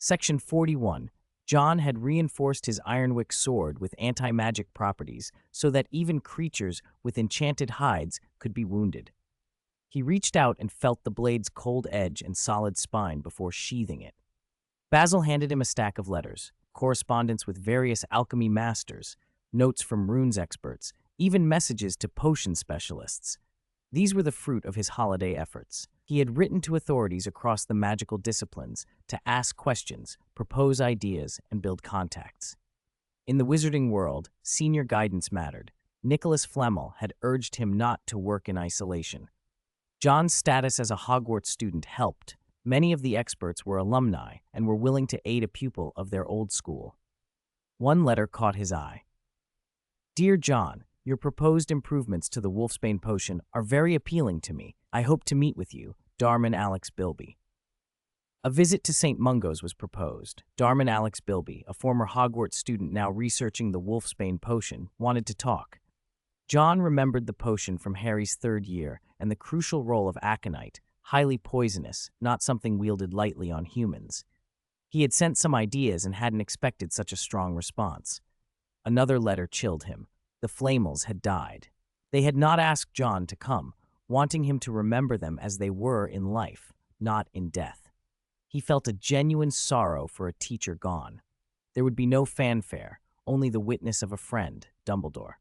Section 41. John had reinforced his Ironwick sword with anti-magic properties so that even creatures with enchanted hides could be wounded. He reached out and felt the blade's cold edge and solid spine before sheathing it. Basil handed him a stack of letters, correspondence with various alchemy masters, notes from runes experts, even messages to potion specialists. These were the fruit of his holiday efforts. He had written to authorities across the magical disciplines to ask questions, propose ideas, and build contacts. In the wizarding world, senior guidance mattered. Nicholas Flamel had urged him not to work in isolation. John's status as a Hogwarts student helped. Many of the experts were alumni and were willing to aid a pupil of their old school. One letter caught his eye. Dear John, your proposed improvements to the Wolfsbane potion are very appealing to me. I hope to meet with you, Darman Alex Bilby. A visit to St. Mungo's was proposed. Darman Alex Bilby, a former Hogwarts student now researching the Wolfsbane potion, wanted to talk. John remembered the potion from Harry's third year and the crucial role of aconite, highly poisonous, not something wielded lightly on humans. He had sent some ideas and hadn't expected such a strong response. Another letter chilled him. The Flamels had died. They had not asked John to come, wanting him to remember them as they were in life, not in death. He felt a genuine sorrow for a teacher gone. There would be no fanfare, only the witness of a friend, Dumbledore.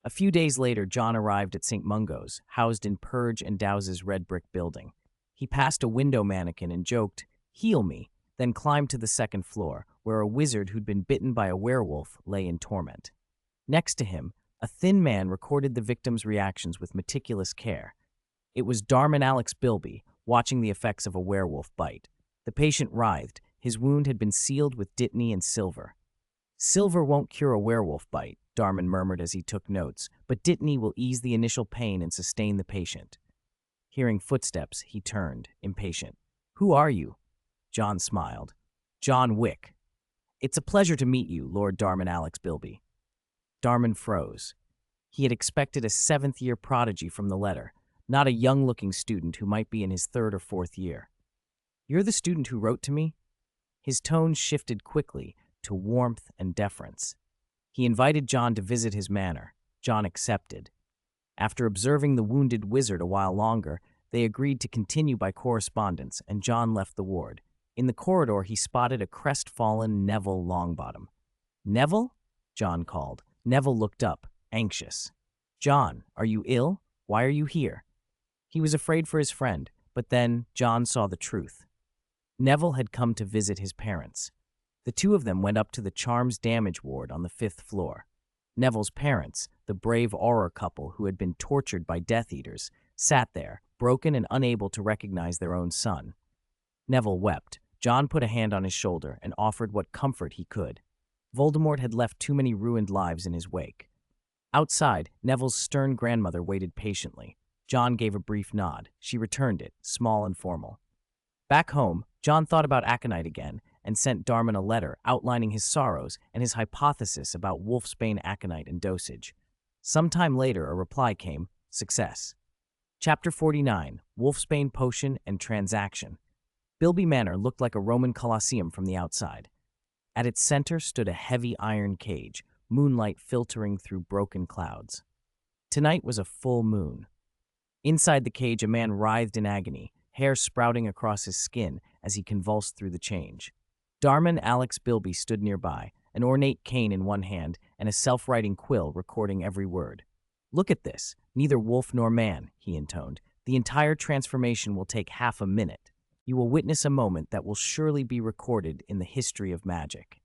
A few days later, John arrived at St. Mungo's, housed in Purge and Dowse's red brick building. He passed a window mannequin and joked, "Heal me," then climbed to the second floor, where a wizard who'd been bitten by a werewolf lay in torment. Next to him, a thin man recorded the victim's reactions with meticulous care. It was Darman Alex Bilby, watching the effects of a werewolf bite. The patient writhed. His wound had been sealed with dittany and silver. "Silver won't cure a werewolf bite," Darman murmured as he took notes, "but dittany will ease the initial pain and sustain the patient." Hearing footsteps, he turned, impatient. "Who are you?" John smiled. "John Wick." "It's a pleasure to meet you, Lord Darman Alex Bilby." Darman froze. He had expected a seventh-year prodigy from the letter, not a young-looking student who might be in his third or fourth year. "You're the student who wrote to me?" His tone shifted quickly to warmth and deference. He invited John to visit his manor. John accepted. After observing the wounded wizard a while longer, they agreed to continue by correspondence, and John left the ward. In the corridor, he spotted a crestfallen Neville Longbottom. "Neville?" John called. Neville looked up, anxious. "John, are you ill? Why are you here?" He was afraid for his friend, but then John saw the truth. Neville had come to visit his parents. The two of them went up to the Charms Damage ward on the 5th floor. Neville's parents, the brave Auror couple who had been tortured by Death Eaters, sat there, broken and unable to recognize their own son. Neville wept. John put a hand on his shoulder and offered what comfort he could. Voldemort had left too many ruined lives in his wake. Outside, Neville's stern grandmother waited patiently. John gave a brief nod. She returned it, small and formal. Back home, John thought about aconite again and sent Darman a letter outlining his sorrows and his hypothesis about Wolfsbane aconite and dosage. Sometime later, a reply came, success. Chapter 49, Wolfsbane Potion and Transaction. Bilby Manor looked like a Roman Colosseum from the outside. At its center stood a heavy iron cage, moonlight filtering through broken clouds. Tonight was a full moon. Inside the cage, a man writhed in agony, hair sprouting across his skin as he convulsed through the change. Darman Alex Bilby stood nearby, an ornate cane in one hand and a self-writing quill recording every word. "Look at this. Neither wolf nor man," he intoned. "The entire transformation will take half a minute. You will witness a moment that will surely be recorded in the history of magic."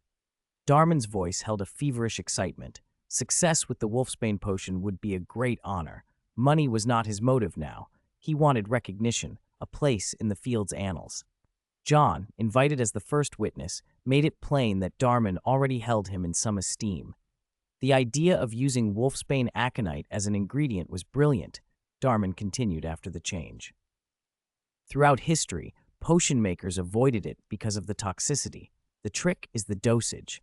Darman's voice held a feverish excitement. Success with the Wolfsbane potion would be a great honor. Money was not his motive now. He wanted recognition, a place in the field's annals. John, invited as the first witness, made it plain that Darman already held him in some esteem. The idea of using Wolfsbane aconite as an ingredient was brilliant, Darman continued after the change. Throughout history, potion makers avoided it because of the toxicity. The trick is the dosage.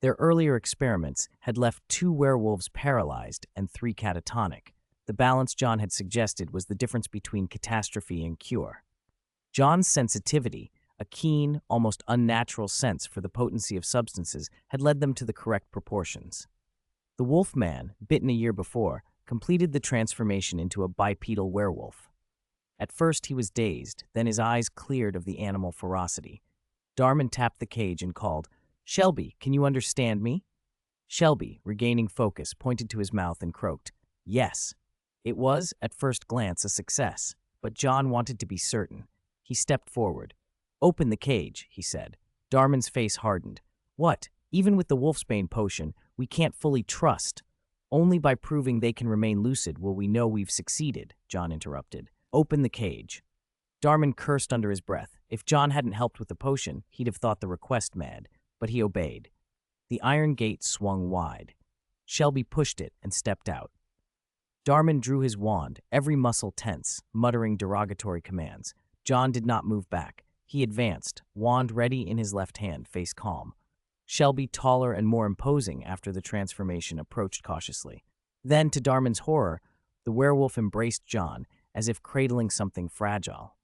Their earlier experiments had left 2 werewolves paralyzed and 3 catatonic. The balance John had suggested was the difference between catastrophe and cure. John's sensitivity, A keen, almost unnatural sense for the potency of substances had led them to the correct proportions. The wolf man, bitten a year before, completed the transformation into a bipedal werewolf. At first he was dazed, then his eyes cleared of the animal ferocity. Darman tapped the cage and called, "Shelby, can you understand me?" Shelby, regaining focus, pointed to his mouth and croaked, "Yes." It was, at first glance, a success, but John wanted to be certain. He stepped forward. "Open the cage," he said. Darman's face hardened. "What? Even with the wolfsbane potion, we can't fully trust. Only by proving they can remain lucid will we know we've succeeded," John interrupted. "Open the cage." Darman cursed under his breath. If John hadn't helped with the potion, he'd have thought the request mad, but he obeyed. The iron gate swung wide. Shelby pushed it and stepped out. Darman drew his wand, every muscle tense, muttering derogatory commands. John did not move back. He advanced, wand ready in his left hand, face calm. Shelby, taller and more imposing after the transformation, approached cautiously. Then, to Darman's horror, the werewolf embraced John, as if cradling something fragile.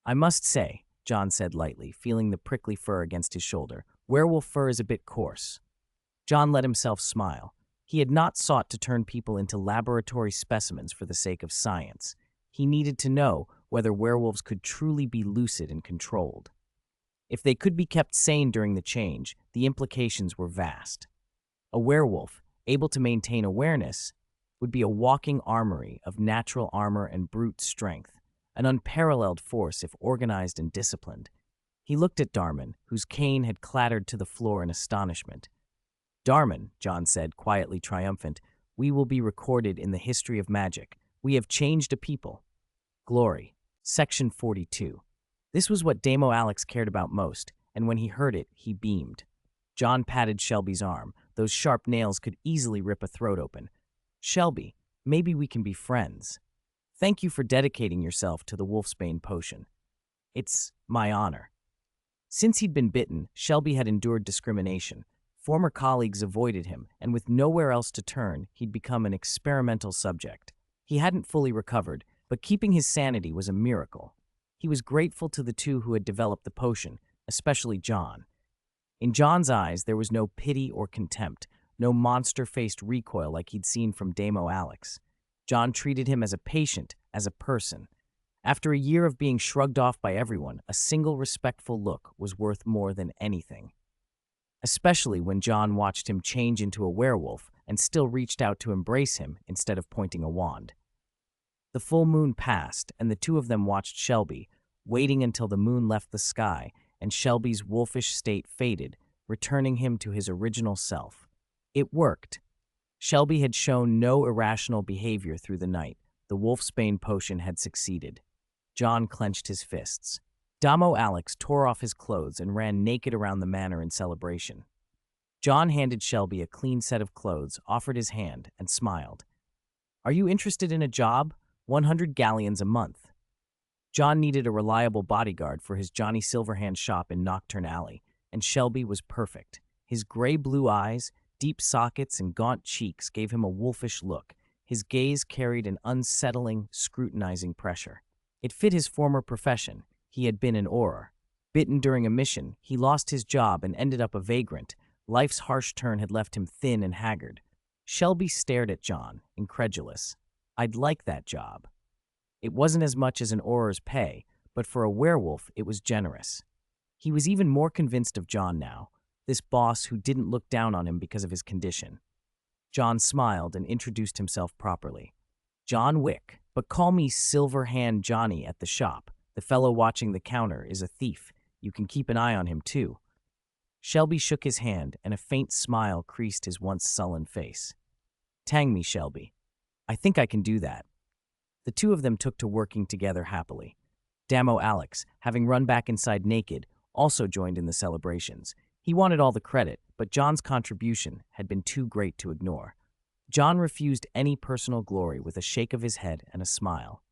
"I must say," John said lightly, feeling the prickly fur against his shoulder, "werewolf fur is a bit coarse." John let himself smile. He had not sought to turn people into laboratory specimens for the sake of science. He needed to know whether werewolves could truly be lucid and controlled. If they could be kept sane during the change, the implications were vast. A werewolf, able to maintain awareness, would be a walking armory of natural armor and brute strength, an unparalleled force if organized and disciplined. He looked at Darman, whose cane had clattered to the floor in astonishment. "Darman," John said, quietly triumphant, "we will be recorded in the history of magic. We have changed a people." Glory. Section 42. This was what Damo Alex cared about most, and when he heard it, he beamed. John patted Shelby's arm. Those sharp nails could easily rip a throat open. "Shelby, maybe we can be friends. Thank you for dedicating yourself to the wolfsbane potion." "It's my honor." Since he'd been bitten, Shelby had endured discrimination. Former colleagues avoided him, and with nowhere else to turn, he'd become an experimental subject. He hadn't fully recovered, but keeping his sanity was a miracle. He was grateful to the two who had developed the potion, especially John. In John's eyes, there was no pity or contempt, no monster-faced recoil like he'd seen from Damo Alex. John treated him as a patient, as a person. After a year of being shrugged off by everyone, a single respectful look was worth more than anything. Especially when John watched him change into a werewolf and still reached out to embrace him instead of pointing a wand. The full moon passed, and the two of them watched Shelby, waiting until the moon left the sky and Shelby's wolfish state faded, returning him to his original self. It worked. Shelby had shown no irrational behavior through the night. The wolfsbane potion had succeeded. John clenched his fists. Damo Alex tore off his clothes and ran naked around the manor in celebration. John handed Shelby a clean set of clothes, offered his hand, and smiled. "Are you interested in a job? 100 galleons a month." John needed a reliable bodyguard for his Johnny Silverhand shop in Nocturne Alley, and Shelby was perfect. His gray-blue eyes, deep sockets, and gaunt cheeks gave him a wolfish look. His gaze carried an unsettling, scrutinizing pressure. It fit his former profession. He had been an Auror. Bitten during a mission, he lost his job and ended up a vagrant. Life's harsh turn had left him thin and haggard. Shelby stared at John, incredulous. "I'd like that job." It wasn't as much as an Auror's pay, but for a werewolf, it was generous. He was even more convinced of John now, this boss who didn't look down on him because of his condition. John smiled and introduced himself properly. "John Wick, but call me Silverhand Johnny at the shop. The fellow watching the counter is a thief. You can keep an eye on him, too." Shelby shook his hand, and a faint smile creased his once sullen face. "Tang me, Shelby. I think I can do that." The two of them took to working together happily. Damo Alex, having run back inside naked, also joined in the celebrations. He wanted all the credit, but John's contribution had been too great to ignore. John refused any personal glory with a shake of his head and a smile.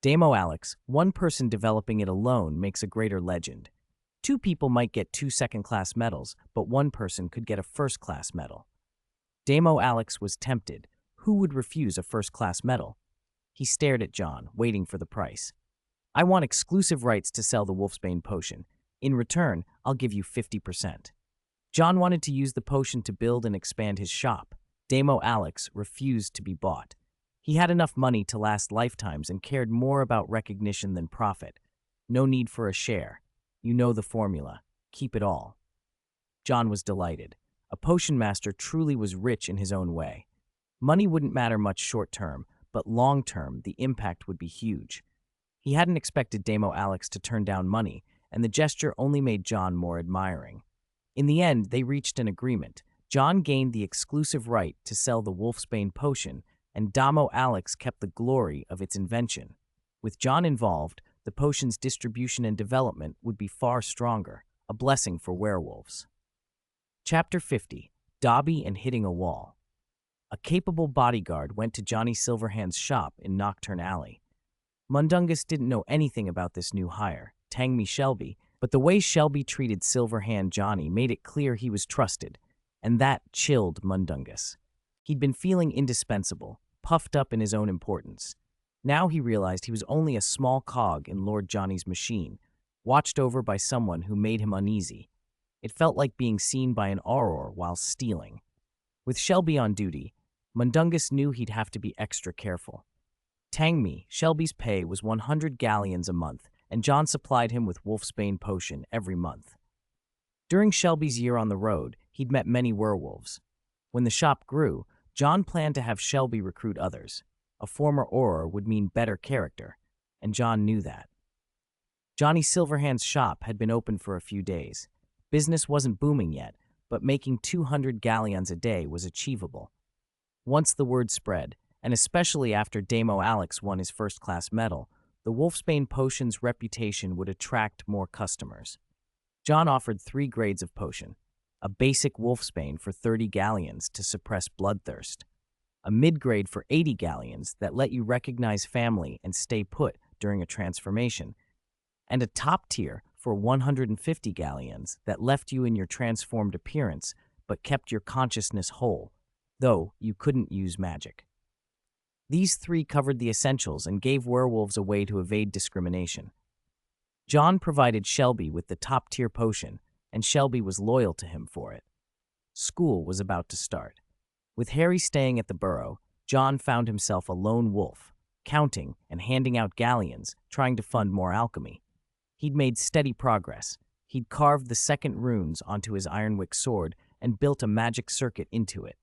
"Damo Alex, one person developing it alone makes a greater legend. Two people might get 2 second-class medals, but one person could get a first-class medal." Damo Alex was tempted. Who would refuse a first-class medal? He stared at John, waiting for the price. I want exclusive rights to sell the Wolfsbane potion. In return, I'll give you 50%. John wanted to use the potion to build and expand his shop. Damo Alex refused to be bought. He had enough money to last lifetimes and cared more about recognition than profit. No need for a share. You know the formula. Keep it all. John was delighted. A potion master truly was rich in his own way. Money wouldn't matter much short term, but long term, the impact would be huge. He hadn't expected Damo Alex to turn down money, and the gesture only made John more admiring. In the end, they reached an agreement. John gained the exclusive right to sell the Wolfsbane potion, and Damo Alex kept the glory of its invention. With John involved, the potion's distribution and development would be far stronger, a blessing for werewolves. Chapter 50. Dobby and Hitting a Wall. A capable bodyguard went to Johnny Silverhand's shop in Nocturne Alley. Mundungus didn't know anything about this new hire, Tangme Shelby, but the way Shelby treated Silverhand Johnny made it clear he was trusted, and that chilled Mundungus. He'd been feeling indispensable, puffed up in his own importance. Now he realized he was only a small cog in Lord Johnny's machine, watched over by someone who made him uneasy. It felt like being seen by an auror while stealing. With Shelby on duty, Mundungus knew he'd have to be extra careful. Tangme, Shelby's pay was 100 galleons a month, and John supplied him with Wolfsbane potion every month. During Shelby's year on the road, he'd met many werewolves. When the shop grew, John planned to have Shelby recruit others. A former auror would mean better character, and John knew that. Johnny Silverhand's shop had been open for a few days. Business wasn't booming yet, but making 200 galleons a day was achievable. Once the word spread, and especially after Damo Alex won his first-class medal, the Wolfsbane potion's reputation would attract more customers. John offered 3 grades of potion: a basic Wolfsbane for 30 galleons to suppress bloodthirst, a mid-grade for 80 galleons that let you recognize family and stay put during a transformation, and a top tier for 150 galleons that left you in your transformed appearance but kept your consciousness whole, though you couldn't use magic. These 3 covered the essentials and gave werewolves a way to evade discrimination. John provided Shelby with the top-tier potion, and Shelby was loyal to him for it. School was about to start. With Harry staying at the burrow, John found himself a lone wolf, counting and handing out galleons, trying to fund more alchemy. He'd made steady progress. He'd carved the second runes onto his Ironwick sword and built a magic circuit into it.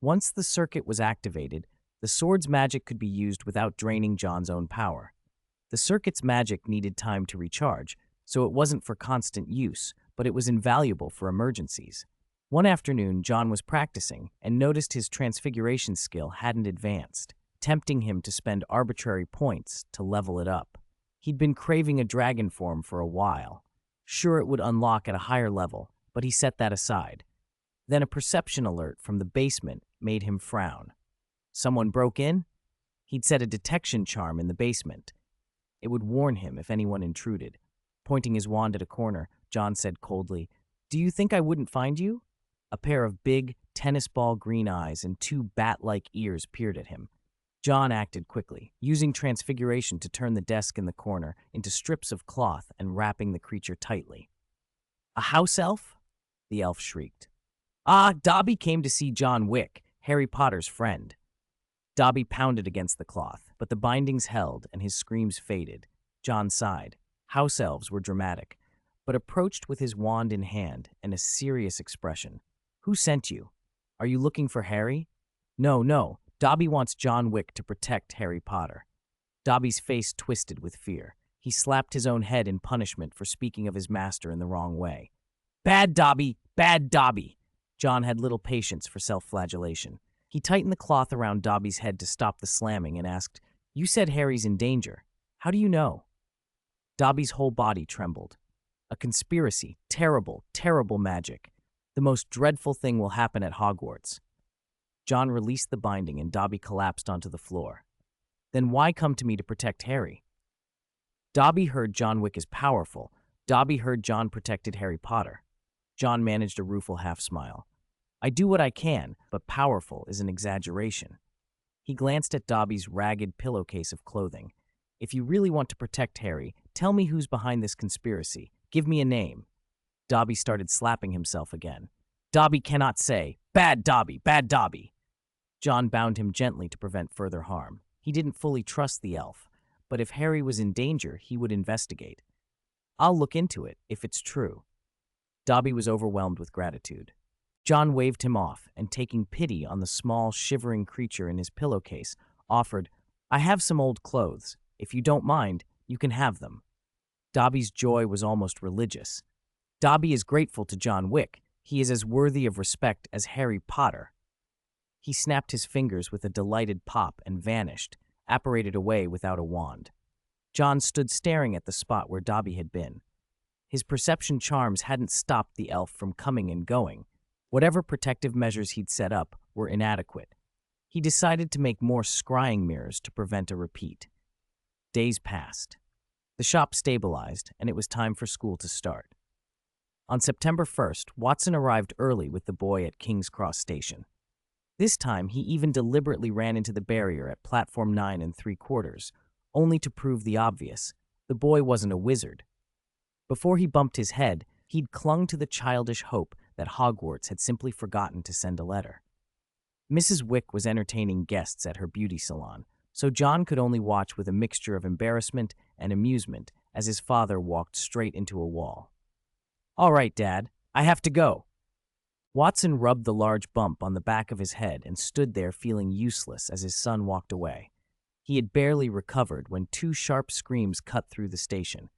Once the circuit was activated, the sword's magic could be used without draining John's own power. The circuit's magic needed time to recharge, so it wasn't for constant use, but it was invaluable for emergencies. One afternoon, John was practicing and noticed his transfiguration skill hadn't advanced, tempting him to spend arbitrary points to level it up. He'd been craving a dragon form for a while. Sure, it would unlock at a higher level, but he set that aside. Then a perception alert from the basement made him frown. Someone broke in? He'd set a detection charm in the basement. It would warn him if anyone intruded. Pointing his wand at a corner, John said coldly, "Do you think I wouldn't find you?" A pair of big, tennis ball green eyes and 2 bat-like ears peered at him. John acted quickly, using transfiguration to turn the desk in the corner into strips of cloth and wrapping the creature tightly. "A house elf?" the elf shrieked. "Ah, Dobby came to see John Wick, Harry Potter's friend." Dobby pounded against the cloth, but the bindings held and his screams faded. John sighed. House elves were dramatic, but approached with his wand in hand and a serious expression. "Who sent you? Are you looking for Harry?" No. Dobby wants John Wick to protect Harry Potter." Dobby's face twisted with fear. He slapped his own head in punishment for speaking of his master in the wrong way. "Bad Dobby! Bad Dobby!" John had little patience for self-flagellation. He tightened the cloth around Dobby's head to stop the slamming and asked, "You said Harry's in danger. How do you know?" Dobby's whole body trembled. "A conspiracy. Terrible, terrible magic. The most dreadful thing will happen at Hogwarts." John released the binding and Dobby collapsed onto the floor. "Then why come to me to protect Harry?" Dobby heard John Wick is powerful. Dobby heard John protected Harry Potter. John managed a rueful half-smile. "I do what I can, but powerful is an exaggeration." He glanced at Dobby's ragged pillowcase of clothing. If you really want to protect Harry, tell me who's behind this conspiracy. Give me a name." Dobby started slapping himself again. "Dobby cannot say. Bad Dobby, bad Dobby." John bound him gently to prevent further harm. He didn't fully trust the elf, but if Harry was in danger, he would investigate. "I'll look into it, if it's true." Dobby was overwhelmed with gratitude. John waved him off, and taking pity on the small, shivering creature in his pillowcase, offered, "I have some old clothes. If you don't mind, you can have them." Dobby's joy was almost religious. Dobby is grateful to John Wick. He is as worthy of respect as Harry Potter. He snapped his fingers with a delighted pop and vanished, apparated away without a wand. John stood staring at the spot where Dobby had been. His perception charms hadn't stopped the elf from coming and going. Whatever protective measures he'd set up were inadequate. He decided to make more scrying mirrors to prevent a repeat. Days passed. The shop stabilized, and it was time for school to start. On September 1st, Watson arrived early with the boy at King's Cross Station. This time, he even deliberately ran into the barrier at platform 9 3/4, only to prove the obvious: the boy wasn't a wizard. Before he bumped his head, he'd clung to the childish hope that Hogwarts had simply forgotten to send a letter. Mrs. Wick was entertaining guests at her beauty salon, so John could only watch with a mixture of embarrassment and amusement as his father walked straight into a wall. "All right, Dad, I have to go." Watson rubbed the large bump on the back of his head and stood there feeling useless as his son walked away. He had barely recovered when two sharp screams cut through the station.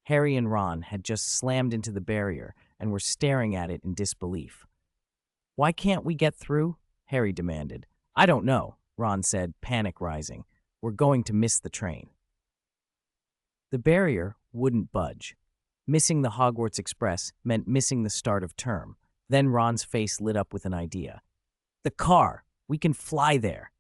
Harry and Ron had just slammed into the barrier and were staring at it in disbelief. "Why can't we get through?" Harry demanded. "I don't know," Ron said, panic rising. "We're going to miss the train." The barrier wouldn't budge. Missing the Hogwarts Express meant missing the start of term. Then Ron's face lit up with an idea. "The car! We can fly there!"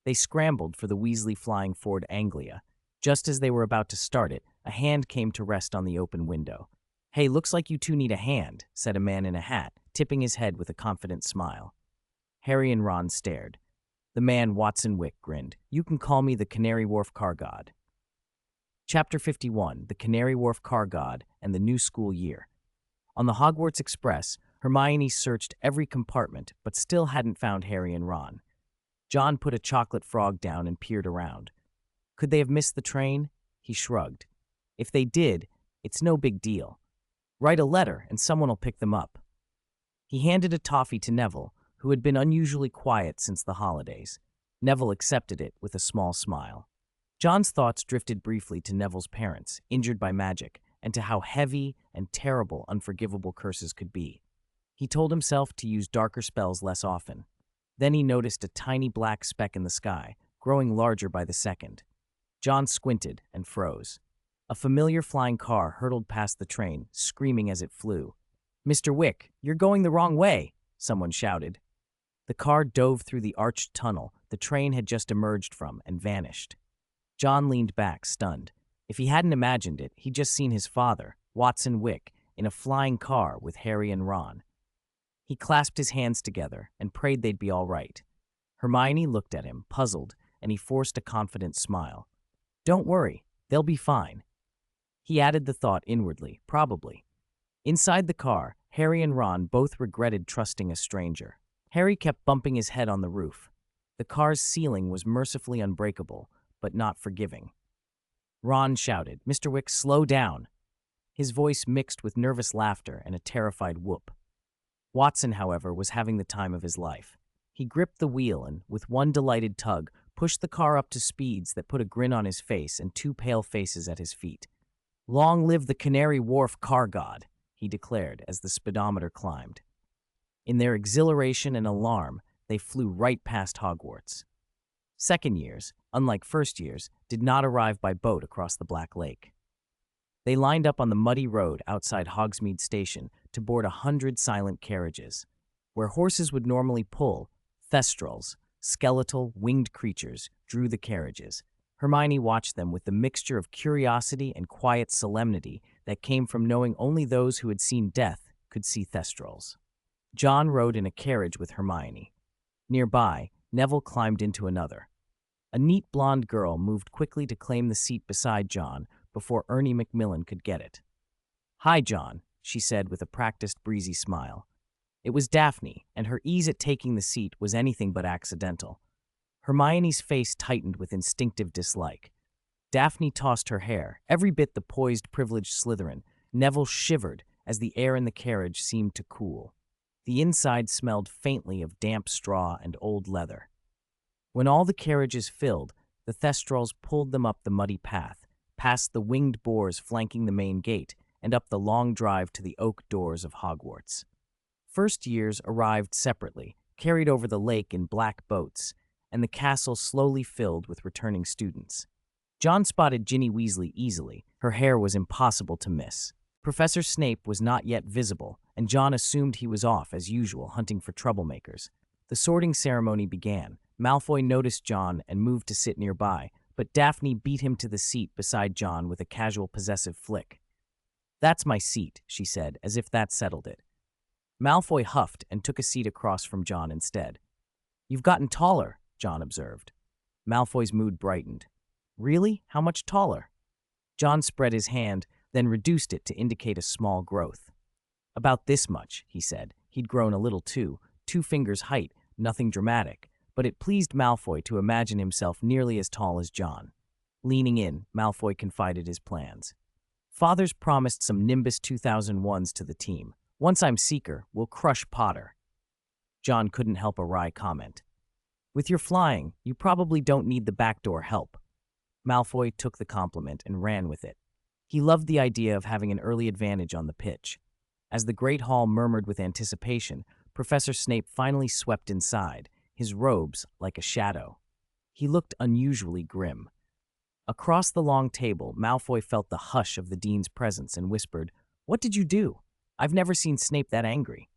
They scrambled for the Weasley Flying Ford Anglia. Just as they were about to start it, a hand came to rest on the open window. "Hey, looks like you two need a hand," said a man in a hat, tipping his head with a confident smile. Harry and Ron stared. The man, Watson Wick, grinned. "You can call me the Canary Wharf Car God." Chapter 51, The Canary Wharf Car God and the New School Year. On the Hogwarts Express, Hermione searched every compartment, but still hadn't found Harry and Ron. John put a chocolate frog down and peered around. Could they have missed the train? He shrugged. If they did, it's no big deal. Write a letter and someone will pick them up. He handed a toffee to Neville, who had been unusually quiet since the holidays. Neville accepted it with a small smile. John's thoughts drifted briefly to Neville's parents, injured by magic, and to how heavy and terrible unforgivable curses could be. He told himself to use darker spells less often. Then he noticed a tiny black speck in the sky, growing larger by the second. John squinted and froze. A familiar flying car hurtled past the train, screaming as it flew. "Mr. Wick, you're going the wrong way," someone shouted. The car dove through the arched tunnel the train had just emerged from and vanished. John leaned back, stunned. If he hadn't imagined it, he'd just seen his father, Watson Wick, in a flying car with Harry and Ron. He clasped his hands together and prayed they'd be all right. Hermione looked at him, puzzled, and he forced a confident smile. "Don't worry, they'll be fine." He added the thought inwardly, probably. Inside the car, Harry and Ron both regretted trusting a stranger. Harry kept bumping his head on the roof. The car's ceiling was mercifully unbreakable, but not forgiving. Ron shouted, "Mr. Wick, slow down." His voice mixed with nervous laughter and a terrified whoop. Watson, however, was having the time of his life. He gripped the wheel and, with one delighted tug, pushed the car up to speeds that put a grin on his face and two pale faces at his feet. "Long live the Canary Wharf Car God," he declared as the speedometer climbed. In their exhilaration and alarm, they flew right past Hogwarts. Second years, unlike first years, did not arrive by boat across the Black Lake. They lined up on the muddy road outside Hogsmeade Station to board 100 silent carriages. Where horses would normally pull, thestrals, skeletal, winged creatures, drew the carriages. Hermione watched them with the mixture of curiosity and quiet solemnity that came from knowing only those who had seen death could see thestrals. John rode in a carriage with Hermione. Nearby, Neville climbed into another. A neat blonde girl moved quickly to claim the seat beside John before Ernie Macmillan could get it. "Hi, John," she said with a practiced, breezy smile. It was Daphne, and her ease at taking the seat was anything but accidental. Hermione's face tightened with instinctive dislike. Daphne tossed her hair, every bit the poised, privileged Slytherin. Neville shivered as the air in the carriage seemed to cool. The inside smelled faintly of damp straw and old leather. When all the carriages filled, the Thestrals pulled them up the muddy path, past the winged boars flanking the main gate, and up the long drive to the oak doors of Hogwarts. First years arrived separately, carried over the lake in black boats, and the castle slowly filled with returning students. John spotted Ginny Weasley easily. Her hair was impossible to miss. Professor Snape was not yet visible, and John assumed he was off, as usual, hunting for troublemakers. The sorting ceremony began. Malfoy noticed John and moved to sit nearby, but Daphne beat him to the seat beside John with a casual, possessive flick. "That's my seat," she said, as if that settled it. Malfoy huffed and took a seat across from John instead. "You've gotten taller," John observed. Malfoy's mood brightened. "Really? How much taller?" John spread his hand, then reduced it to indicate a small growth. "About this much," he said. He'd grown a little too, 2 fingers height, nothing dramatic, but it pleased Malfoy to imagine himself nearly as tall as John. Leaning in, Malfoy confided his plans. "Father's promised some Nimbus 2001s to the team. Once I'm Seeker, we'll crush Potter." John couldn't help a wry comment. "With your flying, you probably don't need the backdoor help." Malfoy took the compliment and ran with it. He loved the idea of having an early advantage on the pitch. As the Great Hall murmured with anticipation, Professor Snape finally swept inside, his robes like a shadow. He looked unusually grim. Across the long table, Malfoy felt the hush of the dean's presence and whispered, "What did you do? I've never seen Snape that angry."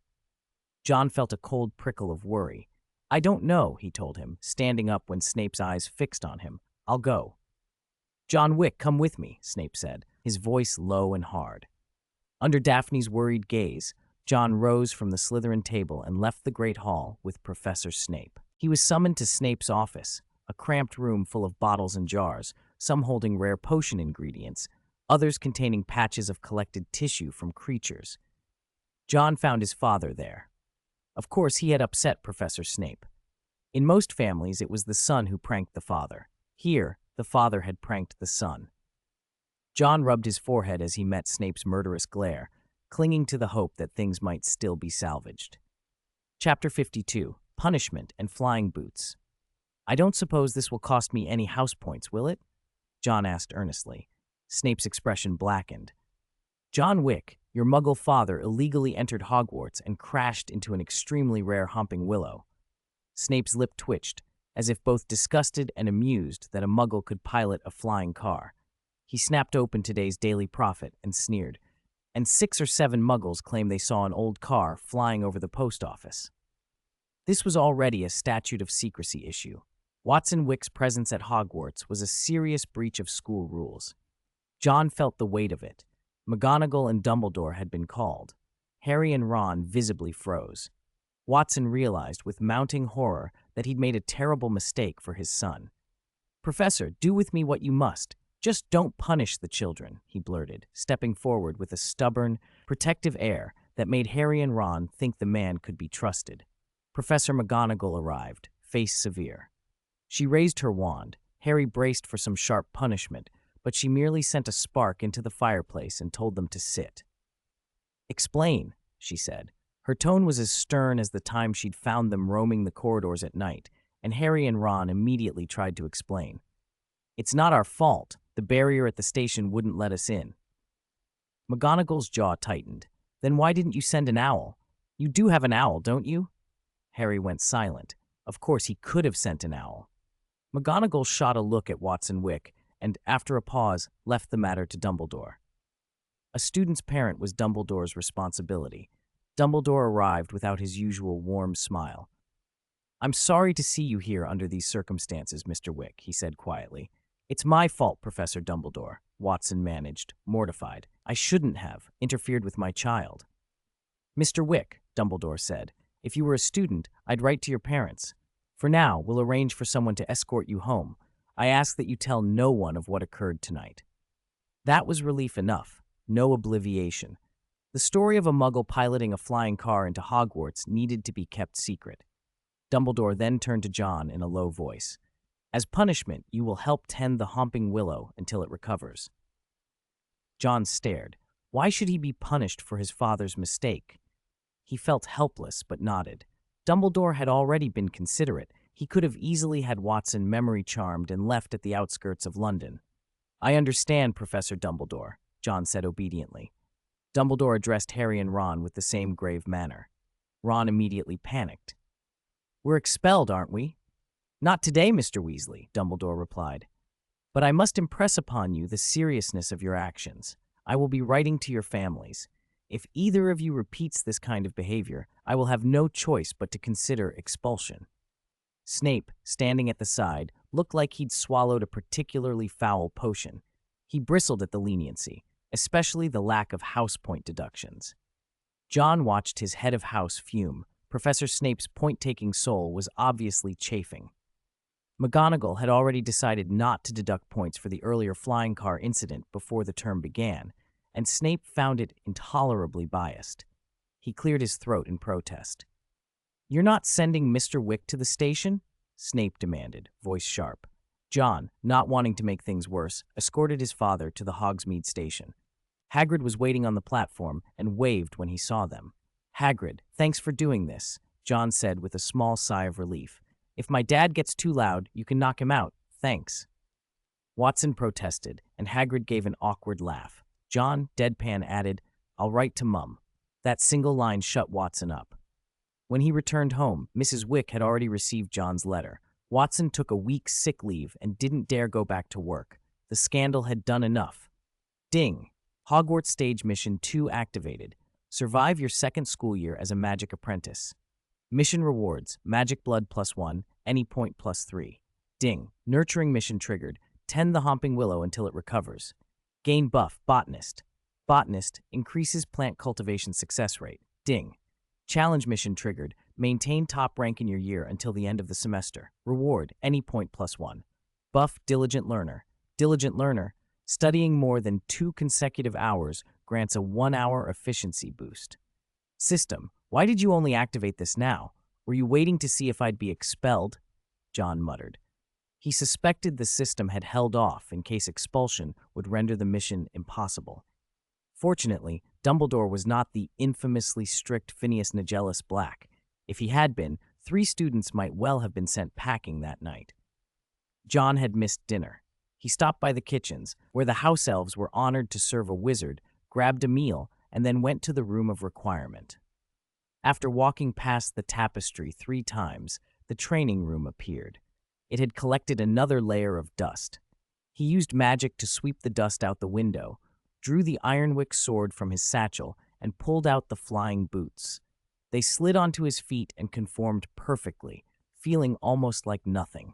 John felt a cold prickle of worry. "I don't know," he told him, standing up when Snape's eyes fixed on him. "I'll go." "John Wick, come with me," Snape said, his voice low and hard. Under Daphne's worried gaze, John rose from the Slytherin table and left the Great Hall with Professor Snape. He was summoned to Snape's office, a cramped room full of bottles and jars, some holding rare potion ingredients, others containing patches of collected tissue from creatures. John found his father there. Of course, he had upset Professor Snape. In most families, it was the son who pranked the father. Here, the father had pranked the son. John rubbed his forehead as he met Snape's murderous glare, clinging to the hope that things might still be salvaged. Chapter 52, Punishment and Flying Boots. "I don't suppose this will cost me any house points, will it?" John asked earnestly. Snape's expression blackened. "John Wick, your muggle father illegally entered Hogwarts and crashed into an extremely rare hopping willow." Snape's lip twitched, as if both disgusted and amused that a muggle could pilot a flying car. He snapped open today's Daily Prophet and sneered. "And 6 or 7 muggles claim they saw an old car flying over the post office." This was already a statute of secrecy issue. Watson Wick's presence at Hogwarts was a serious breach of school rules. John felt the weight of it. McGonagall and Dumbledore had been called. Harry and Ron visibly froze. Watson realized with mounting horror that he'd made a terrible mistake for his son. "Professor, do with me what you must. Just don't punish the children," he blurted, stepping forward with a stubborn, protective air that made Harry and Ron think the man could be trusted. Professor McGonagall arrived, face severe. She raised her wand. Harry braced for some sharp punishment, but she merely sent a spark into the fireplace and told them to sit. "Explain," she said. Her tone was as stern as the time she'd found them roaming the corridors at night, and Harry and Ron immediately tried to explain. "It's not our fault. The barrier at the station wouldn't let us in." McGonagall's jaw tightened. "Then why didn't you send an owl? You do have an owl, don't you?" Harry went silent. Of course, he could have sent an owl. McGonagall shot a look at Watson Wick and, after a pause, left the matter to Dumbledore. A student's parent was Dumbledore's responsibility. Dumbledore arrived without his usual warm smile. "I'm sorry to see you here under these circumstances, Mr. Wick," he said quietly. "It's my fault, Professor Dumbledore," Watson managed, mortified. "I shouldn't have interfered with my child." "Mr. Wick," Dumbledore said, "if you were a student, I'd write to your parents. For now, we'll arrange for someone to escort you home, I ask that you tell no one of what occurred tonight." That was relief enough. No obliviation. The story of a muggle piloting a flying car into Hogwarts needed to be kept secret. Dumbledore then turned to John in a low voice. "As punishment, you will help tend the Homping Willow until it recovers." John stared. Why should he be punished for his father's mistake? He felt helpless, but nodded. Dumbledore had already been considerate. He could have easily had Watson memory charmed and left at the outskirts of London. "I understand, Professor Dumbledore," John said obediently. Dumbledore addressed Harry and Ron with the same grave manner. Ron immediately panicked. "We're expelled, aren't we?" "Not today, Mr. Weasley," Dumbledore replied. "But I must impress upon you the seriousness of your actions. I will be writing to your families. If either of you repeats this kind of behavior, I will have no choice but to consider expulsion." Snape, standing at the side, looked like he'd swallowed a particularly foul potion. He bristled at the leniency, especially the lack of house point deductions. John watched his head of house fume. Professor Snape's point-taking soul was obviously chafing. McGonagall had already decided not to deduct points for the earlier flying car incident before the term began, and Snape found it intolerably biased. He cleared his throat in protest. "You're not sending Mr. Wick to the station?" Snape demanded, voice sharp. John, not wanting to make things worse, escorted his father to the Hogsmeade station. Hagrid was waiting on the platform and waved when he saw them. "Hagrid, thanks for doing this," John said with a small sigh of relief. "If my dad gets too loud, you can knock him out. Thanks." Watson protested, and Hagrid gave an awkward laugh. John, deadpan, added, "I'll write to Mum." That single line shut Watson up. When he returned home, Mrs. Wick had already received John's letter. Watson took a week's sick leave and didn't dare go back to work. The scandal had done enough. Ding! Hogwarts Stage Mission 2 activated. Survive your second school year as a magic apprentice. Mission rewards, magic blood +1, any point +3. Ding! Nurturing mission triggered. Tend the Homping Willow until it recovers. Gain buff, botanist. Botanist increases plant cultivation success rate. Ding! Challenge mission triggered. Maintain top rank in your year until the end of the semester. Reward, any point +1. Buff, diligent learner. Diligent learner, studying more than 2 consecutive hours grants a 1-hour efficiency boost. System, why did you only activate this now? Were you waiting to see if I'd be expelled? John muttered. He suspected the system had held off in case expulsion would render the mission impossible. Fortunately, Dumbledore was not the infamously strict Phineas Nigellus Black. If he had been, 3 students might well have been sent packing that night. John had missed dinner. He stopped by the kitchens, where the house elves were honored to serve a wizard, grabbed a meal, and then went to the room of requirement. After walking past the tapestry 3 times, the training room appeared. It had collected another layer of dust. He used magic to sweep the dust out the window, drew the Ironwick sword from his satchel, and pulled out the flying boots. They slid onto his feet and conformed perfectly, feeling almost like nothing.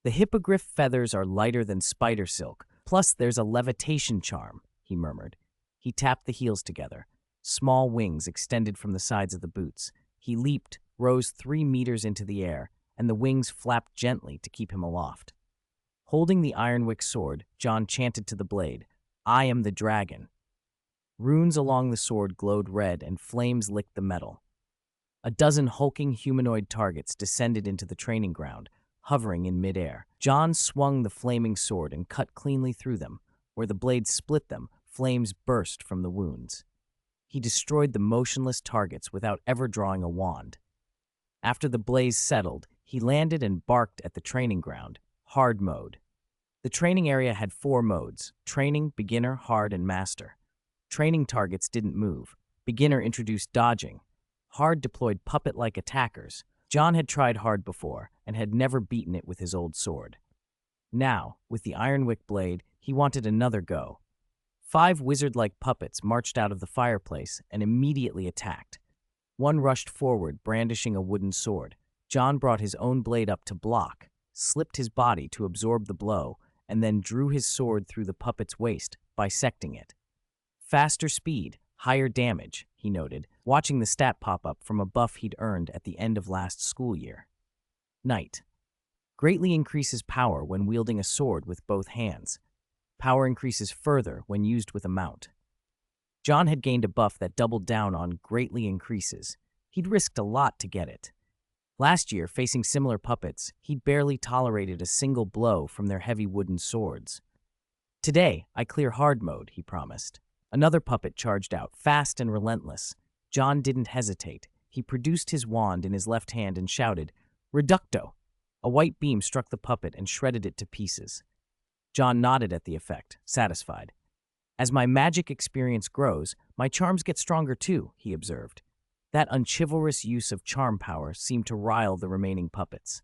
The hippogriff feathers are lighter than spider silk, plus there's a levitation charm, he murmured. He tapped the heels together. Small wings extended from the sides of the boots. He leaped, rose 3 meters into the air, and the wings flapped gently to keep him aloft. Holding the Ironwick sword, John chanted to the blade, "I am the dragon." Runes along the sword glowed red and flames licked the metal. A dozen hulking humanoid targets descended into the training ground, hovering in midair. John swung the flaming sword and cut cleanly through them. Where the blade split them, flames burst from the wounds. He destroyed the motionless targets without ever drawing a wand. After the blaze settled, he landed and barked at the training ground, hard mode. The training area had 4 modes: training, beginner, hard, and master. Training targets didn't move. Beginner introduced dodging. Hard deployed puppet-like attackers. John had tried hard before and had never beaten it with his old sword. Now, with the Ironwick blade, he wanted another go. 5 wizard-like puppets marched out of the fireplace and immediately attacked. One rushed forward, brandishing a wooden sword. John brought his own blade up to block, slipped his body to absorb the blow, and then drew his sword through the puppet's waist, bisecting it. Faster speed, higher damage, he noted, watching the stat pop up from a buff he'd earned at the end of last school year. Night. Greatly increases power when wielding a sword with both hands. Power increases further when used with a mount. John had gained a buff that doubled down on greatly increases. He'd risked a lot to get it. Last year, facing similar puppets, he'd barely tolerated a single blow from their heavy wooden swords. Today, I clear hard mode, he promised. Another puppet charged out, fast and relentless. John didn't hesitate. He produced his wand in his left hand and shouted, "Reducto!" A white beam struck the puppet and shredded it to pieces. John nodded at the effect, satisfied. As my magic experience grows, my charms get stronger too, he observed. That unchivalrous use of charm power seemed to rile the remaining puppets.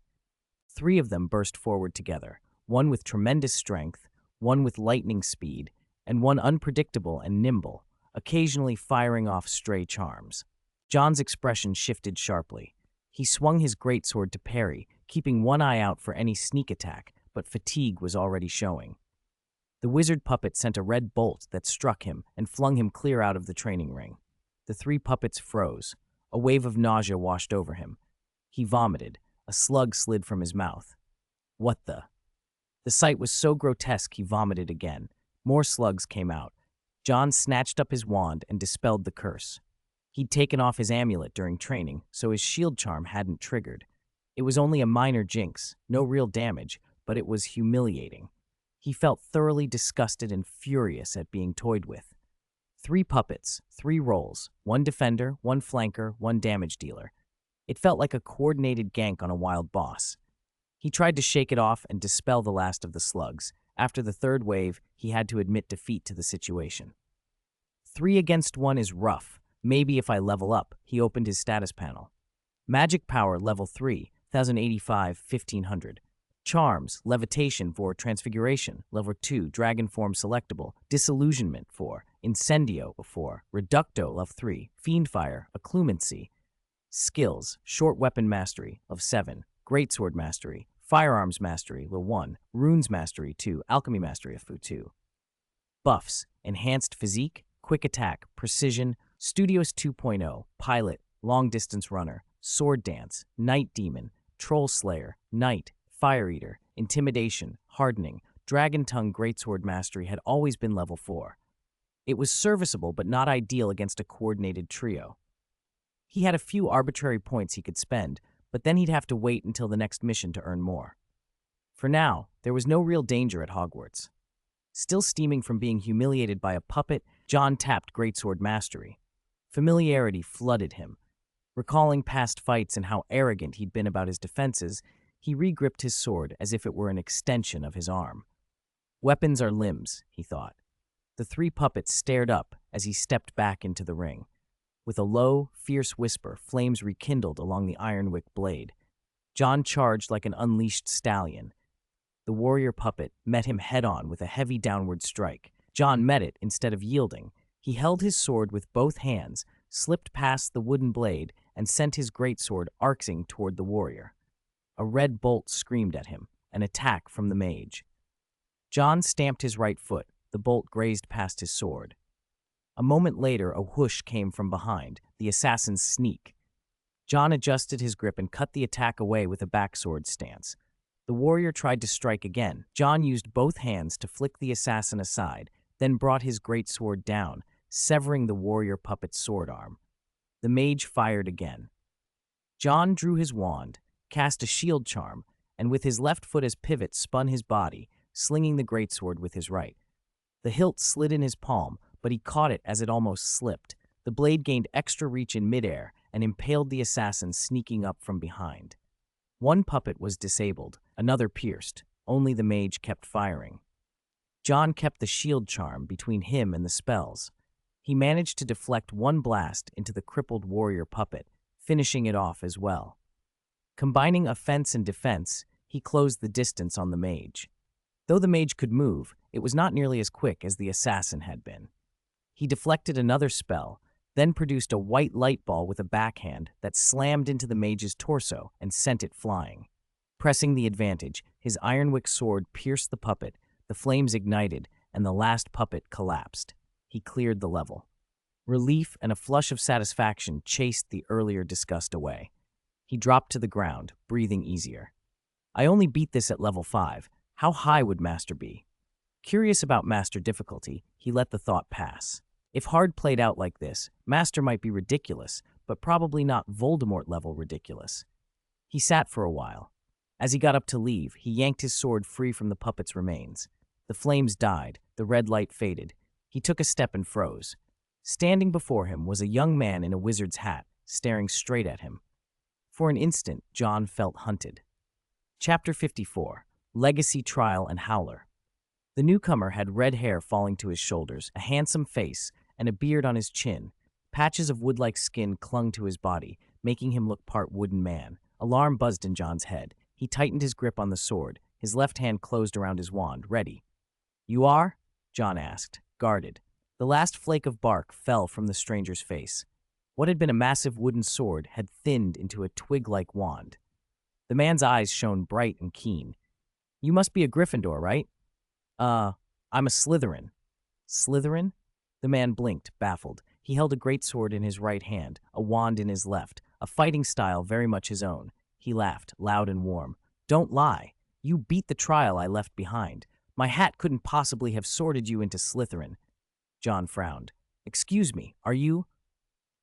3 of them burst forward together, one with tremendous strength, one with lightning speed, and one unpredictable and nimble, occasionally firing off stray charms. John's expression shifted sharply. He swung his greatsword to parry, keeping one eye out for any sneak attack, but fatigue was already showing. The wizard puppet sent a red bolt that struck him and flung him clear out of the training ring. The 3 puppets froze. A wave of nausea washed over him. He vomited. A slug slid from his mouth. What the? The sight was so grotesque he vomited again. More slugs came out. John snatched up his wand and dispelled the curse. He'd taken off his amulet during training, so his shield charm hadn't triggered. It was only a minor jinx, no real damage, but it was humiliating. He felt thoroughly disgusted and furious at being toyed with. 3 puppets, 3 roles, 1 defender, 1 flanker, 1 damage dealer. It felt like a coordinated gank on a wild boss. He tried to shake it off and dispel the last of the slugs. After the 3rd wave, he had to admit defeat to the situation. 3 against 1 is rough. Maybe if I level up, he opened his status panel. Magic power level 3, 1085, 1500. Charms, levitation for transfiguration, level 2, dragon form selectable, disillusionment 4, incendio 4, reducto level 3, fiendfire, occlumency. Skills, short weapon mastery of 7, greatsword mastery, firearms mastery level 1, runes mastery 2, alchemy mastery of 2. Buffs, enhanced physique, quick attack, precision, studios 2.0, pilot, long distance runner, sword dance, night demon, troll slayer, knight, fire eater, intimidation, hardening, dragon tongue greatsword mastery had always been level 4. It was serviceable but not ideal against a coordinated trio. He had a few arbitrary points he could spend, but then he'd have to wait until the next mission to earn more. For now, there was no real danger at Hogwarts. Still steaming from being humiliated by a puppet, John tapped greatsword mastery. Familiarity flooded him. Recalling past fights and how arrogant he'd been about his defenses, he regripped his sword as if it were an extension of his arm. Weapons are limbs, he thought. The 3 puppets stared up as he stepped back into the ring. With a low, fierce whisper, flames rekindled along the ironwick blade. John charged like an unleashed stallion. The warrior puppet met him head-on with a heavy downward strike. John met it instead of yielding. He held his sword with both hands, slipped past the wooden blade, and sent his greatsword arcing toward the warrior. A red bolt screamed at him, an attack from the mage. John stamped his right foot. The bolt grazed past his sword. A moment later, a whoosh came from behind, the assassin's sneak. John adjusted his grip and cut the attack away with a backsword stance. The warrior tried to strike again. John used both hands to flick the assassin aside, then brought his greatsword down, severing the warrior puppet's sword arm. The mage fired again. John drew his wand, cast a shield charm, and with his left foot as pivot spun his body, slinging the greatsword with his right. The hilt slid in his palm, but he caught it as it almost slipped. The blade gained extra reach in midair and impaled the assassin sneaking up from behind. 1 puppet was disabled, another pierced. Only the mage kept firing. John kept the shield charm between him and the spells. He managed to deflect 1 blast into the crippled warrior puppet, finishing it off as well. Combining offense and defense, he closed the distance on the mage. Though the mage could move, it was not nearly as quick as the assassin had been. He deflected another spell, then produced a white light ball with a backhand that slammed into the mage's torso and sent it flying. Pressing the advantage, his ironwick sword pierced the puppet, the flames ignited, and the last puppet collapsed. He cleared the level. Relief and a flush of satisfaction chased the earlier disgust away. He dropped to the ground, breathing easier. I only beat this at level 5. How high would Master be? Curious about Master difficulty, he let the thought pass. If hard played out like this, Master might be ridiculous, but probably not Voldemort-level ridiculous. He sat for a while. As he got up to leave, he yanked his sword free from the puppet's remains. The flames died, the red light faded. He took a step and froze. Standing before him was a young man in a wizard's hat, staring straight at him. For an instant, John felt hunted. Chapter 54, Legacy Trial and Howler. The newcomer had red hair falling to his shoulders, a handsome face, and a beard on his chin. Patches of wood-like skin clung to his body, making him look part wooden man. Alarm buzzed in John's head. He tightened his grip on the sword. His left hand closed around his wand, ready. "You are?" John asked, guarded. The last flake of bark fell from the stranger's face. What had been a massive wooden sword had thinned into a twig-like wand. The man's eyes shone bright and keen. "You must be a Gryffindor, right?" I'm a Slytherin." "Slytherin?" The man blinked, baffled. He held a greatsword in his right hand, a wand in his left, a fighting style very much his own. He laughed, loud and warm. "Don't lie. You beat the trial I left behind. My hat couldn't possibly have sorted you into Slytherin." John frowned. "Excuse me, are you?"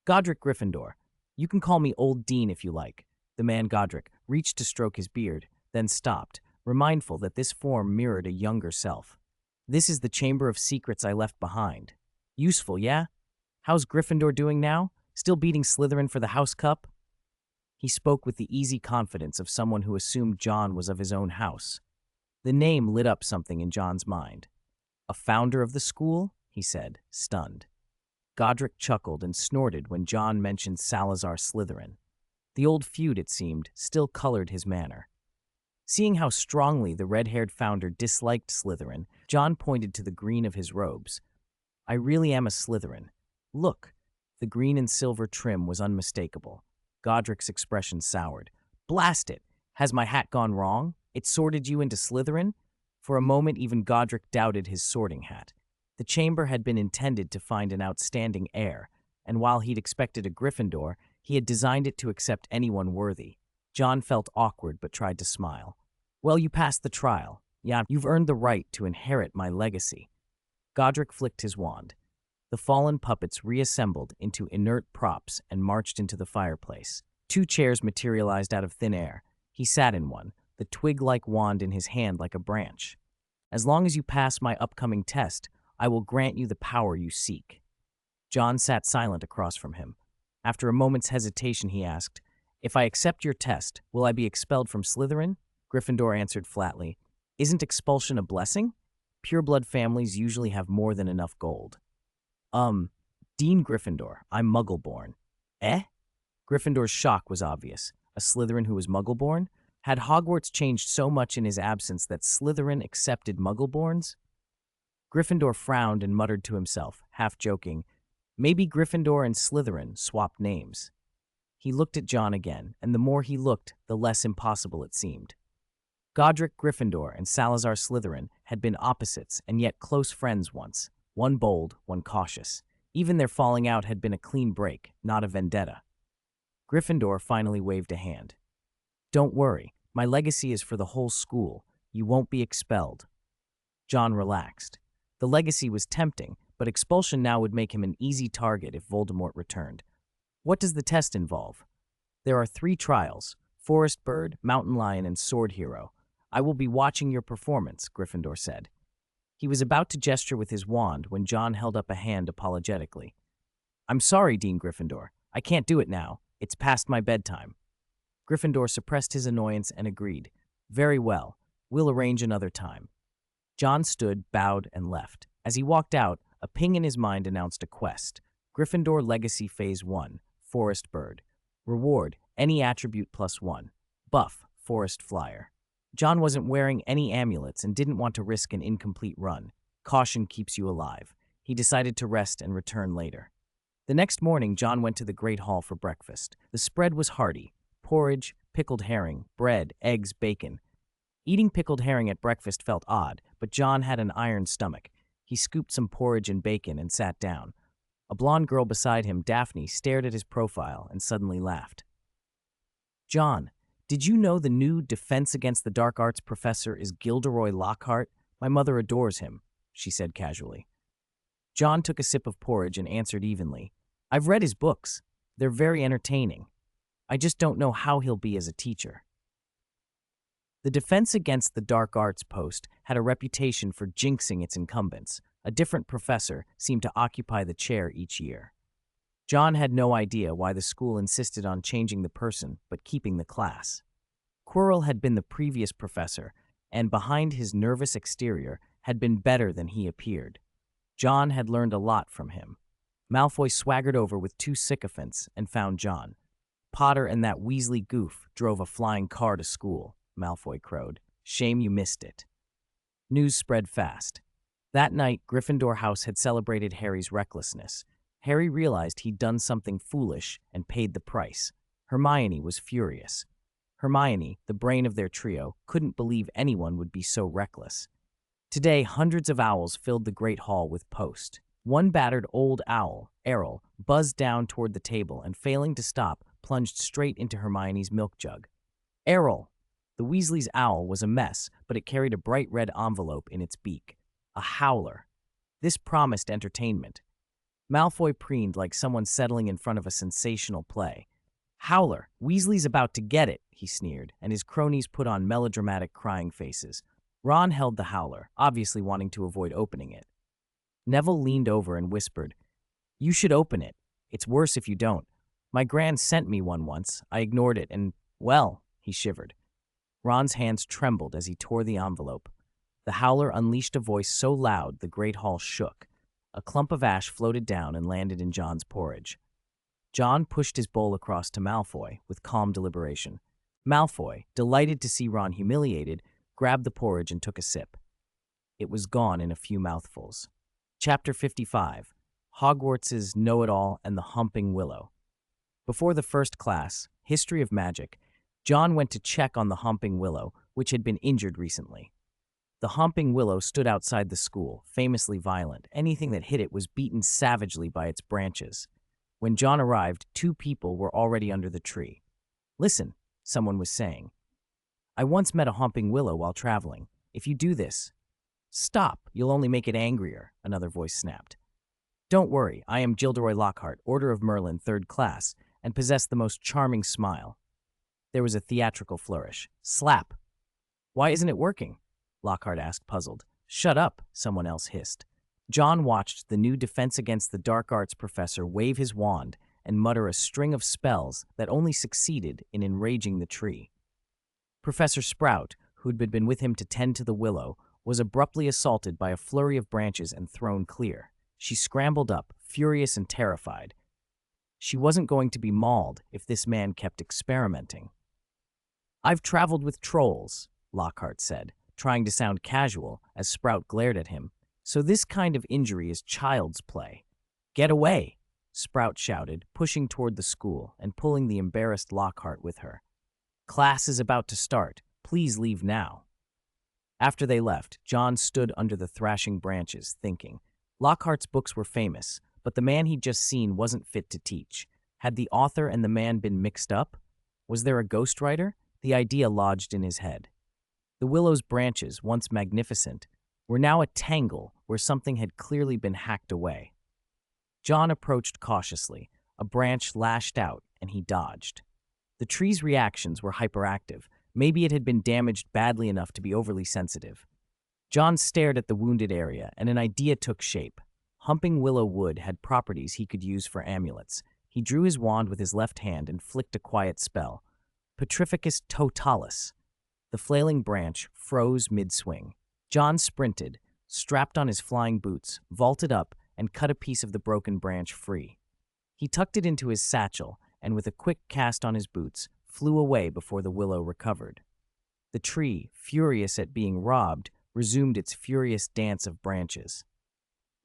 "Godric Gryffindor. You can call me Old Dean if you like." The man Godric reached to stroke his beard, then stopped, remindful that this form mirrored a younger self. "This is the Chamber of Secrets I left behind. Useful, yeah? How's Gryffindor doing now? Still beating Slytherin for the House Cup?" He spoke with the easy confidence of someone who assumed John was of his own house. The name lit up something in John's mind. "A founder of the school?" he said, stunned. Godric chuckled and snorted when John mentioned Salazar Slytherin. The old feud, it seemed, still colored his manner. Seeing how strongly the red-haired founder disliked Slytherin, John pointed to the green of his robes. "I really am a Slytherin. Look." The green and silver trim was unmistakable. Godric's expression soured. "Blast it! Has my hat gone wrong? It sorted you into Slytherin?" For a moment, even Godric doubted his sorting hat. The chamber had been intended to find an outstanding heir, and while he'd expected a Gryffindor, he had designed it to accept anyone worthy. John felt awkward but tried to smile. "Well, you passed the trial. Yeah, you've earned the right to inherit my legacy." Godric flicked his wand. The fallen puppets reassembled into inert props and marched into the fireplace. 2 chairs materialized out of thin air. He sat in one, the twig-like wand in his hand like a branch. "As long as you pass my upcoming test, I will grant you the power you seek." John sat silent across from him. After a moment's hesitation, he asked, "If I accept your test, will I be expelled from Slytherin?" Gryffindor answered flatly, "Isn't expulsion a blessing? Pureblood families usually have more than enough gold." Dean Gryffindor, I'm Muggle-born." "Eh?" Gryffindor's shock was obvious. A Slytherin who was Muggle-born? Had Hogwarts changed so much in his absence that Slytherin accepted Muggle-borns? Gryffindor frowned and muttered to himself, half joking, "Maybe Gryffindor and Slytherin swapped names." He looked at John again, and the more he looked, the less impossible it seemed. Godric Gryffindor and Salazar Slytherin had been opposites and yet close friends once, one bold, one cautious. Even their falling out had been a clean break, not a vendetta. Gryffindor finally waved a hand. "Don't worry, my legacy is for the whole school. You won't be expelled." John relaxed. The legacy was tempting, but expulsion now would make him an easy target if Voldemort returned. "What does the test involve?" "There are 3 trials: Forest Bird, Mountain Lion, and Sword Hero. I will be watching your performance," Gryffindor said. He was about to gesture with his wand when John held up a hand apologetically. "I'm sorry, Dean Gryffindor. I can't do it now. It's past my bedtime." Gryffindor suppressed his annoyance and agreed. "Very well. We'll arrange another time." John stood, bowed, and left. As he walked out, a ping in his mind announced a quest. Gryffindor Legacy Phase 1, Forest Bird. Reward, any attribute +1. Buff, Forest Flyer. John wasn't wearing any amulets and didn't want to risk an incomplete run. Caution keeps you alive. He decided to rest and return later. The next morning, John went to the Great Hall for breakfast. The spread was hearty: porridge, pickled herring, bread, eggs, bacon. Eating pickled herring at breakfast felt odd, but John had an iron stomach. He scooped some porridge and bacon and sat down. A blonde girl beside him, Daphne, stared at his profile and suddenly laughed. "John, Did you know the new Defense Against the Dark Arts professor is Gilderoy Lockhart? My mother adores him, she said casually. John took a sip of porridge and answered evenly. I've read his books. They're very entertaining. I just don't know how he'll be as a teacher. The Defense Against the Dark Arts post had a reputation for jinxing its incumbents. A different professor seemed to occupy the chair each year. John had no idea why the school insisted on changing the person but keeping the class. Quirrell had been the previous professor, and behind his nervous exterior had been better than he appeared. John had learned a lot from him. Malfoy swaggered over with two sycophants and found John. Potter and that Weasley goof drove a flying car to school, Malfoy crowed. Shame you missed it. News spread fast. That night, Gryffindor House had celebrated Harry's recklessness. Harry realized he'd done something foolish and paid the price. Hermione was furious. Hermione, the brain of their trio, couldn't believe anyone would be so reckless. Today, hundreds of owls filled the Great Hall with post. One battered old owl, Errol, buzzed down toward the table and, failing to stop, plunged straight into Hermione's milk jug. Errol! The Weasley's owl was a mess, but it carried a bright red envelope in its beak. A howler. This promised entertainment. Malfoy preened like someone settling in front of a sensational play. Howler! Weasley's about to get it, he sneered, and his cronies put on melodramatic crying faces. Ron held the howler, obviously wanting to avoid opening it. Neville leaned over and whispered, You should open it. It's worse if you don't. My gran sent me one once. I ignored it and, well, he shivered. Ron's hands trembled as he tore the envelope. The howler unleashed a voice so loud the Great Hall shook. A clump of ash floated down and landed in John's porridge. John pushed his bowl across to Malfoy with calm deliberation. Malfoy, delighted to see Ron humiliated, grabbed the porridge and took a sip. It was gone in a few mouthfuls. Chapter 55. Hogwarts' Know-It-All and the Humping Willow. Before the first class, History of Magic, John went to check on the Humping Willow, which had been injured recently. The Humping Willow stood outside the school, famously violent. Anything that hit it was beaten savagely by its branches. When John arrived, two people were already under the tree. Listen, someone was saying. I once met a Humping Willow while traveling. If you do this, stop, you'll only make it angrier, another voice snapped. Don't worry, I am Gilderoy Lockhart, Order of Merlin, 3rd class, and possess the most charming smile. There was a theatrical flourish. Slap. Why isn't it working? Lockhart asked, puzzled. Shut up, someone else hissed. John watched the new Defense Against the Dark Arts professor wave his wand and mutter a string of spells that only succeeded in enraging the tree. Professor Sprout, who'd been with him to tend to the willow, was abruptly assaulted by a flurry of branches and thrown clear. She scrambled up, furious and terrified. She wasn't going to be mauled if this man kept experimenting. I've traveled with trolls, Lockhart said, trying to sound casual as Sprout glared at him. So this kind of injury is child's play. Get away, Sprout shouted, pushing toward the school and pulling the embarrassed Lockhart with her. Class is about to start. Please leave now. After they left, John stood under the thrashing branches, thinking. Lockhart's books were famous, but the man he'd just seen wasn't fit to teach. Had the author and the man been mixed up? Was there a ghostwriter? The idea lodged in his head. The willow's branches, once magnificent, were now a tangle where something had clearly been hacked away. John approached cautiously. A branch lashed out, and he dodged. The tree's reactions were hyperactive. Maybe it had been damaged badly enough to be overly sensitive. John stared at the wounded area, and an idea took shape. Humping willow wood had properties he could use for amulets. He drew his wand with his left hand and flicked a quiet spell. Petrificus totalis. The flailing branch froze mid-swing. John sprinted, strapped on his flying boots, vaulted up, and cut a piece of the broken branch free. He tucked it into his satchel, and with a quick cast on his boots, flew away before the willow recovered. The tree, furious at being robbed, resumed its furious dance of branches.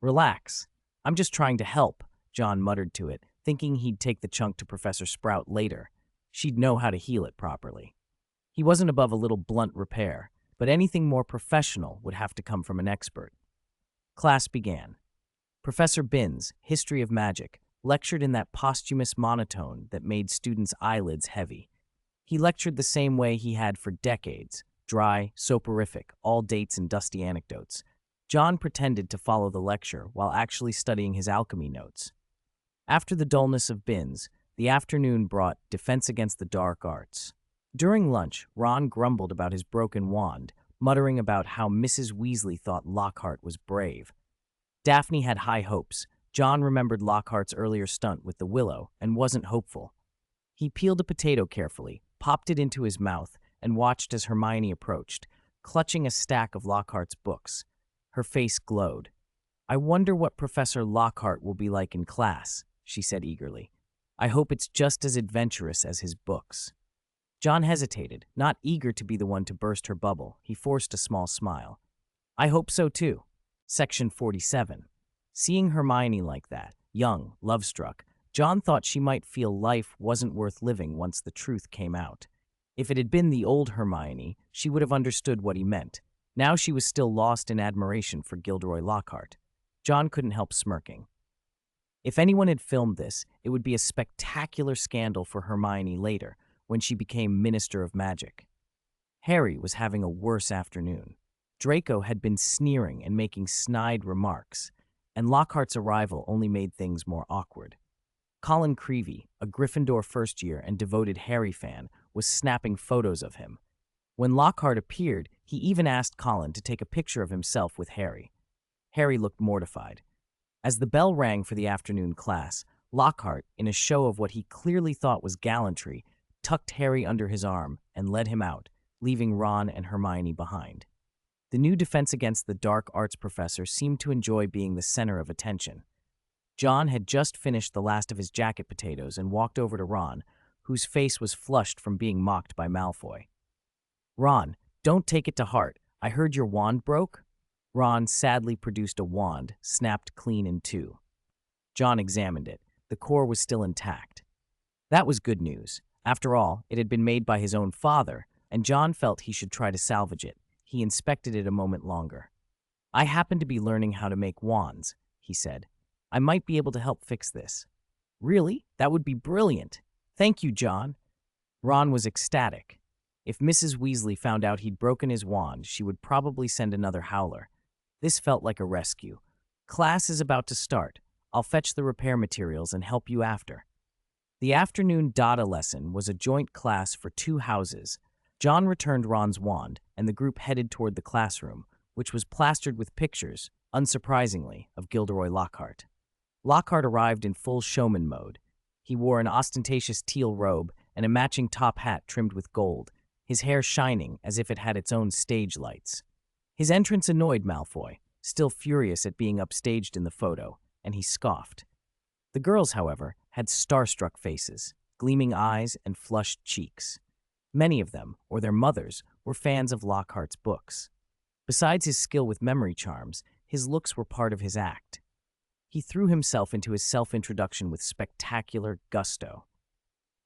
Relax. I'm just trying to help, John muttered to it, thinking he'd take the chunk to Professor Sprout later. She'd know how to heal it properly. He wasn't above a little blunt repair, but anything more professional would have to come from an expert. Class began. Professor Binns, History of Magic, lectured in that posthumous monotone that made students' eyelids heavy. He lectured the same way he had for decades, dry, soporific, all dates and dusty anecdotes. John pretended to follow the lecture while actually studying his alchemy notes. After the dullness of Binns, the afternoon brought Defense Against the Dark Arts. During lunch, Ron grumbled about his broken wand, muttering about how Mrs. Weasley thought Lockhart was brave. Daphne had high hopes. John remembered Lockhart's earlier stunt with the willow and wasn't hopeful. He peeled a potato carefully, popped it into his mouth, and watched as Hermione approached, clutching a stack of Lockhart's books. Her face glowed. "I wonder what Professor Lockhart will be like in class," she said eagerly. "I hope it's just as adventurous as his books." John hesitated, not eager to be the one to burst her bubble. He forced a small smile. "I hope so too." Section 47. Seeing Hermione like that, young, love-struck, John thought she might feel life wasn't worth living once the truth came out. If it had been the old Hermione, she would have understood what he meant. Now she was still lost in admiration for Gilderoy Lockhart. John couldn't help smirking. If anyone had filmed this, it would be a spectacular scandal for Hermione later, when she became Minister of Magic. Harry was having a worse afternoon. Draco had been sneering and making snide remarks, and Lockhart's arrival only made things more awkward. Colin Creevey, a Gryffindor first-year and devoted Harry fan, was snapping photos of him. When Lockhart appeared, he even asked Colin to take a picture of himself with Harry. Harry looked mortified. As the bell rang for the afternoon class, Lockhart, in a show of what he clearly thought was gallantry, tucked Harry under his arm and led him out, leaving Ron and Hermione behind. The new Defense Against the Dark Arts professor seemed to enjoy being the center of attention. John had just finished the last of his jacket potatoes and walked over to Ron, whose face was flushed from being mocked by Malfoy. "Ron, don't take it to heart. I heard your wand broke?" Ron sadly produced a wand, snapped clean in two. John examined it. The core was still intact. That was good news. After all, it had been made by his own father, and John felt he should try to salvage it. He inspected it a moment longer. "I happen to be learning how to make wands," he said. "I might be able to help fix this." "Really? That would be brilliant. Thank you, John." Ron was ecstatic. If Mrs. Weasley found out he'd broken his wand, she would probably send another howler. This felt like a rescue. "Class is about to start. I'll fetch the repair materials and help you after." The afternoon Dada lesson was a joint class for two houses. John returned Ron's wand, and the group headed toward the classroom, which was plastered with pictures, unsurprisingly, of Gilderoy Lockhart. Lockhart arrived in full showman mode. He wore an ostentatious teal robe and a matching top hat trimmed with gold, his hair shining as if it had its own stage lights. His entrance annoyed Malfoy, still furious at being upstaged in the photo, and he scoffed. The girls, however, had starstruck faces, gleaming eyes, and flushed cheeks. Many of them, or their mothers, were fans of Lockhart's books. Besides his skill with memory charms, his looks were part of his act. He threw himself into his self-introduction with spectacular gusto.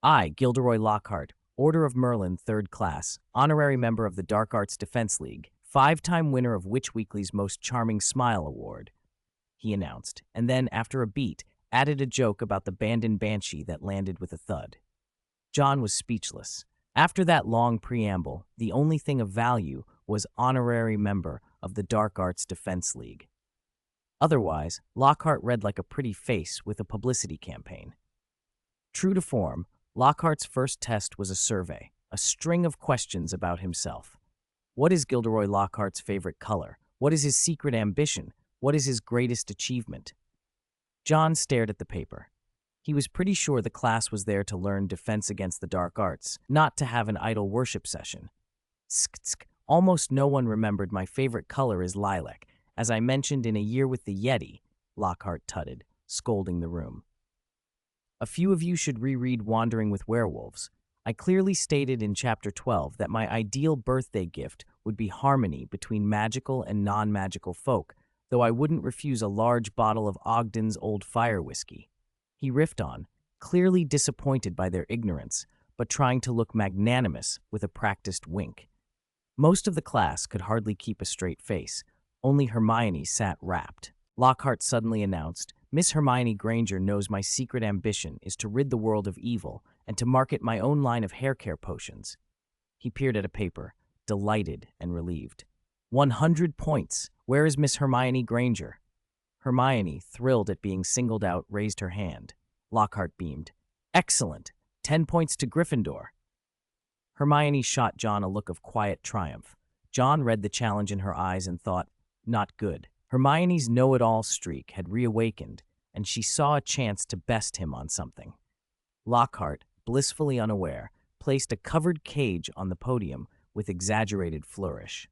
"I, Gilderoy Lockhart, Order of Merlin, 3rd class, honorary member of the Dark Arts Defense League, 5-time winner of Witch Weekly's Most Charming Smile Award," he announced, and then, after a beat, added a joke about the Bandon Banshee that landed with a thud. John was speechless. After that long preamble, the only thing of value was honorary member of the Dark Arts Defense League. Otherwise, Lockhart read like a pretty face with a publicity campaign. True to form, Lockhart's first test was a survey, a string of questions about himself. What is Gilderoy Lockhart's favorite color? What is his secret ambition? What is his greatest achievement? John stared at the paper. He was pretty sure the class was there to learn Defense Against the Dark Arts, not to have an idle worship session. "Tsk, almost no one remembered my favorite color is lilac, as I mentioned in A Year with the Yeti," Lockhart tutted, scolding the room. "A few of you should reread Wandering with Werewolves. I clearly stated in Chapter 12 that my ideal birthday gift would be harmony between magical and non-magical folk, though I wouldn't refuse a large bottle of Ogden's Old Fire whiskey." He riffed on, clearly disappointed by their ignorance, but trying to look magnanimous with a practiced wink. Most of the class could hardly keep a straight face. Only Hermione sat rapt. Lockhart suddenly announced, Miss Hermione Granger knows my secret ambition is to rid the world of evil and to market my own line of hair care potions. He peered at a paper, delighted and relieved. 100 points. Where is Miss Hermione Granger? Hermione, thrilled at being singled out, raised her hand. Lockhart beamed. Excellent. 10 points to Gryffindor. Hermione shot John a look of quiet triumph. John read the challenge in her eyes and thought, not good. Hermione's know-it-all streak had reawakened, and she saw a chance to best him on something. Lockhart, blissfully unaware, placed a covered cage on the podium with exaggerated flourish.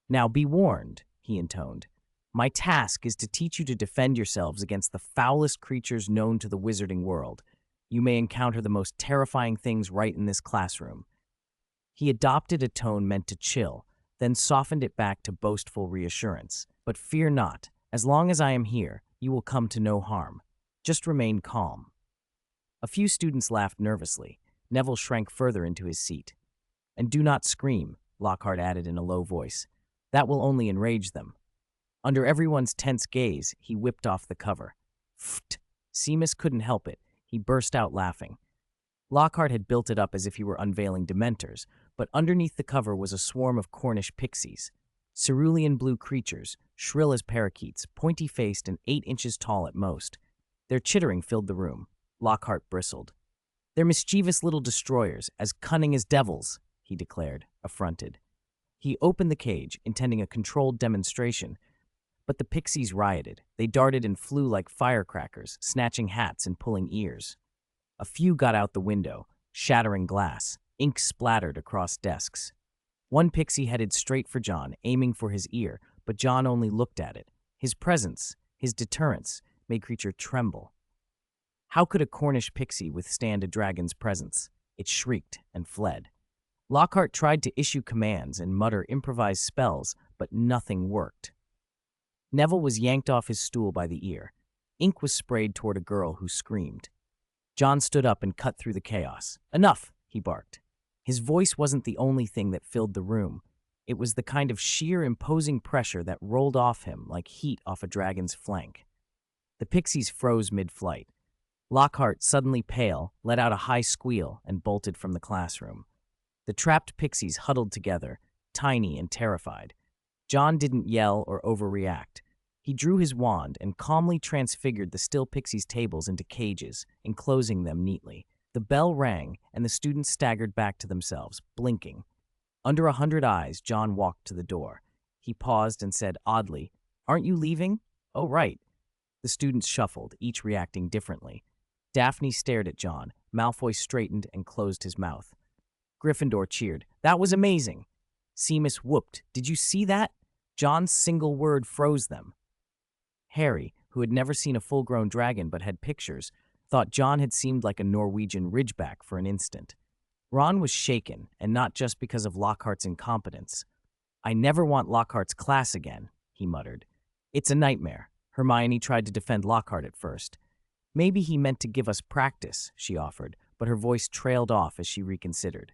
Now be warned, he intoned. My task is to teach you to defend yourselves against the foulest creatures known to the wizarding world. You may encounter the most terrifying things right in this classroom. He adopted a tone meant to chill, then softened it back to boastful reassurance. But fear not. As long as I am here, you will come to no harm. Just remain calm. A few students laughed nervously. Neville shrank further into his seat. And do not scream, Lockhart added in a low voice. That will only enrage them. Under everyone's tense gaze, he whipped off the cover. Pfft! Seamus couldn't help it. He burst out laughing. Lockhart had built it up as if he were unveiling Dementors, but underneath the cover was a swarm of Cornish pixies. Cerulean blue creatures, shrill as parakeets, pointy-faced and 8 inches tall at most. Their chittering filled the room. Lockhart bristled. They're mischievous little destroyers, as cunning as devils, he declared, affronted. He opened the cage, intending a controlled demonstration, but the pixies rioted. They darted and flew like firecrackers, snatching hats and pulling ears. A few got out the window, shattering glass. Ink splattered across desks. One pixie headed straight for John, aiming for his ear, but John only looked at it. His presence, his deterrence, made Creature tremble. How could a Cornish pixie withstand a dragon's presence? It shrieked and fled. Lockhart tried to issue commands and mutter improvised spells, but nothing worked. Neville was yanked off his stool by the ear. Ink was sprayed toward a girl who screamed. John stood up and cut through the chaos. Enough, he barked. His voice wasn't the only thing that filled the room. It was the kind of sheer, imposing pressure that rolled off him like heat off a dragon's flank. The pixies froze mid-flight. Lockhart, suddenly pale, let out a high squeal and bolted from the classroom. The trapped pixies huddled together, tiny and terrified. John didn't yell or overreact. He drew his wand and calmly transfigured the still pixies' tables into cages, enclosing them neatly. The bell rang, and the students staggered back to themselves, blinking. Under 100 eyes, John walked to the door. He paused and said oddly, Aren't you leaving? Oh, right. The students shuffled, each reacting differently. Daphne stared at John. Malfoy straightened and closed his mouth. Gryffindor cheered. That was amazing. Seamus whooped. Did you see that? John's single word froze them. Harry, who had never seen a full-grown dragon but had pictures, thought John had seemed like a Norwegian ridgeback for an instant. Ron was shaken, and not just because of Lockhart's incompetence. I never want Lockhart's class again, he muttered. It's a nightmare. Hermione tried to defend Lockhart at first. Maybe he meant to give us practice, she offered, but her voice trailed off as she reconsidered.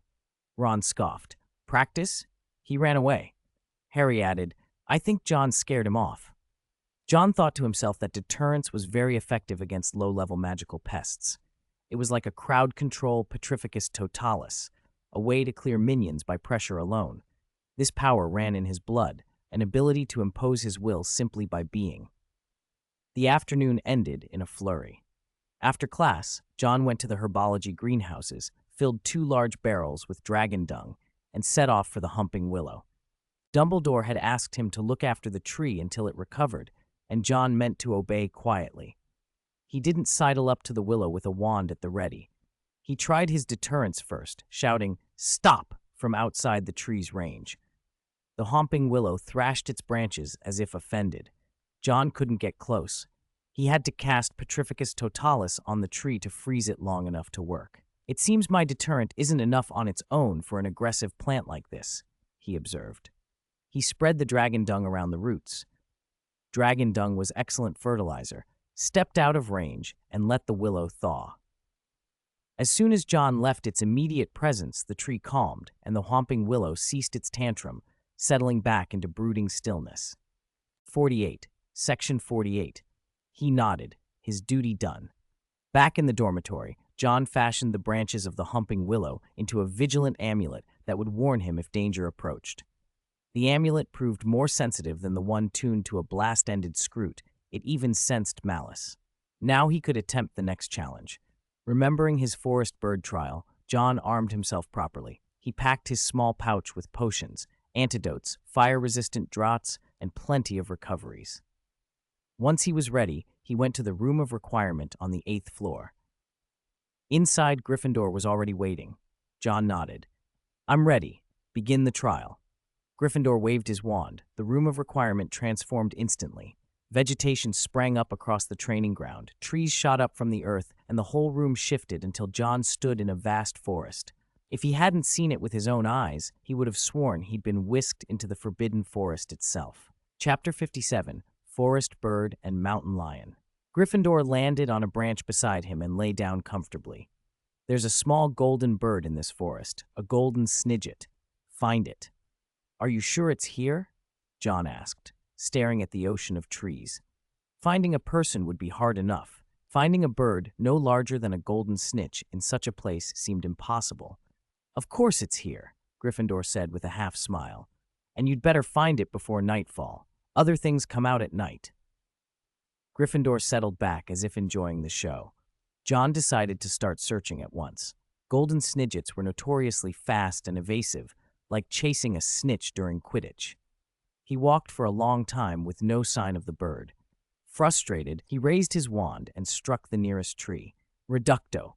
Ron scoffed. Practice? He ran away. Harry added, I think John scared him off. John thought to himself that deterrence was very effective against low-level magical pests. It was like a crowd control Petrificus Totalis, a way to clear minions by pressure alone. This power ran in his blood, an ability to impose his will simply by being. The afternoon ended in a flurry. After class, John went to the herbology greenhouses, filled 2 large barrels with dragon dung, and set off for the Humping Willow. Dumbledore had asked him to look after the tree until it recovered, and John meant to obey quietly. He didn't sidle up to the willow with a wand at the ready. He tried his deterrence first, shouting, Stop! From outside the tree's range. The Humping Willow thrashed its branches as if offended. John couldn't get close. He had to cast Petrificus Totalis on the tree to freeze it long enough to work. It seems my deterrent isn't enough on its own for an aggressive plant like this, he observed. He spread the dragon dung around the roots. Dragon dung was excellent fertilizer, stepped out of range, and let the willow thaw. As soon as John left its immediate presence, the tree calmed, and the Humping Willow ceased its tantrum, settling back into brooding stillness. 48. Section 48. He nodded. his duty done. Back in the dormitory, John fashioned the branches of the humping willow into a vigilant amulet that would warn him if danger approached. The amulet proved more sensitive than the one tuned to a blast-ended scroot. It even sensed malice. Now he could attempt the next challenge. Remembering his forest bird trial, John armed himself properly. He packed his small pouch with potions, antidotes, fire-resistant draughts, and plenty of recoveries. Once he was ready, he went to the room of requirement on the 8th floor. Inside, Gryffindor was already waiting. John nodded. "I'm ready. Begin the trial." Gryffindor waved his wand. The room of requirement transformed instantly. Vegetation sprang up across the training ground, trees shot up from the earth, and the whole room shifted until John stood in a vast forest. If he hadn't seen it with his own eyes, he would have sworn he'd been whisked into the forbidden forest itself. Chapter 57, Forest Bird and Mountain Lion. Gryffindor landed on a branch beside him and lay down comfortably. "There's a small golden bird in this forest, a golden snidget. Find it." "Are you sure it's here?" John asked, staring at the ocean of trees. Finding a person would be hard enough. Finding a bird no larger than a golden snitch in such a place seemed impossible. "Of course it's here," Gryffindor said with a half-smile. "And you'd better find it before nightfall. Other things come out at night." Gryffindor settled back as if enjoying the show. John decided to start searching at once. Golden snidgets were notoriously fast and evasive, like chasing a snitch during Quidditch. He walked for a long time with no sign of the bird. Frustrated, he raised his wand and struck the nearest tree. Reducto!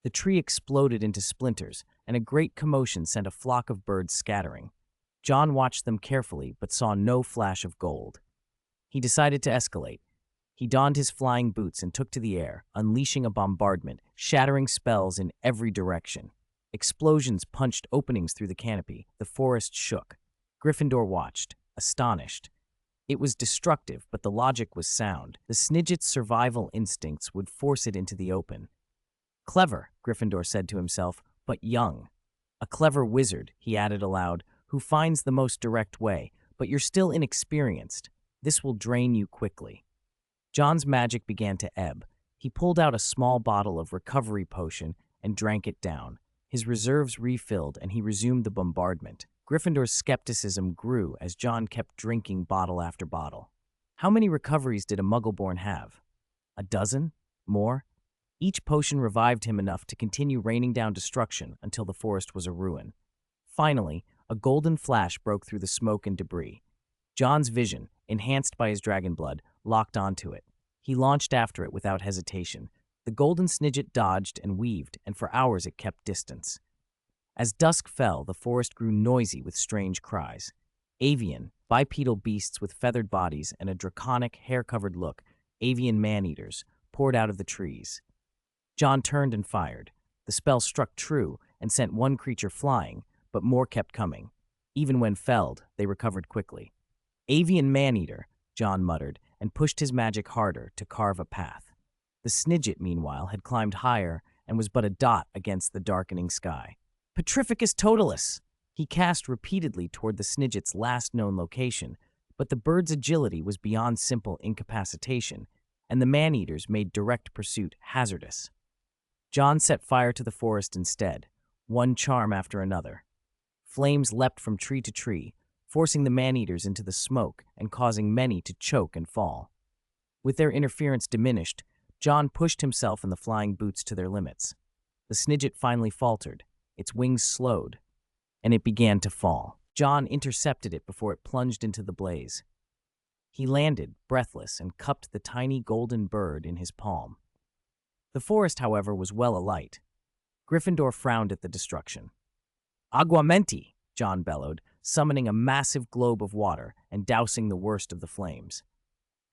The tree exploded into splinters, and a great commotion sent a flock of birds scattering. John watched them carefully but saw no flash of gold. He decided to escalate. He donned his flying boots and took to the air, unleashing a bombardment, shattering spells in every direction. Explosions punched openings through the canopy. The forest shook. Gryffindor watched, astonished. It was destructive, but the logic was sound. The snidget's survival instincts would force it into the open. "Clever," Gryffindor said to himself, "but young. A clever wizard," he added aloud, "who finds the most direct way, but you're still inexperienced. This will drain you quickly." John's magic began to ebb. He pulled out a small bottle of recovery potion and drank it down. His reserves refilled, and he resumed the bombardment. Gryffindor's skepticism grew as John kept drinking bottle after bottle. How many recoveries did a Muggleborn have? A dozen? More? Each potion revived him enough to continue raining down destruction until the forest was a ruin. Finally, a golden flash broke through the smoke and debris. John's vision, enhanced by his dragon blood, locked onto it. He launched after it without hesitation. The golden snidget dodged and weaved, and for hours it kept distance. As dusk fell, the forest grew noisy with strange cries. Avian, bipedal beasts with feathered bodies and a draconic, hair-covered look, avian man-eaters, poured out of the trees. John turned and fired. The spell struck true and sent one creature flying, but more kept coming. Even when felled, they recovered quickly. "Avian man-eater," John muttered, and pushed his magic harder to carve a path. The snidget, meanwhile, had climbed higher and was but a dot against the darkening sky. "Petrificus totalis!" He cast repeatedly toward the snidget's last known location, but the bird's agility was beyond simple incapacitation, and the man-eaters made direct pursuit hazardous. John set fire to the forest instead, one charm after another. Flames leapt from tree to tree, forcing the man-eaters into the smoke and causing many to choke and fall. With their interference diminished, John pushed himself and the flying boots to their limits. The snidget finally faltered, its wings slowed, and it began to fall. John intercepted it before it plunged into the blaze. He landed, breathless, and cupped the tiny golden bird in his palm. The forest, however, was well alight. Gryffindor frowned at the destruction. "Aguamenti!" John bellowed, summoning a massive globe of water and dousing the worst of the flames.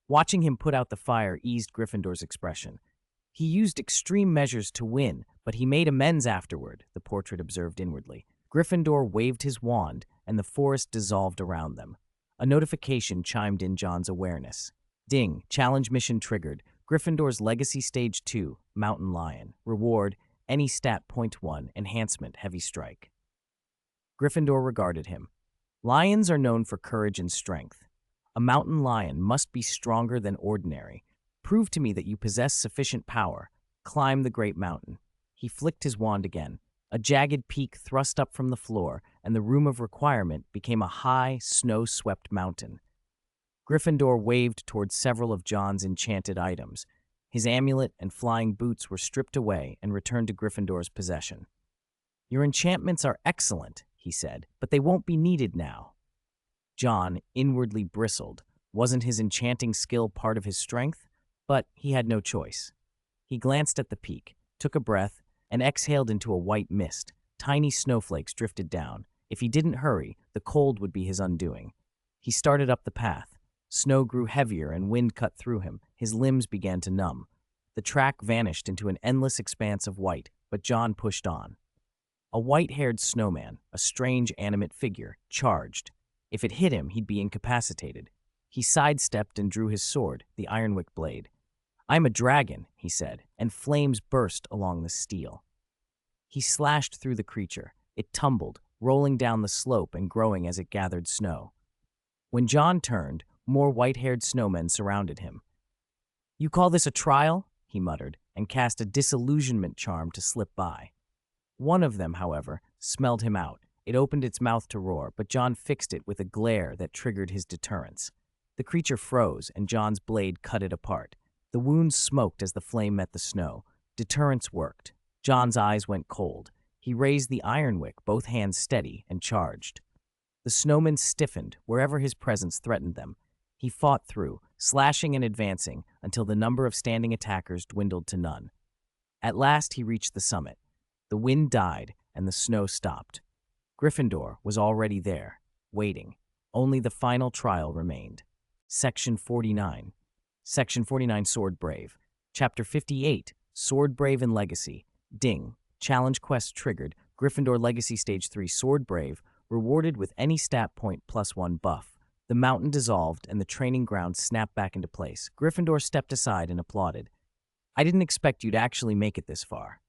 Watching him put out the fire eased Gryffindor's expression. "He used extreme measures to win, but he made amends afterward," the portrait observed inwardly. Gryffindor waved his wand, and the forest dissolved around them. A notification chimed in John's awareness. Ding, challenge mission triggered. Gryffindor's Legacy Stage 2, Mountain Lion. Reward, any stat .1, enhancement, heavy strike. Gryffindor regarded him. Lions are known for courage and strength. A mountain lion must be stronger than ordinary, Prove to me that you possess sufficient power. Climb the great mountain." He flicked his wand again. A jagged peak thrust up from the floor, and the room of requirement became a high, snow-swept mountain. Gryffindor waved towards several of John's enchanted items. His amulet and flying boots were stripped away and returned to Gryffindor's possession. "Your enchantments are excellent," he said, "but they won't be needed now." John inwardly bristled. Wasn't his enchanting skill part of his strength? But he had no choice. He glanced at the peak, took a breath, and exhaled into a white mist. Tiny snowflakes drifted down. If he didn't hurry, the cold would be his undoing. He started up the path. Snow grew heavier and wind cut through him. His limbs began to numb. The track vanished into an endless expanse of white, but John pushed on. A white-haired snowman, a strange animate figure, charged. If it hit him, he'd be incapacitated. He sidestepped and drew his sword, the ironwick blade. "I'm a dragon," he said, and flames burst along the steel. He slashed through the creature. It tumbled, rolling down the slope and growing as it gathered snow. When John turned, more white-haired snowmen surrounded him. "You call this a trial?" he muttered, and cast a disillusionment charm to slip by. One of them, however, smelled him out. It opened its mouth to roar, but John fixed it with a glare that triggered his deterrence. The creature froze, and John's blade cut it apart. The wound smoked as the flame met the snow. Deterrence worked. John's eyes went cold. He raised the ironwick, both hands steady, and charged. The snowmen stiffened wherever his presence threatened them. He fought through, slashing and advancing until the number of standing attackers dwindled to none. At last he reached the summit. The wind died, and the snow stopped. Gryffindor was already there, waiting. Only the final trial remained. Section 49. Section 49, Sword Brave. Chapter 58, Sword Brave and Legacy. Ding. Challenge quest triggered. Gryffindor Legacy Stage 3 Sword Brave, rewarded with any stat point +1 buff. The mountain dissolved and the training ground snapped back into place. Gryffindor stepped aside and applauded. "I didn't expect you to actually make it this far."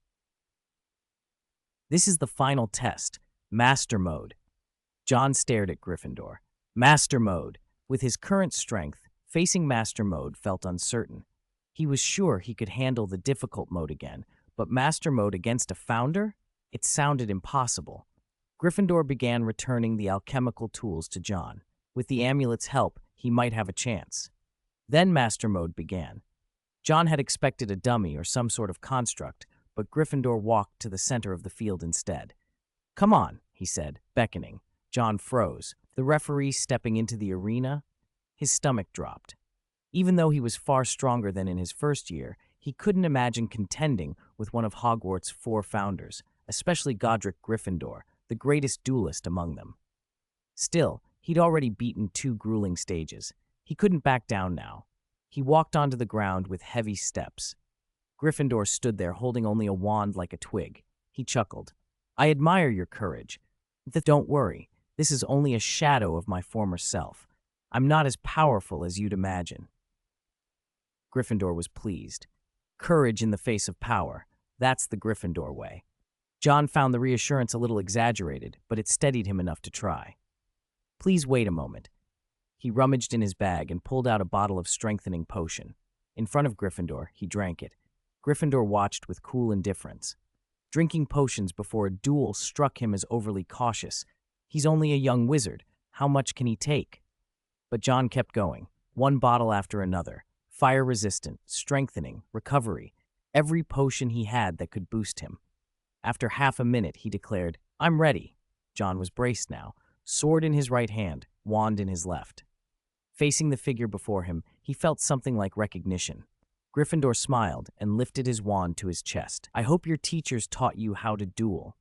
"This is the final test. Master Mode." John stared at Gryffindor. Master Mode. With his current strength, facing Master Mode felt uncertain. He was sure he could handle the difficult mode again, but Master Mode against a founder? It sounded impossible. Gryffindor began returning the alchemical tools to John. With the amulet's help, he might have a chance. Then Master Mode began. John had expected a dummy or some sort of construct, but Gryffindor walked to the center of the field instead. "Come on," he said, beckoning. John froze. The referee stepping into the arena, his stomach dropped. Even though he was far stronger than in his first year, he couldn't imagine contending with one of Hogwarts' 4 founders, especially Godric Gryffindor, the greatest duelist among them. Still, he'd already beaten 2 grueling stages. He couldn't back down now. He walked onto the ground with heavy steps. Gryffindor stood there holding only a wand like a twig. He chuckled. "I admire your courage. Don't worry. This is only a shadow of my former self. I'm not as powerful as you'd imagine." Gryffindor was pleased. Courage in the face of power. That's the Gryffindor way. John found the reassurance a little exaggerated, but it steadied him enough to try. "Please wait a moment." He rummaged in his bag and pulled out a bottle of strengthening potion. In front of Gryffindor, he drank it. Gryffindor watched with cool indifference. Drinking potions before a duel struck him as overly cautious. He's only a young wizard. How much can he take? But John kept going, one bottle after another. Fire-resistant, strengthening, recovery. Every potion he had that could boost him. After half a minute, he declared, "I'm ready." John was braced now, sword in his right hand, wand in his left. Facing the figure before him, he felt something like recognition. Gryffindor smiled and lifted his wand to his chest. "I hope your teachers taught you how to duel."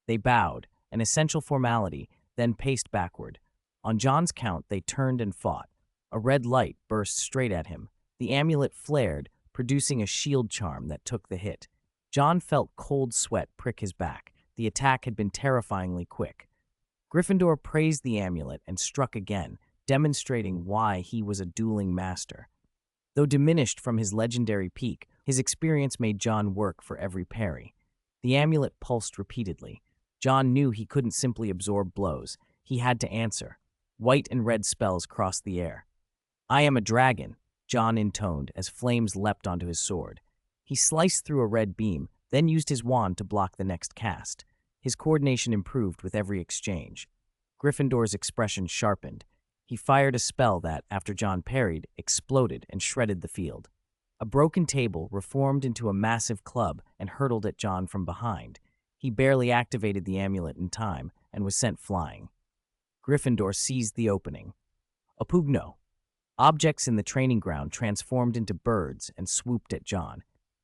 They bowed, an essential formality, then paced backward. On John's count, they turned and fought. A red light burst straight at him. The amulet flared, producing a shield charm that took the hit. John felt cold sweat prick his back. The attack had been terrifyingly quick. Gryffindor praised the amulet and struck again, demonstrating why he was a dueling master. Though diminished from his legendary peak, his experience made John work for every parry. The amulet pulsed repeatedly. John knew he couldn't simply absorb blows. He had to answer. White and red spells crossed the air. "I am a dragon." John intoned as flames leapt onto his sword. He sliced through a red beam, then used his wand to block the next cast. His coordination improved with every exchange. Gryffindor's expression sharpened. He fired a spell that, after John parried, exploded and shredded the field. A broken table reformed into a massive club and hurtled at John from behind. He barely activated the amulet in time and was sent flying. Gryffindor seized the opening. Opugno. Objects in the training ground transformed into birds and swooped at John.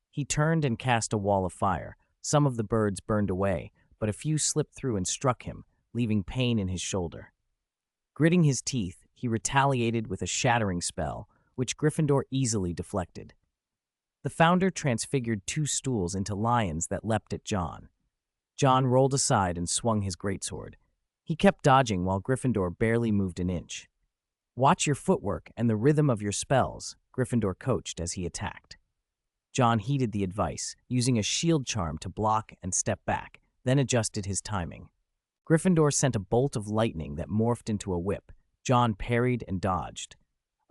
He turned and cast a wall of fire. Some of the birds burned away, but a few slipped through and struck him, leaving pain in his shoulder. Gritting his teeth, he retaliated with a shattering spell, which Gryffindor easily deflected. The founder transfigured 2 stools into lions that leapt at John. John rolled aside and swung his greatsword. He kept dodging while Gryffindor barely moved an inch. "Watch your footwork and the rhythm of your spells," Gryffindor coached as he attacked. John heeded the advice, using a shield charm to block and step back, then adjusted his timing. Gryffindor sent a bolt of lightning that morphed into a whip. John parried and dodged.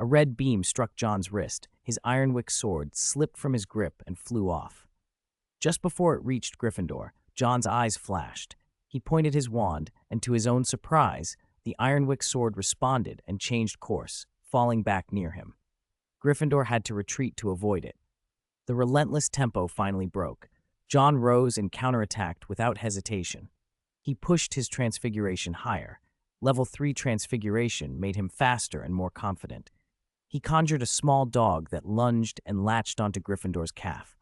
A red beam struck John's wrist. His ironwick sword slipped from his grip and flew off. Just before it reached Gryffindor, John's eyes flashed. He pointed his wand, and to his own surprise, the ironwick sword responded and changed course, falling back near him. Gryffindor had to retreat to avoid it. The relentless tempo finally broke. John rose and counterattacked without hesitation. He pushed his transfiguration higher. Level 3 transfiguration made him faster and more confident. He conjured a small dog that lunged and latched onto Gryffindor's calf.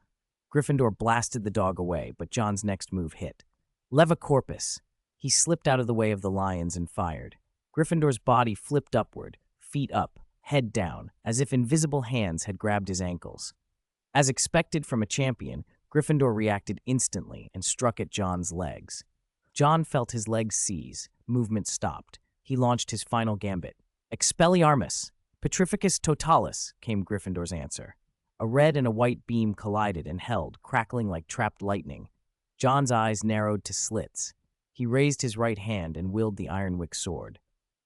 Gryffindor blasted the dog away, but John's next move hit. Levicorpus. He slipped out of the way of the lions and fired. Gryffindor's body flipped upward, feet up, head down, as if invisible hands had grabbed his ankles. As expected from a champion, Gryffindor reacted instantly and struck at John's legs. John felt his legs seize. Movement stopped. He launched his final gambit. Expelliarmus! Petrificus totalis, came Gryffindor's answer. A red and a white beam collided and held, crackling like trapped lightning. John's eyes narrowed to slits. He raised his right hand and willed the ironwick sword.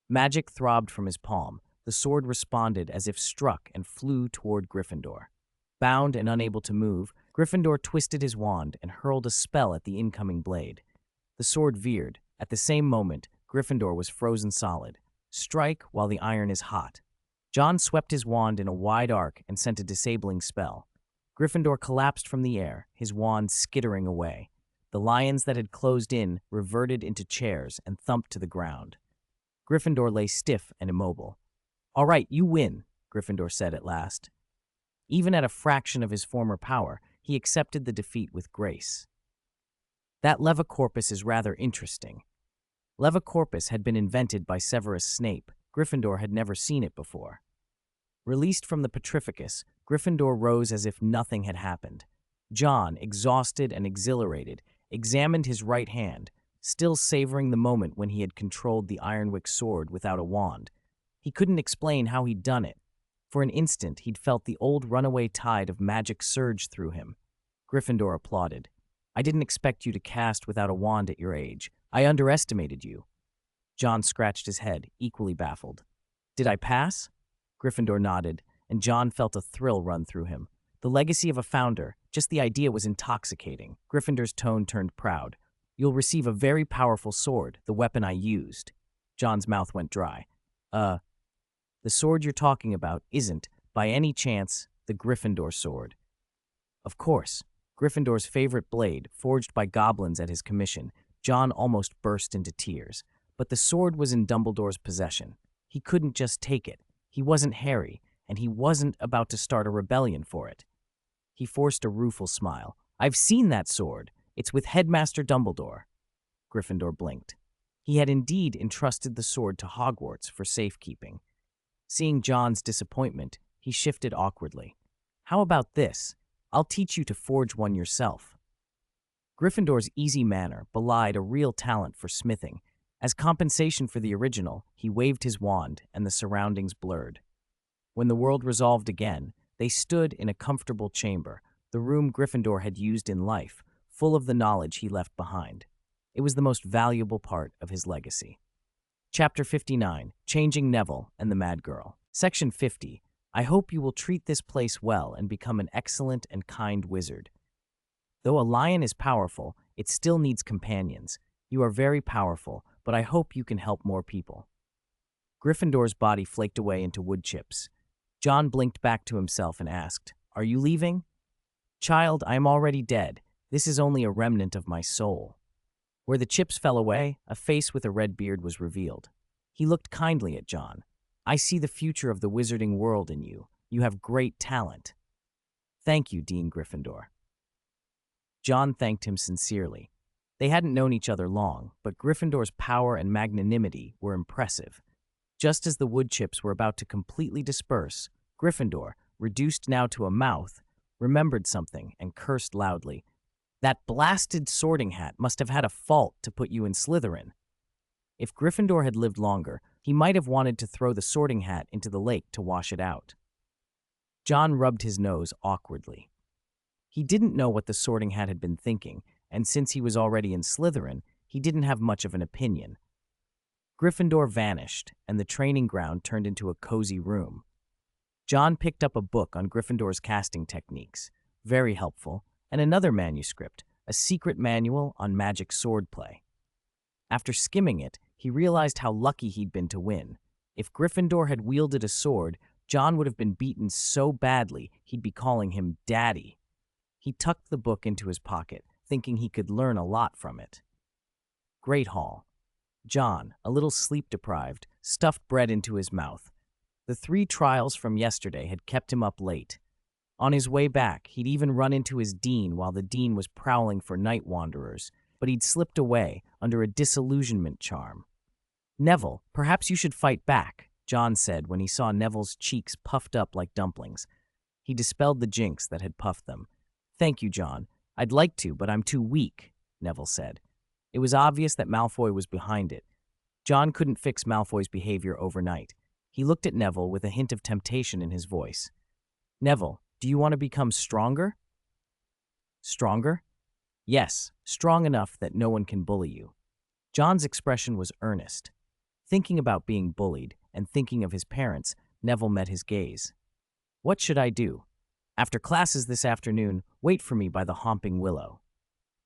Magic throbbed from his palm. The sword responded as if struck and flew toward Gryffindor. Bound and unable to move, Gryffindor twisted his wand and hurled a spell at the incoming blade. The sword veered. At the same moment, Gryffindor was frozen solid. Strike while the iron is hot. John swept his wand in a wide arc and sent a disabling spell. Gryffindor collapsed from the air, his wand skittering away. The lions that had closed in reverted into chairs and thumped to the ground. Gryffindor lay stiff and immobile. "All right, you win," Gryffindor said at last. Even at a fraction of his former power, he accepted the defeat with grace. That Levicorpus is rather interesting. Levicorpus had been invented by Severus Snape. Gryffindor had never seen it before. Released from the Petrificus, Gryffindor rose as if nothing had happened. John, exhausted and exhilarated, examined his right hand, still savoring the moment when he had controlled the ironwick sword without a wand. He couldn't explain how he'd done it. For an instant, he'd felt the old runaway tide of magic surge through him. Gryffindor applauded. "I didn't expect you to cast without a wand at your age. I underestimated you." John scratched his head, equally baffled. "Did I pass?" Gryffindor nodded, and John felt a thrill run through him. The legacy of a founder, just the idea was intoxicating. Gryffindor's tone turned proud. "You'll receive a very powerful sword, the weapon I used." John's mouth went dry. The sword you're talking about isn't, by any chance, the Gryffindor sword." Of course, Gryffindor's favorite blade, forged by goblins at his commission. John almost burst into tears. But the sword was in Dumbledore's possession. He couldn't just take it. He wasn't Harry, and he wasn't about to start a rebellion for it. He forced a rueful smile. "I've seen that sword. It's with Headmaster Dumbledore." Gryffindor blinked. He had indeed entrusted the sword to Hogwarts for safekeeping. Seeing John's disappointment, he shifted awkwardly. "How about this? I'll teach you to forge one yourself." Gryffindor's easy manner belied a real talent for smithing. As compensation for the original, he waved his wand, and the surroundings blurred. When the world resolved again, they stood in a comfortable chamber, the room Gryffindor had used in life, full of the knowledge he left behind. It was the most valuable part of his legacy. Chapter 59, Changing Neville and the Mad Girl. Section 50, I hope you will treat this place well and become an excellent and kind wizard. Though a lion is powerful, it still needs companions. You are very powerful, but I hope you can help more people." Gryffindor's body flaked away into wood chips. John blinked back to himself and asked, "Are you leaving?" "Child, I am already dead. This is only a remnant of my soul." Where the chips fell away, a face with a red beard was revealed. He looked kindly at John. "I see the future of the wizarding world in you. You have great talent." "Thank you, Dean Gryffindor." John thanked him sincerely. They hadn't known each other long, but Gryffindor's power and magnanimity were impressive. Just as the wood chips were about to completely disperse, Gryffindor, reduced now to a mouth, remembered something and cursed loudly. "That blasted sorting hat must have had a fault to put you in Slytherin." If Gryffindor had lived longer, he might have wanted to throw the sorting hat into the lake to wash it out. John rubbed his nose awkwardly. He didn't know what the sorting hat had been thinking, and since he was already in Slytherin, he didn't have much of an opinion. Gryffindor vanished, and the training ground turned into a cozy room. John picked up a book on Gryffindor's casting techniques, very helpful, and another manuscript, a secret manual on magic swordplay. After skimming it, he realized how lucky he'd been to win. If Gryffindor had wielded a sword, John would have been beaten so badly he'd be calling him Daddy. He tucked the book into his pocket, thinking he could learn a lot from it. Great Hall. John, a little sleep-deprived, stuffed bread into his mouth. The 3 trials from yesterday had kept him up late. On his way back, he'd even run into his dean while the dean was prowling for night wanderers, but he'd slipped away under a disillusionment charm. "Neville, perhaps you should fight back," John said when he saw Neville's cheeks puffed up like dumplings. He dispelled the jinx that had puffed them. "Thank you, John. I'd like to, but I'm too weak," Neville said. It was obvious that Malfoy was behind it. John couldn't fix Malfoy's behavior overnight. He looked at Neville with a hint of temptation in his voice. "Neville, do you want to become stronger?" "Stronger?" "Yes, strong enough that no one can bully you." John's expression was earnest. Thinking about being bullied and thinking of his parents, Neville met his gaze. "What should I do?" "After classes this afternoon, wait for me by the Homping Willow."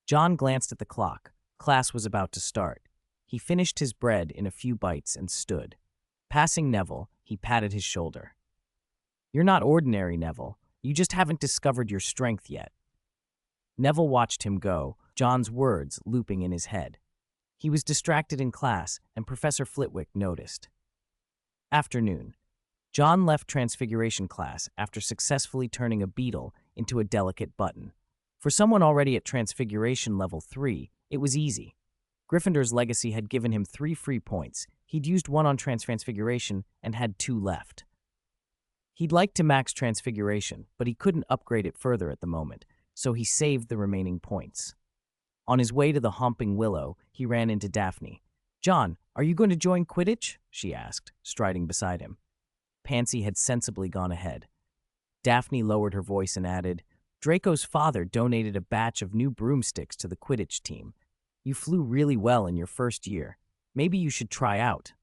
John glanced at the clock. Class was about to start. He finished his bread in a few bites and stood. Passing Neville, he patted his shoulder. "You're not ordinary, Neville. You just haven't discovered your strength yet." Neville watched him go, John's words looping in his head. He was distracted in class, and Professor Flitwick noticed. Afternoon. John left Transfiguration class after successfully turning a beetle into a delicate button. For someone already at Transfiguration level 3, it was easy. Gryffindor's legacy had given him 3 free points. He'd used 1 on Transfiguration and had 2 left. He'd like to max Transfiguration, but he couldn't upgrade it further at the moment, so he saved the remaining points. On his way to the Homping Willow, he ran into Daphne. "John, are you going to join Quidditch?" she asked, striding beside him. Pansy had sensibly gone ahead. Daphne lowered her voice and added, "Draco's father donated a batch of new broomsticks to the Quidditch team. You flew really well in your first year. Maybe you should try out."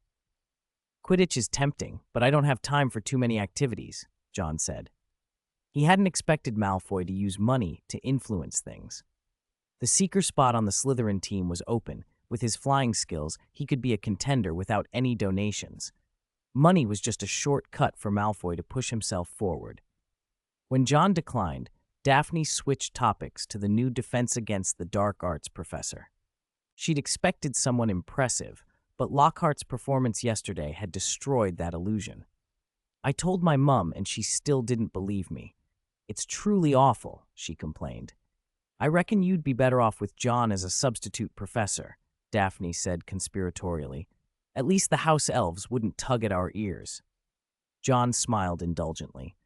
"Quidditch is tempting, but I don't have time for too many activities," John said. He hadn't expected Malfoy to use money to influence things. The seeker spot on the Slytherin team was open. With his flying skills, he could be a contender without any donations. Money was just a shortcut for Malfoy to push himself forward. When John declined, Daphne switched topics to the new Defense Against the Dark Arts professor. She'd expected someone impressive, but Lockhart's performance yesterday had destroyed that illusion. "I told my mum and she still didn't believe me. It's truly awful," she complained. "I reckon you'd be better off with John as a substitute professor," Daphne said conspiratorially. "At least the house elves wouldn't tug at our ears." John smiled indulgently.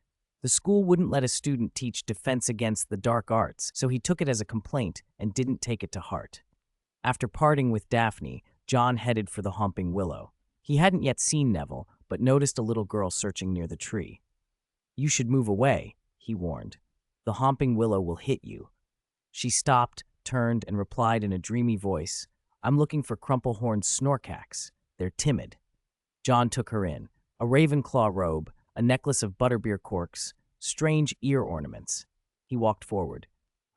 The school wouldn't let a student teach Defense Against the Dark Arts, so he took it as a complaint and didn't take it to heart. After parting with Daphne, John headed for the Homping Willow. He hadn't yet seen Neville, but noticed a little girl searching near the tree. "You should move away," he warned. "The Homping Willow will hit you." She stopped, turned, and replied in a dreamy voice, "I'm looking for crumple-horned snorkax. They're timid." John took her in. A Ravenclaw robe, a necklace of butterbeer corks, strange ear ornaments. He walked forward.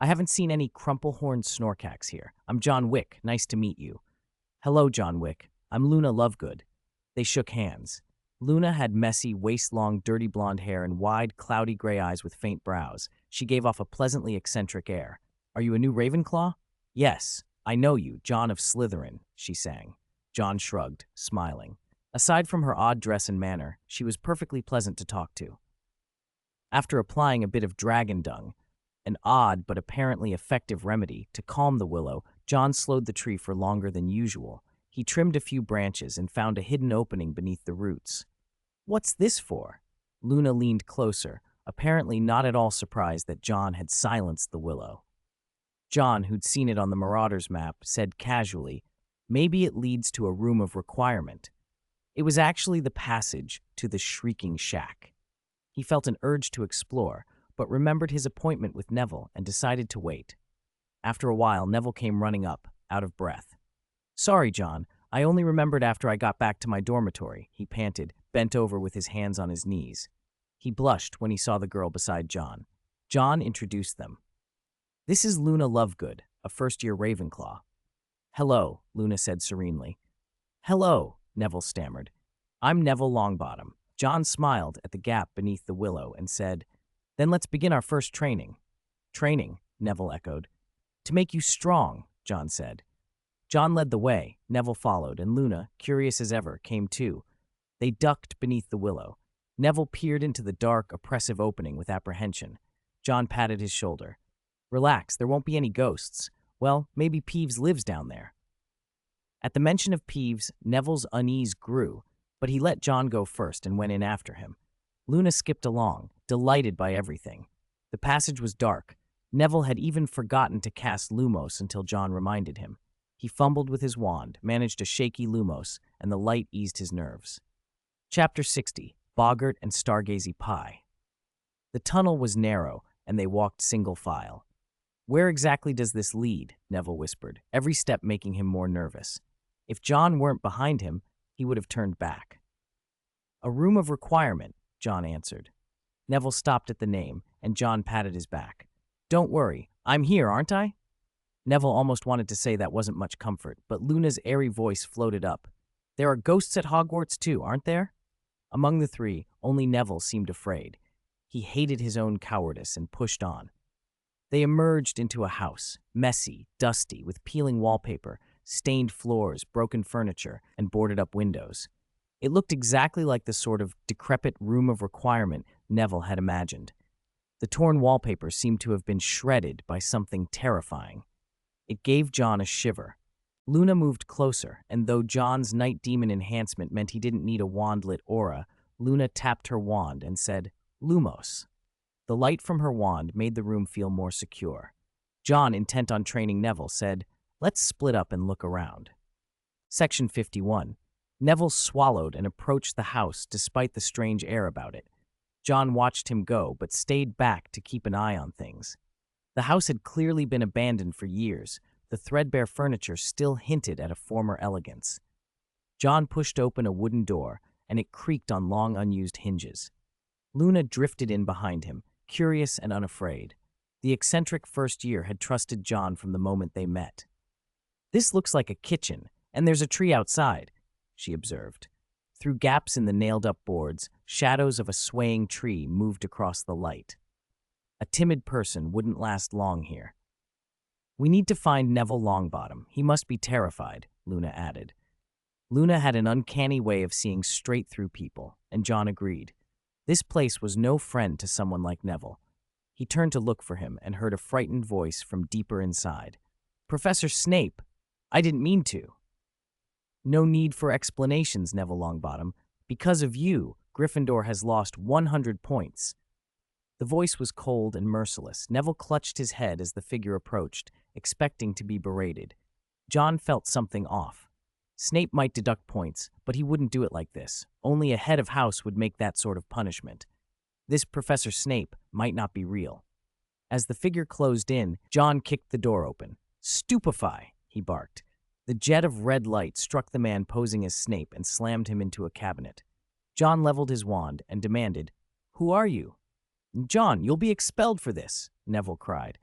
I haven't seen any crumple-horned snorkax here. I'm John Wick. Nice to meet you. Hello, John Wick. I'm Luna Lovegood. They shook hands. Luna had messy, waist-long, dirty blonde hair and wide, cloudy gray eyes with faint brows. She gave off a pleasantly eccentric air. Are you a new Ravenclaw? Yes, I know you, John of Slytherin, she sang. John shrugged, smiling. Aside from her odd dress and manner, she was perfectly pleasant to talk to. After applying a bit of dragon dung, an odd but apparently effective remedy to calm the willow, John slowed the tree for longer than usual. He trimmed a few branches and found a hidden opening beneath the roots. What's this for? Luna leaned closer, apparently not at all surprised that John had silenced the willow. John, who'd seen it on the Marauders map, said casually, maybe it leads to a room of requirement. It was actually the passage to the Shrieking Shack. He felt an urge to explore, but remembered his appointment with Neville and decided to wait. After a while, Neville came running up, out of breath. Sorry, John, I only remembered after I got back to my dormitory, he panted, bent over with his hands on his knees. He blushed when he saw the girl beside John. John introduced them. This is Luna Lovegood, a first-year Ravenclaw. Hello, Luna said serenely. Hello, Neville stammered. I'm Neville Longbottom. John smiled at the gap beneath the willow and said, Then let's begin our first training. Training, Neville echoed. To make you strong, John said. John led the way, Neville followed, and Luna, curious as ever, came too. They ducked beneath the willow. Neville peered into the dark, oppressive opening with apprehension. John patted his shoulder. Relax, there won't be any ghosts. Well, maybe Peeves lives down there. At the mention of Peeves, Neville's unease grew, but he let John go first and went in after him. Luna skipped along, delighted by everything. The passage was dark. Neville had even forgotten to cast Lumos until John reminded him. He fumbled with his wand, managed a shaky Lumos, and the light eased his nerves. Chapter 60, Boggart and Stargazy Pie. The tunnel was narrow, and they walked single file. Where exactly does this lead? Neville whispered, every step making him more nervous. If John weren't behind him, he would have turned back. A room of requirement, John answered. Neville stopped at the name, and John patted his back. Don't worry, I'm here, aren't I? Neville almost wanted to say that wasn't much comfort, but Luna's airy voice floated up. There are ghosts at Hogwarts too, aren't there? Among the three, only Neville seemed afraid. He hated his own cowardice and pushed on. They emerged into a house, messy, dusty, with peeling wallpaper, stained floors, broken furniture, and boarded-up windows. It looked exactly like the sort of decrepit room of requirement Neville had imagined. The torn wallpaper seemed to have been shredded by something terrifying. It gave John a shiver. Luna moved closer, and though John's night demon enhancement meant he didn't need a wand-lit aura, Luna tapped her wand and said, Lumos. The light from her wand made the room feel more secure. John, intent on training Neville, said, Let's split up and look around. Section 51. Neville swallowed and approached the house despite the strange air about it. John watched him go, but stayed back to keep an eye on things. The house had clearly been abandoned for years. The threadbare furniture still hinted at a former elegance. John pushed open a wooden door, and it creaked on long unused hinges. Luna drifted in behind him, curious and unafraid. The eccentric first year had trusted John from the moment they met. This looks like a kitchen, and there's a tree outside, she observed. Through gaps in the nailed-up boards, shadows of a swaying tree moved across the light. A timid person wouldn't last long here. We need to find Neville Longbottom. He must be terrified, Luna added. Luna had an uncanny way of seeing straight through people, and John agreed. This place was no friend to someone like Neville. He turned to look for him and heard a frightened voice from deeper inside. Professor Snape! I didn't mean to. No need for explanations, Neville Longbottom. Because of you, Gryffindor has lost 100 points. The voice was cold and merciless. Neville clutched his head as the figure approached, expecting to be berated. John felt something off. Snape might deduct points, but he wouldn't do it like this. Only a head of house would make that sort of punishment. This Professor Snape might not be real. As the figure closed in, John kicked the door open. Stupefy, he barked. The jet of red light struck the man posing as Snape and slammed him into a cabinet. John leveled his wand and demanded, "Who are you?" "John, you'll be expelled for this," Neville cried,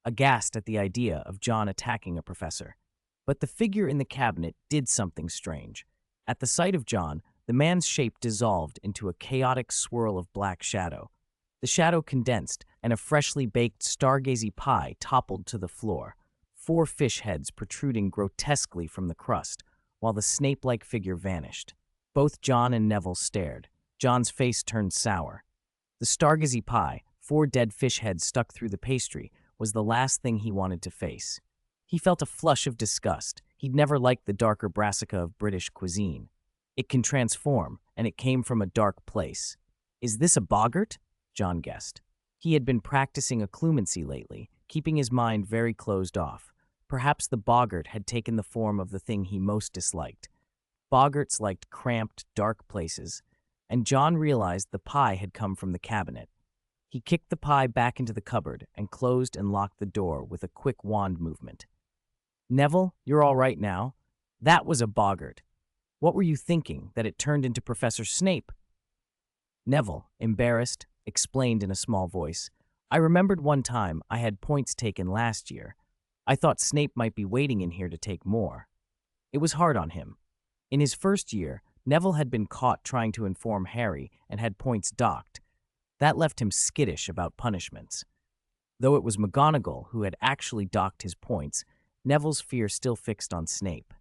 aghast at the idea of John attacking a professor. But the figure in the cabinet did something strange. At the sight of John, the man's shape dissolved into a chaotic swirl of black shadow. The shadow condensed, and a freshly baked stargazy pie toppled to the floor, 4 fish heads protruding grotesquely from the crust, while the Snape-like figure vanished. Both John and Neville stared. John's face turned sour. The stargazy pie, 4 dead fish heads stuck through the pastry, was the last thing he wanted to face. He felt a flush of disgust. He'd never liked the darker brassica of British cuisine. It can transform, and it came from a dark place. "Is this a boggart?" John guessed. He had been practicing occlumency lately, keeping his mind very closed off. Perhaps the boggart had taken the form of the thing he most disliked. Boggarts liked cramped, dark places, and John realized the pie had come from the cabinet. He kicked the pie back into the cupboard and closed and locked the door with a quick wand movement. "Neville, you're all right now. That was a boggart. What were you thinking, that it turned into Professor Snape?" Neville, embarrassed, explained in a small voice, "I remembered one time I had points taken last year. I thought Snape might be waiting in here to take more." It was hard on him. In his first year, Neville had been caught trying to inform Harry and had points docked. That left him skittish about punishments. Though it was McGonagall who had actually docked his points, Neville's fear still fixed on Snape.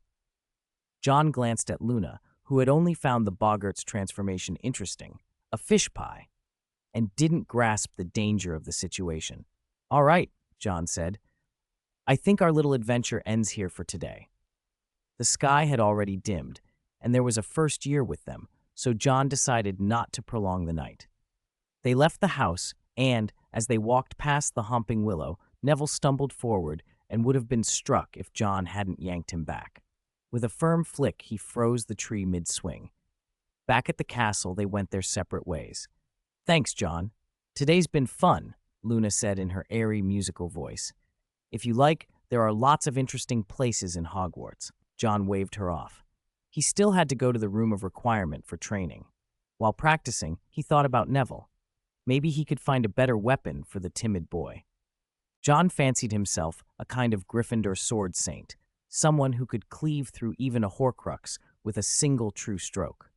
John glanced at Luna, who had only found the boggart's transformation interesting, a fish pie, and didn't grasp the danger of the situation. "All right," John said. "I think our little adventure ends here for today." The sky had already dimmed, and there was a first year with them, so John decided not to prolong the night. They left the house, and, as they walked past the Homping Willow, Neville stumbled forward and would have been struck if John hadn't yanked him back. With a firm flick, he froze the tree mid-swing. Back at the castle, they went their separate ways. "Thanks, John. Today's been fun," Luna said in her airy, musical voice. "If you like, there are lots of interesting places in Hogwarts." John waved her off. He still had to go to the Room of Requirement for training. While practicing, he thought about Neville. Maybe he could find a better weapon for the timid boy. John fancied himself a kind of Gryffindor sword saint, someone who could cleave through even a Horcrux with a single true stroke.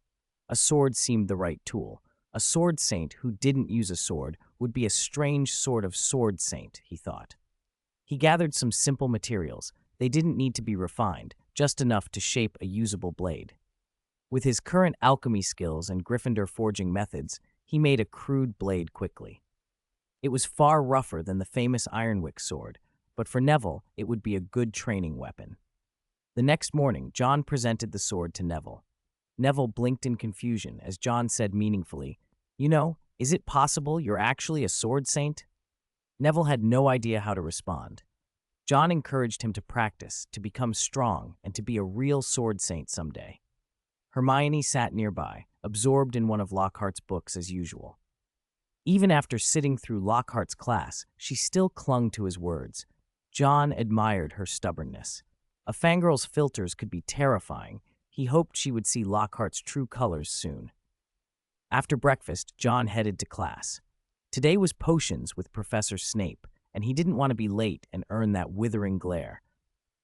A sword seemed the right tool. A sword saint who didn't use a sword would be a strange sort of sword saint, he thought. He gathered some simple materials. They didn't need to be refined, just enough to shape a usable blade. With his current alchemy skills and Gryffindor forging methods, he made a crude blade quickly. It was far rougher than the famous Ironwick sword, but for Neville, it would be a good training weapon. The next morning, John presented the sword to Neville. Neville blinked in confusion as John said meaningfully, "You know, is it possible you're actually a sword saint?" Neville had no idea how to respond. John encouraged him to practice, to become strong, and to be a real sword saint someday. Hermione sat nearby, absorbed in one of Lockhart's books as usual. Even after sitting through Lockhart's class, she still clung to his words. John admired her stubbornness. A fangirl's filters could be terrifying. He hoped she would see Lockhart's true colors soon. After breakfast, John headed to class. Today was potions with Professor Snape, and he didn't want to be late and earn that withering glare.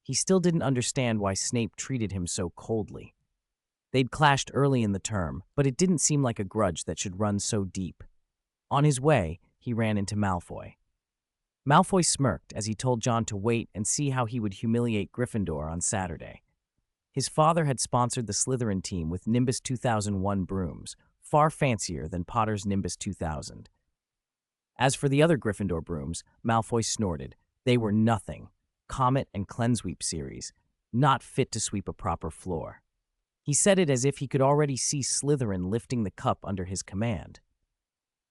He still didn't understand why Snape treated him so coldly. They'd clashed early in the term, but it didn't seem like a grudge that should run so deep. On his way, he ran into Malfoy. Malfoy smirked as he told John to wait and see how he would humiliate Gryffindor on Saturday. His father had sponsored the Slytherin team with Nimbus 2001 brooms, far fancier than Potter's Nimbus 2000. As for the other Gryffindor brooms, Malfoy snorted. They were nothing. Comet and Cleansweep series, not fit to sweep a proper floor. He said it as if he could already see Slytherin lifting the cup under his command.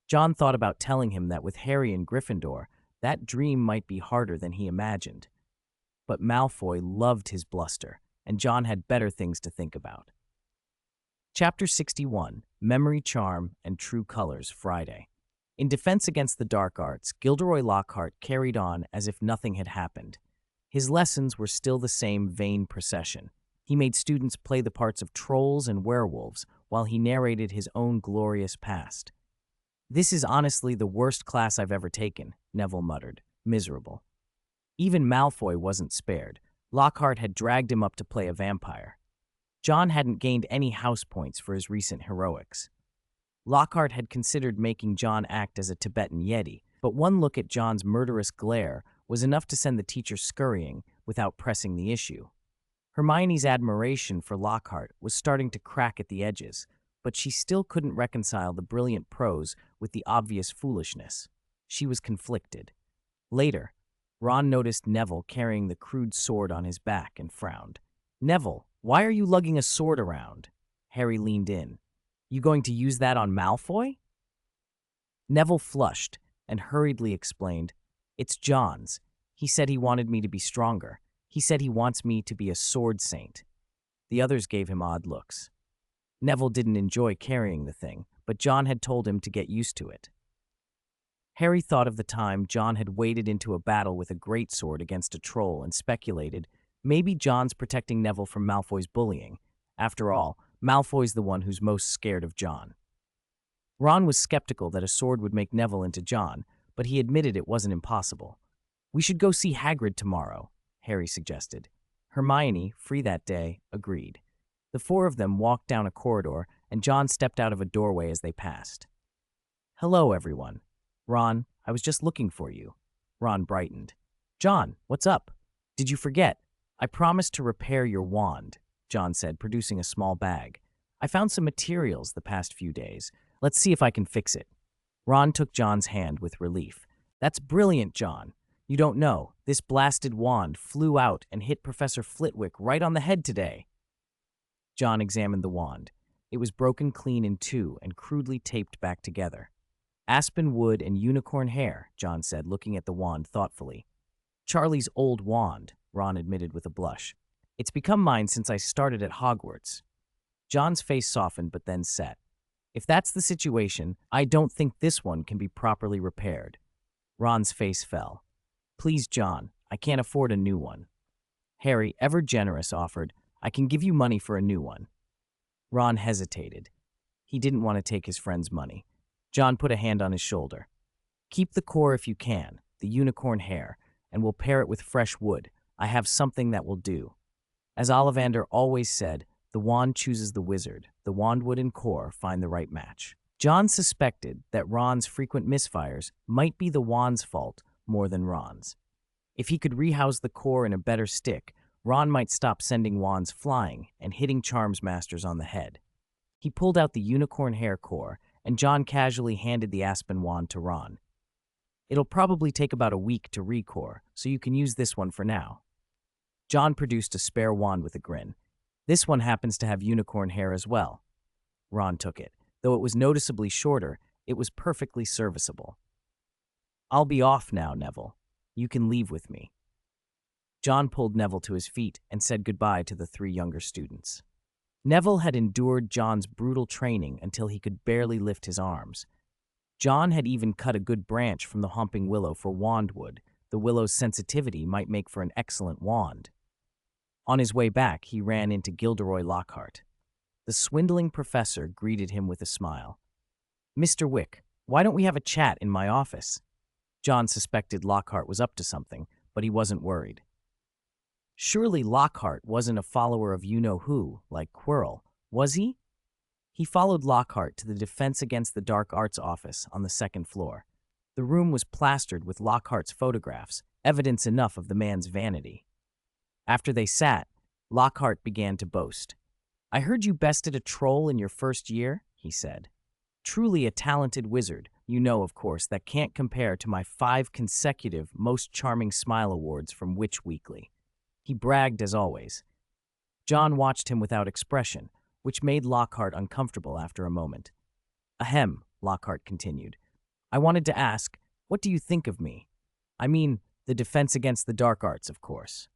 John thought about telling him that with Harry and Gryffindor, that dream might be harder than he imagined. But Malfoy loved his bluster, and John had better things to think about. Chapter 61, Memory Charm and True Colors, Friday. In defense against the dark arts, Gilderoy Lockhart carried on as if nothing had happened. His lessons were still the same vain procession. He made students play the parts of trolls and werewolves, while he narrated his own glorious past. "This is honestly the worst class I've ever taken," Neville muttered, miserable. Even Malfoy wasn't spared. Lockhart had dragged him up to play a vampire. John hadn't gained any house points for his recent heroics. Lockhart had considered making John act as a Tibetan Yeti, but one look at John's murderous glare was enough to send the teacher scurrying without pressing the issue. Hermione's admiration for Lockhart was starting to crack at the edges, but she still couldn't reconcile the brilliant prose with the obvious foolishness. She was conflicted. Later, Ron noticed Neville carrying the crude sword on his back and frowned. "Neville, why are you lugging a sword around?" Harry leaned in. "You going to use that on Malfoy?" Neville flushed and hurriedly explained, "It's John's. He said he wanted me to be stronger. He said he wants me to be a sword saint." The others gave him odd looks. Neville didn't enjoy carrying the thing, but John had told him to get used to it. Harry thought of the time John had waded into a battle with a greatsword against a troll and speculated, maybe John's protecting Neville from Malfoy's bullying. After all, Malfoy's the one who's most scared of John. Ron was skeptical that a sword would make Neville into John, but he admitted it wasn't impossible. "We should go see Hagrid tomorrow," Harry suggested. Hermione, free that day, agreed. The four of them walked down a corridor, and John stepped out of a doorway as they passed. "Hello, everyone. Ron, I was just looking for you." Ron brightened. "John, what's up? Did you forget? I promised to repair your wand," John said, producing a small bag. "I found some materials the past few days. Let's see if I can fix it." Ron took John's hand with relief. "That's brilliant, John. You don't know, this blasted wand flew out and hit Professor Flitwick right on the head today." John examined the wand. It was broken clean in two and crudely taped back together. "Aspen wood and unicorn hair," John said, looking at the wand thoughtfully. "Charlie's old wand," Ron admitted with a blush. "It's become mine since I started at Hogwarts." John's face softened but then set. "If that's the situation, I don't think this one can be properly repaired." Ron's face fell. "Please, John, I can't afford a new one." Harry, ever generous, offered, "I can give you money for a new one." Ron hesitated. He didn't want to take his friend's money. John put a hand on his shoulder. "Keep the core if you can, the unicorn hair, and we'll pair it with fresh wood. I have something that will do." As Ollivander always said, the wand chooses the wizard. The wandwood and core find the right match. John suspected that Ron's frequent misfires might be the wand's fault more than Ron's. If he could rehouse the core in a better stick, Ron might stop sending wands flying and hitting charms masters on the head. He pulled out the unicorn hair core, and John casually handed the aspen wand to Ron. "It'll probably take about a week to recore, so you can use this one for now." John produced a spare wand with a grin. "This one happens to have unicorn hair as well." Ron took it. Though it was noticeably shorter, it was perfectly serviceable. "I'll be off now, Neville. You can leave with me." John pulled Neville to his feet and said goodbye to the three younger students. Neville had endured John's brutal training until he could barely lift his arms. John had even cut a good branch from the humping willow for wandwood. The willow's sensitivity might make for an excellent wand. On his way back, he ran into Gilderoy Lockhart. The swindling professor greeted him with a smile. "Mr. Wick, why don't we have a chat in my office?" John suspected Lockhart was up to something, but he wasn't worried. Surely Lockhart wasn't a follower of you-know-who, like Quirrell, was he? He followed Lockhart to the Defense Against the Dark Arts office on the second floor. The room was plastered with Lockhart's photographs, evidence enough of the man's vanity. After they sat, Lockhart began to boast. "I heard you bested a troll in your first year," he said. "Truly a talented wizard, you know, of course, that can't compare to my 5 consecutive Most Charming Smile Awards from Witch Weekly." He bragged as always. John watched him without expression, which made Lockhart uncomfortable after a moment. "Ahem," Lockhart continued. "I wanted to ask, what do you think of me? I mean, the Defense Against the Dark Arts, of course."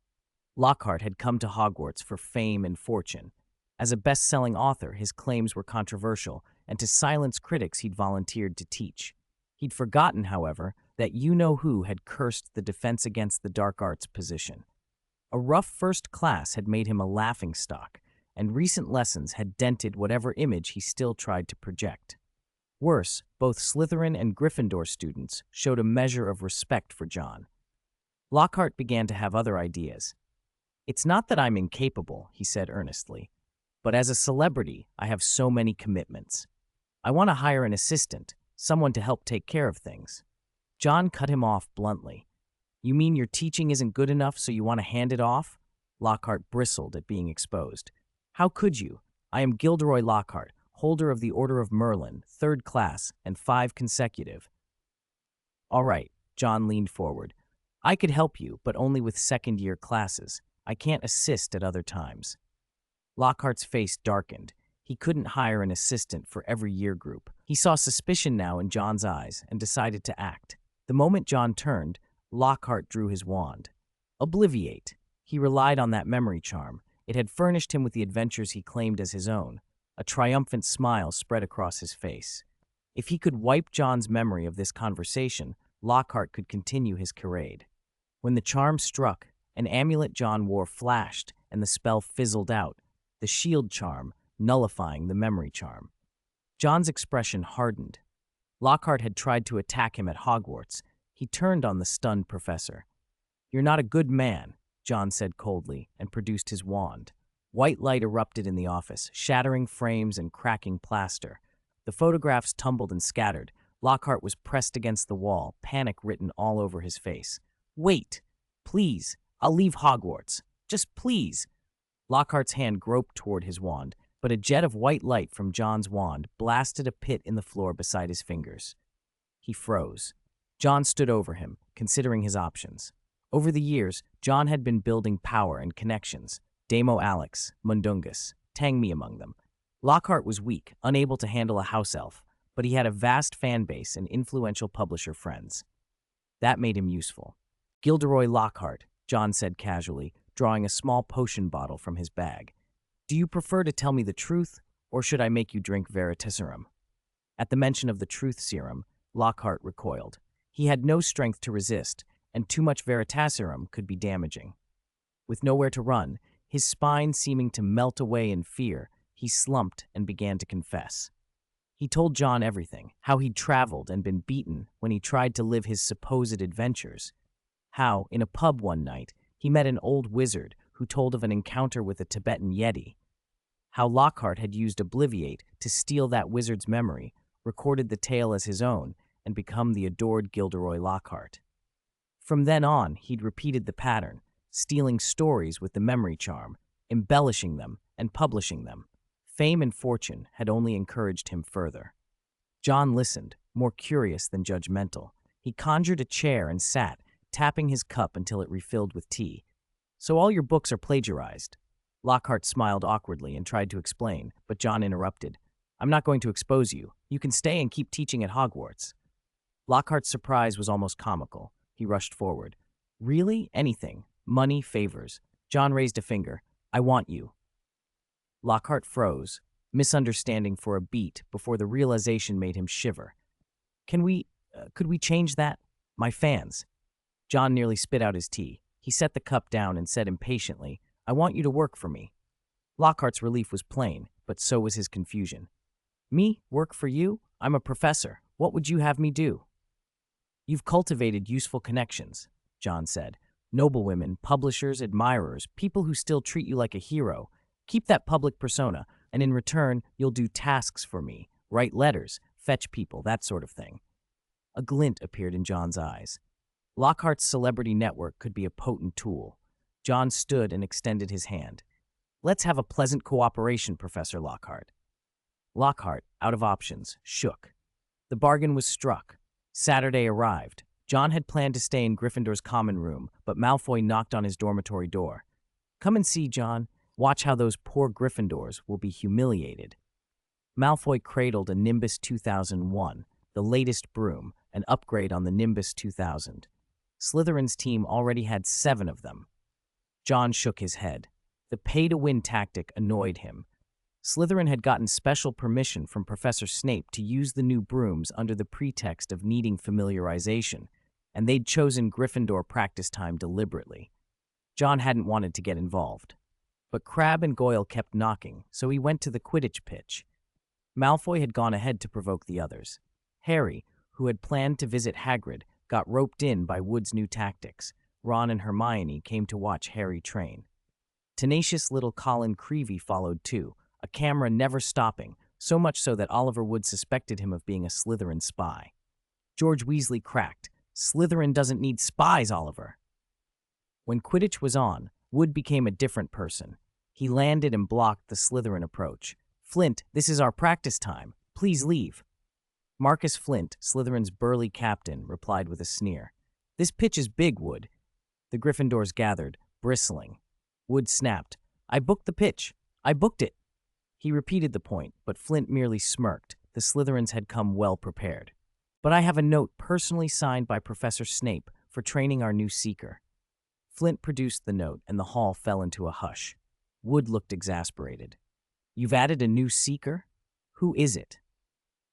Lockhart had come to Hogwarts for fame and fortune. As a best-selling author, his claims were controversial, and to silence critics he'd volunteered to teach. He'd forgotten, however, that you-know-who had cursed the Defense Against the Dark Arts position. A rough first class had made him a laughingstock, and recent lessons had dented whatever image he still tried to project. Worse, both Slytherin and Gryffindor students showed a measure of respect for John. Lockhart began to have other ideas. "It's not that I'm incapable," he said earnestly, "but as a celebrity, I have so many commitments. I want to hire an assistant, someone to help take care of things." John cut him off bluntly. "You mean your teaching isn't good enough, so you want to hand it off?" Lockhart bristled at being exposed. "How could you? I am Gilderoy Lockhart, holder of the Order of Merlin, 3rd class, and 5 consecutive." "All right," John leaned forward. "I could help you, but only with second-year classes. I can't assist at other times." Lockhart's face darkened. He couldn't hire an assistant for every year group. He saw suspicion now in John's eyes and decided to act. The moment John turned, Lockhart drew his wand. Obliviate. He relied on that memory charm. It had furnished him with the adventures he claimed as his own. A triumphant smile spread across his face. If he could wipe John's memory of this conversation, Lockhart could continue his charade. When the charm struck, an amulet John wore flashed, and the spell fizzled out, the shield charm nullifying the memory charm. John's expression hardened. Lockhart had tried to attack him at Hogwarts. He turned on the stunned professor. "You're not a good man," John said coldly, and produced his wand. White light erupted in the office, shattering frames and cracking plaster. The photographs tumbled and scattered. Lockhart was pressed against the wall, panic written all over his face. "Wait! Please! I'll leave Hogwarts! Just please!" Lockhart's hand groped toward his wand, but a jet of white light from John's wand blasted a pit in the floor beside his fingers. He froze. John stood over him, considering his options. Over the years, John had been building power and connections. Damo Alex, Mundungus, Tangmi among them. Lockhart was weak, unable to handle a house elf, but he had a vast fan base and influential publisher friends. That made him useful. "Gilderoy Lockhart," John said casually, drawing a small potion bottle from his bag. "Do you prefer to tell me the truth, or should I make you drink Veritaserum?" At the mention of the truth serum, Lockhart recoiled. He had no strength to resist, and too much Veritaserum could be damaging. With nowhere to run, his spine seeming to melt away in fear, he slumped and began to confess. He told John everything, how he'd traveled and been beaten when he tried to live his supposed adventures. How, in a pub one night, he met an old wizard who told of an encounter with a Tibetan Yeti. How Lockhart had used Obliviate to steal that wizard's memory, recorded the tale as his own, and become the adored Gilderoy Lockhart. From then on, he'd repeated the pattern, stealing stories with the memory charm, embellishing them, and publishing them. Fame and fortune had only encouraged him further. John listened, more curious than judgmental. He conjured a chair and sat, tapping his cup until it refilled with tea. "So all your books are plagiarized?" Lockhart smiled awkwardly and tried to explain, but John interrupted. "I'm not going to expose you. You can stay and keep teaching at Hogwarts." Lockhart's surprise was almost comical. He rushed forward. "Really? Anything? Money, favors?" John raised a finger. "I want you." Lockhart froze, misunderstanding for a beat before the realization made him shiver. Could we change that? My fans." John nearly spit out his tea. He set the cup down and said impatiently, "I want you to work for me." Lockhart's relief was plain, but so was his confusion. "Me? Work for you? I'm a professor. What would you have me do?" "You've cultivated useful connections," John said. "Noblewomen, publishers, admirers, people who still treat you like a hero. Keep that public persona, and in return, you'll do tasks for me, write letters, fetch people, that sort of thing." A glint appeared in John's eyes. Lockhart's celebrity network could be a potent tool. John stood and extended his hand. "Let's have a pleasant cooperation, Professor Lockhart." Lockhart, out of options, shook. The bargain was struck. Saturday arrived. John had planned to stay in Gryffindor's common room, but Malfoy knocked on his dormitory door. "Come and see, John. Watch how those poor Gryffindors will be humiliated." Malfoy cradled a Nimbus 2001, the latest broom, an upgrade on the Nimbus 2000. Slytherin's team already had 7 of them. John shook his head. The pay-to-win tactic annoyed him. Slytherin had gotten special permission from Professor Snape to use the new brooms under the pretext of needing familiarization, and they'd chosen Gryffindor practice time deliberately. John hadn't wanted to get involved. But Crabbe and Goyle kept knocking, so he went to the Quidditch pitch. Malfoy had gone ahead to provoke the others. Harry, who had planned to visit Hagrid, got roped in by Wood's new tactics. Ron and Hermione came to watch Harry train. Tenacious little Colin Creevey followed too, a camera never stopping, so much so that Oliver Wood suspected him of being a Slytherin spy. George Weasley cracked, "Slytherin doesn't need spies, Oliver." When Quidditch was on, Wood became a different person. He landed and blocked the Slytherin approach. "Flint, this is our practice time. Please leave." Marcus Flint, Slytherin's burly captain, replied with a sneer. "This pitch is big, Wood." The Gryffindors gathered, bristling. Wood snapped, "I booked the pitch. I booked it." He repeated the point, but Flint merely smirked. The Slytherins had come well prepared. "But I have a note personally signed by Professor Snape for training our new Seeker." Flint produced the note, and the hall fell into a hush. Wood looked exasperated. "You've added a new Seeker? Who is it?"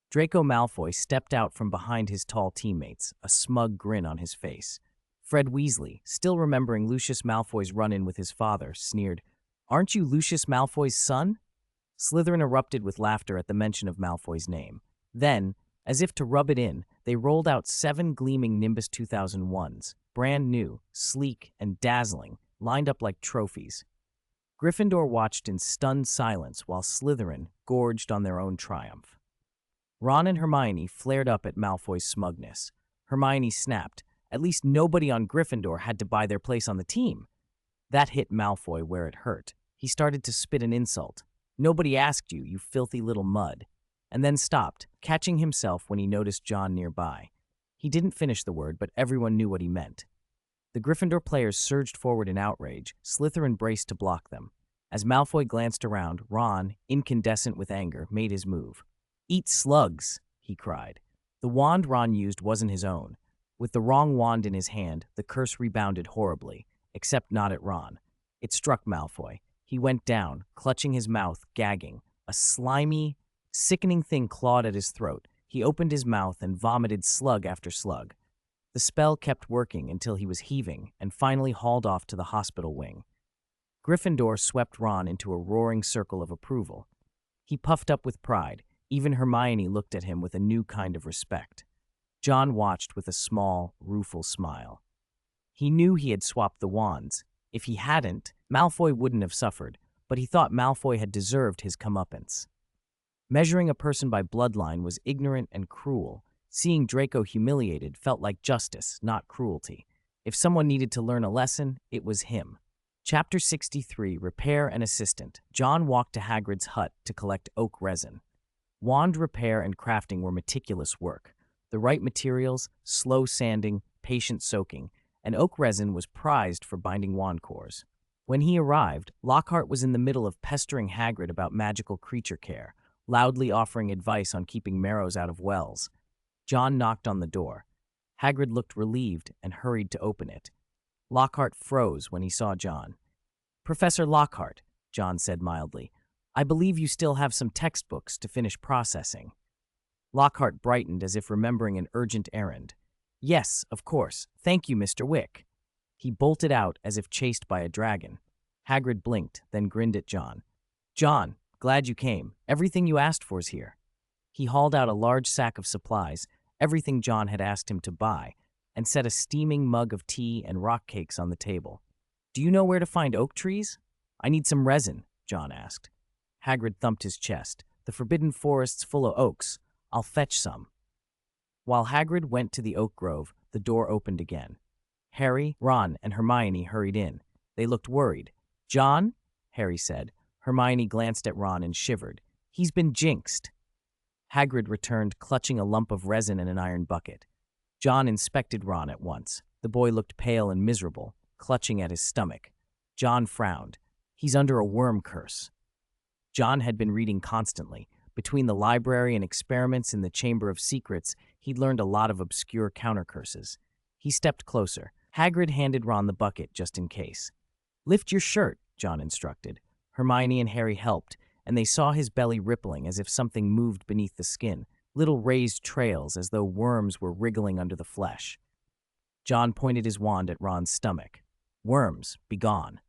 Draco Malfoy stepped out from behind his tall teammates, a smug grin on his face. Fred Weasley, still remembering Lucius Malfoy's run-in with his father, sneered, "Aren't you Lucius Malfoy's son?" Slytherin erupted with laughter at the mention of Malfoy's name. Then, as if to rub it in, they rolled out 7 gleaming Nimbus 2001s, brand new, sleek, and dazzling, lined up like trophies. Gryffindor watched in stunned silence while Slytherin gorged on their own triumph. Ron and Hermione flared up at Malfoy's smugness. Hermione snapped, "At least nobody on Gryffindor had to buy their place on the team." That hit Malfoy where it hurt. He started to spit an insult. "Nobody asked you, you filthy little mud," and then stopped, catching himself when he noticed John nearby. He didn't finish the word, but everyone knew what he meant. The Gryffindor players surged forward in outrage. Slytherin braced to block them. As Malfoy glanced around, Ron, incandescent with anger, made his move. "Eat slugs," he cried. The wand Ron used wasn't his own. With the wrong wand in his hand, the curse rebounded horribly, except not at Ron. It struck Malfoy. He went down, clutching his mouth, gagging. A slimy, sickening thing clawed at his throat. He opened his mouth and vomited slug after slug. The spell kept working until he was heaving and finally hauled off to the hospital wing. Gryffindor swept Ron into a roaring circle of approval. He puffed up with pride. Even Hermione looked at him with a new kind of respect. John watched with a small, rueful smile. He knew he had swapped the wands. If he hadn't, Malfoy wouldn't have suffered, but he thought Malfoy had deserved his comeuppance. Measuring a person by bloodline was ignorant and cruel. Seeing Draco humiliated felt like justice, not cruelty. If someone needed to learn a lesson, it was him. Chapter 63, Repair and Assistant. John walked to Hagrid's hut to collect oak resin. Wand repair and crafting were meticulous work. The right materials, slow sanding, patient soaking, and oak resin was prized for binding wand cores. When he arrived, Lockhart was in the middle of pestering Hagrid about magical creature care, loudly offering advice on keeping marrows out of wells. John knocked on the door. Hagrid looked relieved and hurried to open it. Lockhart froze when he saw John. "Professor Lockhart," John said mildly, "I believe you still have some textbooks to finish processing." Lockhart brightened as if remembering an urgent errand. "Yes, of course. Thank you, Mr. Wick." He bolted out as if chased by a dragon. Hagrid blinked, then grinned at John. "John, glad you came. Everything you asked for is here." He hauled out a large sack of supplies, everything John had asked him to buy, and set a steaming mug of tea and rock cakes on the table. "Do you know where to find oak trees?" "I need some resin," John asked. Hagrid thumped his chest. "The Forbidden Forest's full of oaks. I'll fetch some." While Hagrid went to the oak grove, the door opened again. Harry, Ron, and Hermione hurried in. They looked worried. "John?" Harry said. Hermione glanced at Ron and shivered. "He's been jinxed." Hagrid returned, clutching a lump of resin and an iron bucket. John inspected Ron at once. The boy looked pale and miserable, clutching at his stomach. John frowned. "He's under a worm curse." John had been reading constantly. Between the library and experiments in the Chamber of Secrets, he'd learned a lot of obscure countercurses. He stepped closer. Hagrid handed Ron the bucket just in case. "Lift your shirt," John instructed. Hermione and Harry helped, and they saw his belly rippling as if something moved beneath the skin, little raised trails as though worms were wriggling under the flesh. John pointed his wand at Ron's stomach. "Worms, begone."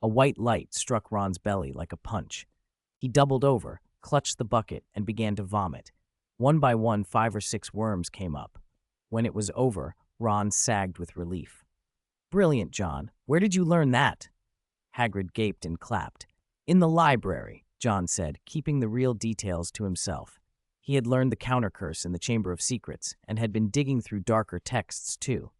A white light struck Ron's belly like a punch. He doubled over, clutched the bucket, and began to vomit. One by one, 5 or 6 worms came up. When it was over, Ron sagged with relief. "Brilliant, John. Where did you learn that?" Hagrid gaped and clapped. "In the library," John said, keeping the real details to himself. He had learned the counter curse in the Chamber of Secrets and had been digging through darker texts, too.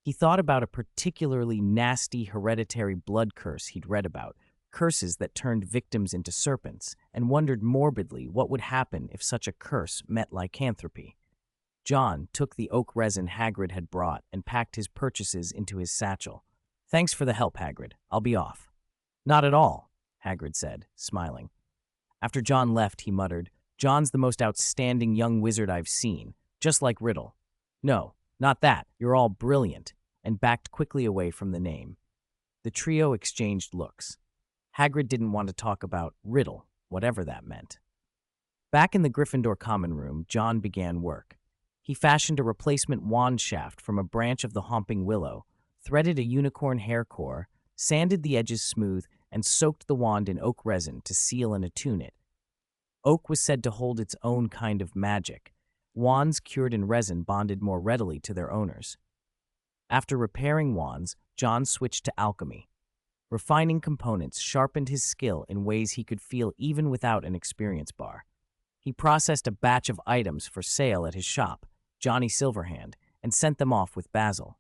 He thought about a particularly nasty hereditary blood curse he'd read about, curses that turned victims into serpents, and wondered morbidly what would happen if such a curse met lycanthropy. John took the oak resin Hagrid had brought and packed his purchases into his satchel. "Thanks for the help, Hagrid. I'll be off." "Not at all," Hagrid said, smiling. After John left, he muttered, "John's the most outstanding young wizard I've seen, just like Riddle." "No, not that. You're all brilliant," and backed quickly away from the name. The trio exchanged looks. Hagrid didn't want to talk about Riddle, whatever that meant. Back in the Gryffindor common room, John began work. He fashioned a replacement wand shaft from a branch of the Homping Willow, threaded a unicorn hair core, sanded the edges smooth, and soaked the wand in oak resin to seal and attune it. Oak was said to hold its own kind of magic. Wands cured in resin bonded more readily to their owners. After repairing wands, John switched to alchemy. Refining components sharpened his skill in ways he could feel even without an experience bar. He processed a batch of items for sale at his shop, Johnny Silverhand, and sent them off with Basil.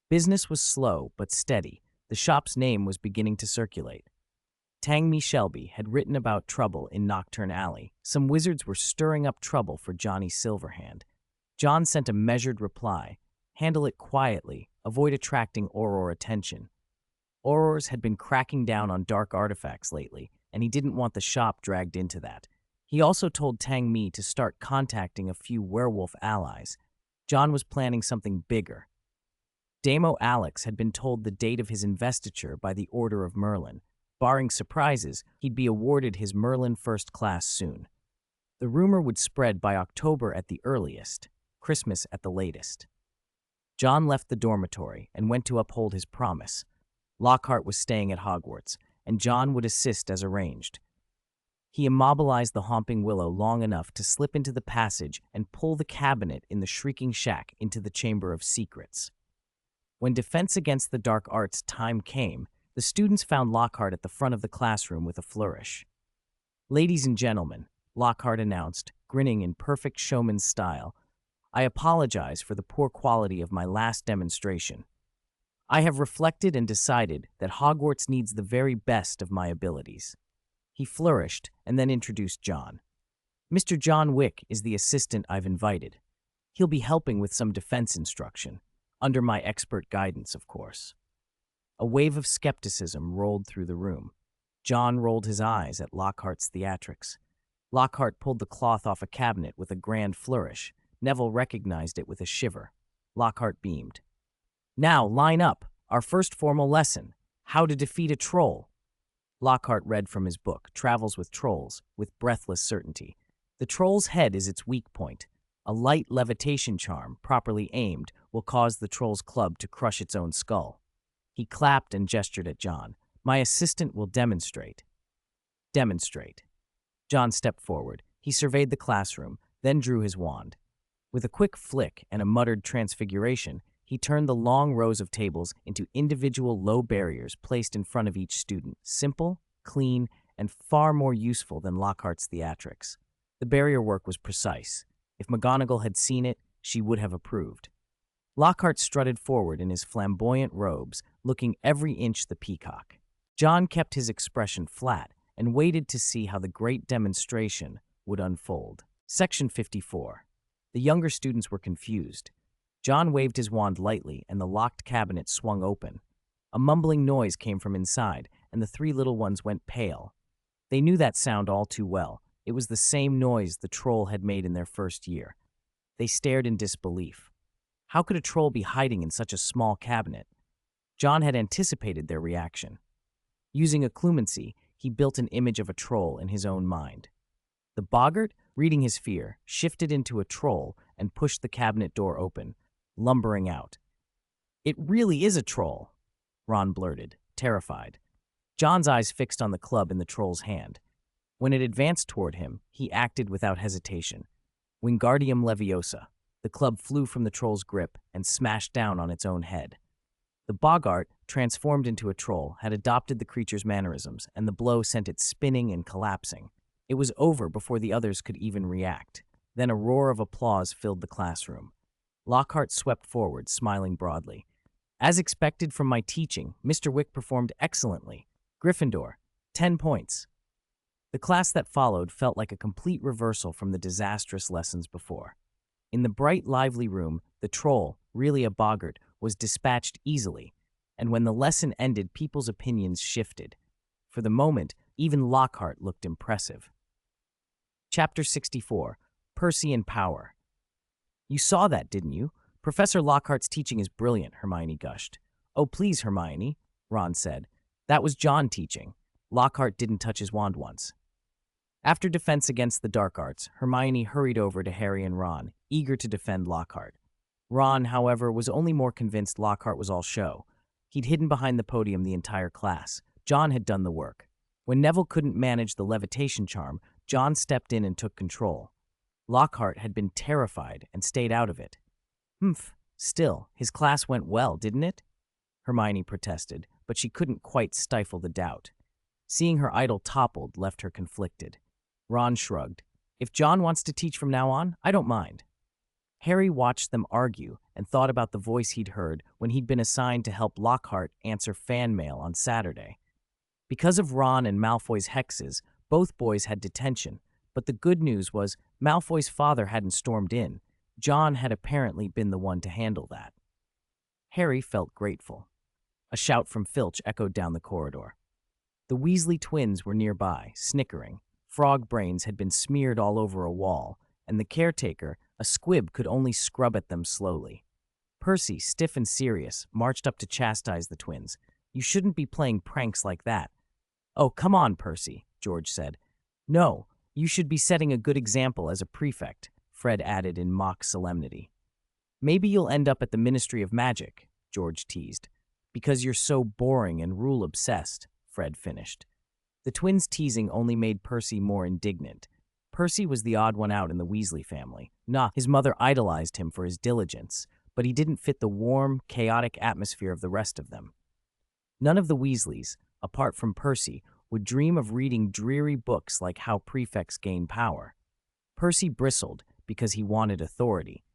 Business was slow but steady. The shop's name was beginning to circulate. Tang Mi Shelby had written about trouble in Nocturne Alley. Some wizards were stirring up trouble for Johnny Silverhand. John sent a measured reply. "Handle it quietly. Avoid attracting Auror attention." Aurors had been cracking down on dark artifacts lately, and he didn't want the shop dragged into that. He also told Tang Mi to start contacting a few werewolf allies. John was planning something bigger. Damo Alex had been told the date of his investiture by the Order of Merlin. Barring surprises, he'd be awarded his Merlin First Class soon. The rumor would spread by October at the earliest, Christmas at the latest. John left the dormitory and went to uphold his promise. Lockhart was staying at Hogwarts, and John would assist as arranged. He immobilized the Homping Willow long enough to slip into the passage and pull the cabinet in the Shrieking Shack into the Chamber of Secrets. When Defense Against the Dark Arts time came, the students found Lockhart at the front of the classroom with a flourish. "Ladies and gentlemen," Lockhart announced, grinning in perfect showman's style, "I apologize for the poor quality of my last demonstration. I have reflected and decided that Hogwarts needs the very best of my abilities." He flourished and then introduced John. "Mr. John Wick is the assistant I've invited. He'll be helping with some defense instruction, under my expert guidance, of course." A wave of skepticism rolled through the room. John rolled his eyes at Lockhart's theatrics. Lockhart pulled the cloth off a cabinet with a grand flourish. Neville recognized it with a shiver. Lockhart beamed. "Now, line up. Our first formal lesson. How to defeat a troll." Lockhart read from his book, Travels with Trolls, with breathless certainty. The troll's head is its weak point. A light levitation charm, properly aimed, will cause the troll's club to crush its own skull. He clapped and gestured at John. "My assistant will demonstrate." "Demonstrate." John stepped forward. He surveyed the classroom, then drew his wand. With a quick flick and a muttered transfiguration, he turned the long rows of tables into individual low barriers placed in front of each student, simple, clean, and far more useful than Lockhart's theatrics. The barrier work was precise. If McGonagall had seen it, she would have approved. Lockhart strutted forward in his flamboyant robes, looking every inch the peacock. John kept his expression flat and waited to see how the great demonstration would unfold. Section 54. The younger students were confused. John waved his wand lightly, and the locked cabinet swung open. A mumbling noise came from inside, and the three little ones went pale. They knew that sound all too well. It was the same noise the troll had made in their first year. They stared in disbelief. How could a troll be hiding in such a small cabinet? John had anticipated their reaction. Using occlumency, he built an image of a troll in his own mind. The boggart, reading his fear, shifted into a troll and pushed the cabinet door open, lumbering out. "It really is a troll," Ron blurted, terrified. John's eyes fixed on the club in the troll's hand. When it advanced toward him, he acted without hesitation. Wingardium Leviosa. The club flew from the troll's grip and smashed down on its own head. The boggart, transformed into a troll, had adopted the creature's mannerisms, and the blow sent it spinning and collapsing. It was over before the others could even react. Then a roar of applause filled the classroom. Lockhart swept forward, smiling broadly. As expected from my teaching, Mr. Wick performed excellently. Gryffindor, 10 points. The class that followed felt like a complete reversal from the disastrous lessons before. In the bright, lively room, the troll, really a boggart, was dispatched easily, and when the lesson ended, people's opinions shifted. For the moment, even Lockhart looked impressive. Chapter 64, Percy and Power. You saw that, didn't you? Professor Lockhart's teaching is brilliant, Hermione gushed. Oh, please, Hermione, Ron said. That was John teaching. Lockhart didn't touch his wand once. After defense against the dark arts, Hermione hurried over to Harry and Ron, eager to defend Lockhart. Ron, however, was only more convinced Lockhart was all show. He'd hidden behind the podium the entire class. John had done the work. When Neville couldn't manage the levitation charm, John stepped in and took control. Lockhart had been terrified and stayed out of it. Still, his class went well, didn't it? Hermione protested, but she couldn't quite stifle the doubt. Seeing her idol toppled left her conflicted. Ron shrugged. If John wants to teach from now on, I don't mind. Harry watched them argue and thought about the voice he'd heard when he'd been assigned to help Lockhart answer fan mail on Saturday. Because of Ron and Malfoy's hexes, both boys had detention, but the good news was Malfoy's father hadn't stormed in. John had apparently been the one to handle that. Harry felt grateful. A shout from Filch echoed down the corridor. The Weasley twins were nearby, snickering. Frog brains had been smeared all over a wall, and the caretaker, a squib, could only scrub at them slowly. Percy, stiff and serious, marched up to chastise the twins. You shouldn't be playing pranks like that. Oh, come on, Percy, George said. No, you should be setting a good example as a prefect, Fred added in mock solemnity. Maybe you'll end up at the Ministry of Magic, George teased. Because you're so boring and rule-obsessed, Fred finished. The twins' teasing only made Percy more indignant. Percy was the odd one out in the Weasley family. His mother idolized him for his diligence, but he didn't fit the warm, chaotic atmosphere of the rest of them. None of the Weasleys, apart from Percy, would dream of reading dreary books like How Prefects Gain Power. Percy bristled because he wanted authority.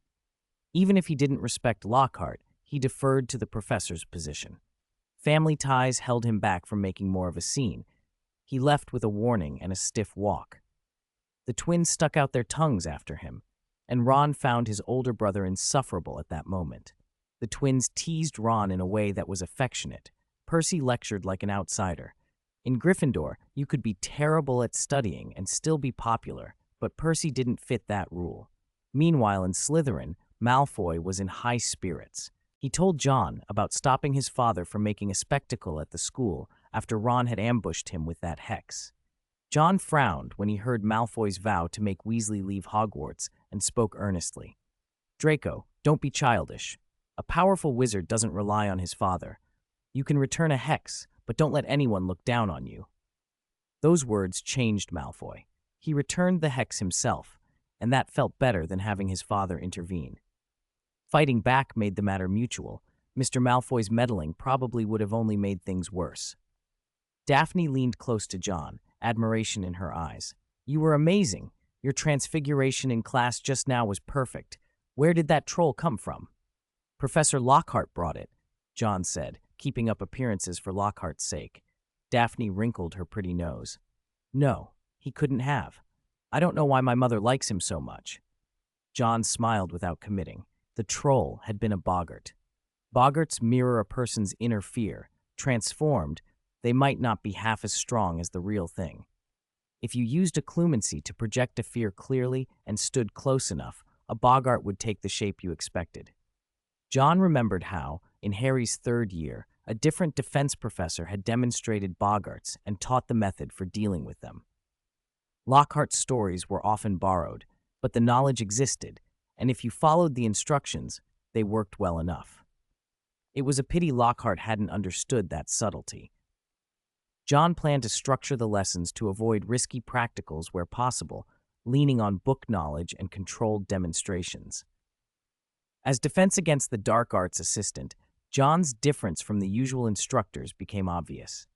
Even if he didn't respect Lockhart, he deferred to the professor's position. Family ties held him back from making more of a scene. He left with a warning and a stiff walk. The twins stuck out their tongues after him, and Ron found his older brother insufferable at that moment. The twins teased Ron in a way that was affectionate. Percy lectured like an outsider. In Gryffindor, you could be terrible at studying and still be popular, but Percy didn't fit that rule. Meanwhile, in Slytherin, Malfoy was in high spirits. He told John about stopping his father from making a spectacle at the school after Ron had ambushed him with that hex. John frowned when he heard Malfoy's vow to make Weasley leave Hogwarts and spoke earnestly. Draco, don't be childish. A powerful wizard doesn't rely on his father. You can return a hex, but don't let anyone look down on you. Those words changed Malfoy. He returned the hex himself, and that felt better than having his father intervene. Fighting back made the matter mutual. Mr. Malfoy's meddling probably would have only made things worse. Daphne leaned close to John, admiration in her eyes. You were amazing. Your transfiguration in class just now was perfect. Where did that troll come from? Professor Lockhart brought it, John said, keeping up appearances for Lockhart's sake. Daphne wrinkled her pretty nose. No, he couldn't have. I don't know why my mother likes him so much. John smiled without committing. The troll had been a boggart. Boggarts mirror a person's inner fear. Transformed, they might not be half as strong as the real thing. If you used occlumency to project a fear clearly and stood close enough, a boggart would take the shape you expected. John remembered how, in Harry's third year, a different defense professor had demonstrated boggarts and taught the method for dealing with them. Lockhart's stories were often borrowed, but the knowledge existed, and if you followed the instructions, they worked well enough. It was a pity Lockhart hadn't understood that subtlety. John planned to structure the lessons to avoid risky practicals where possible, leaning on book knowledge and controlled demonstrations. As defense against the dark arts assistant, John's difference from the usual instructors became obvious.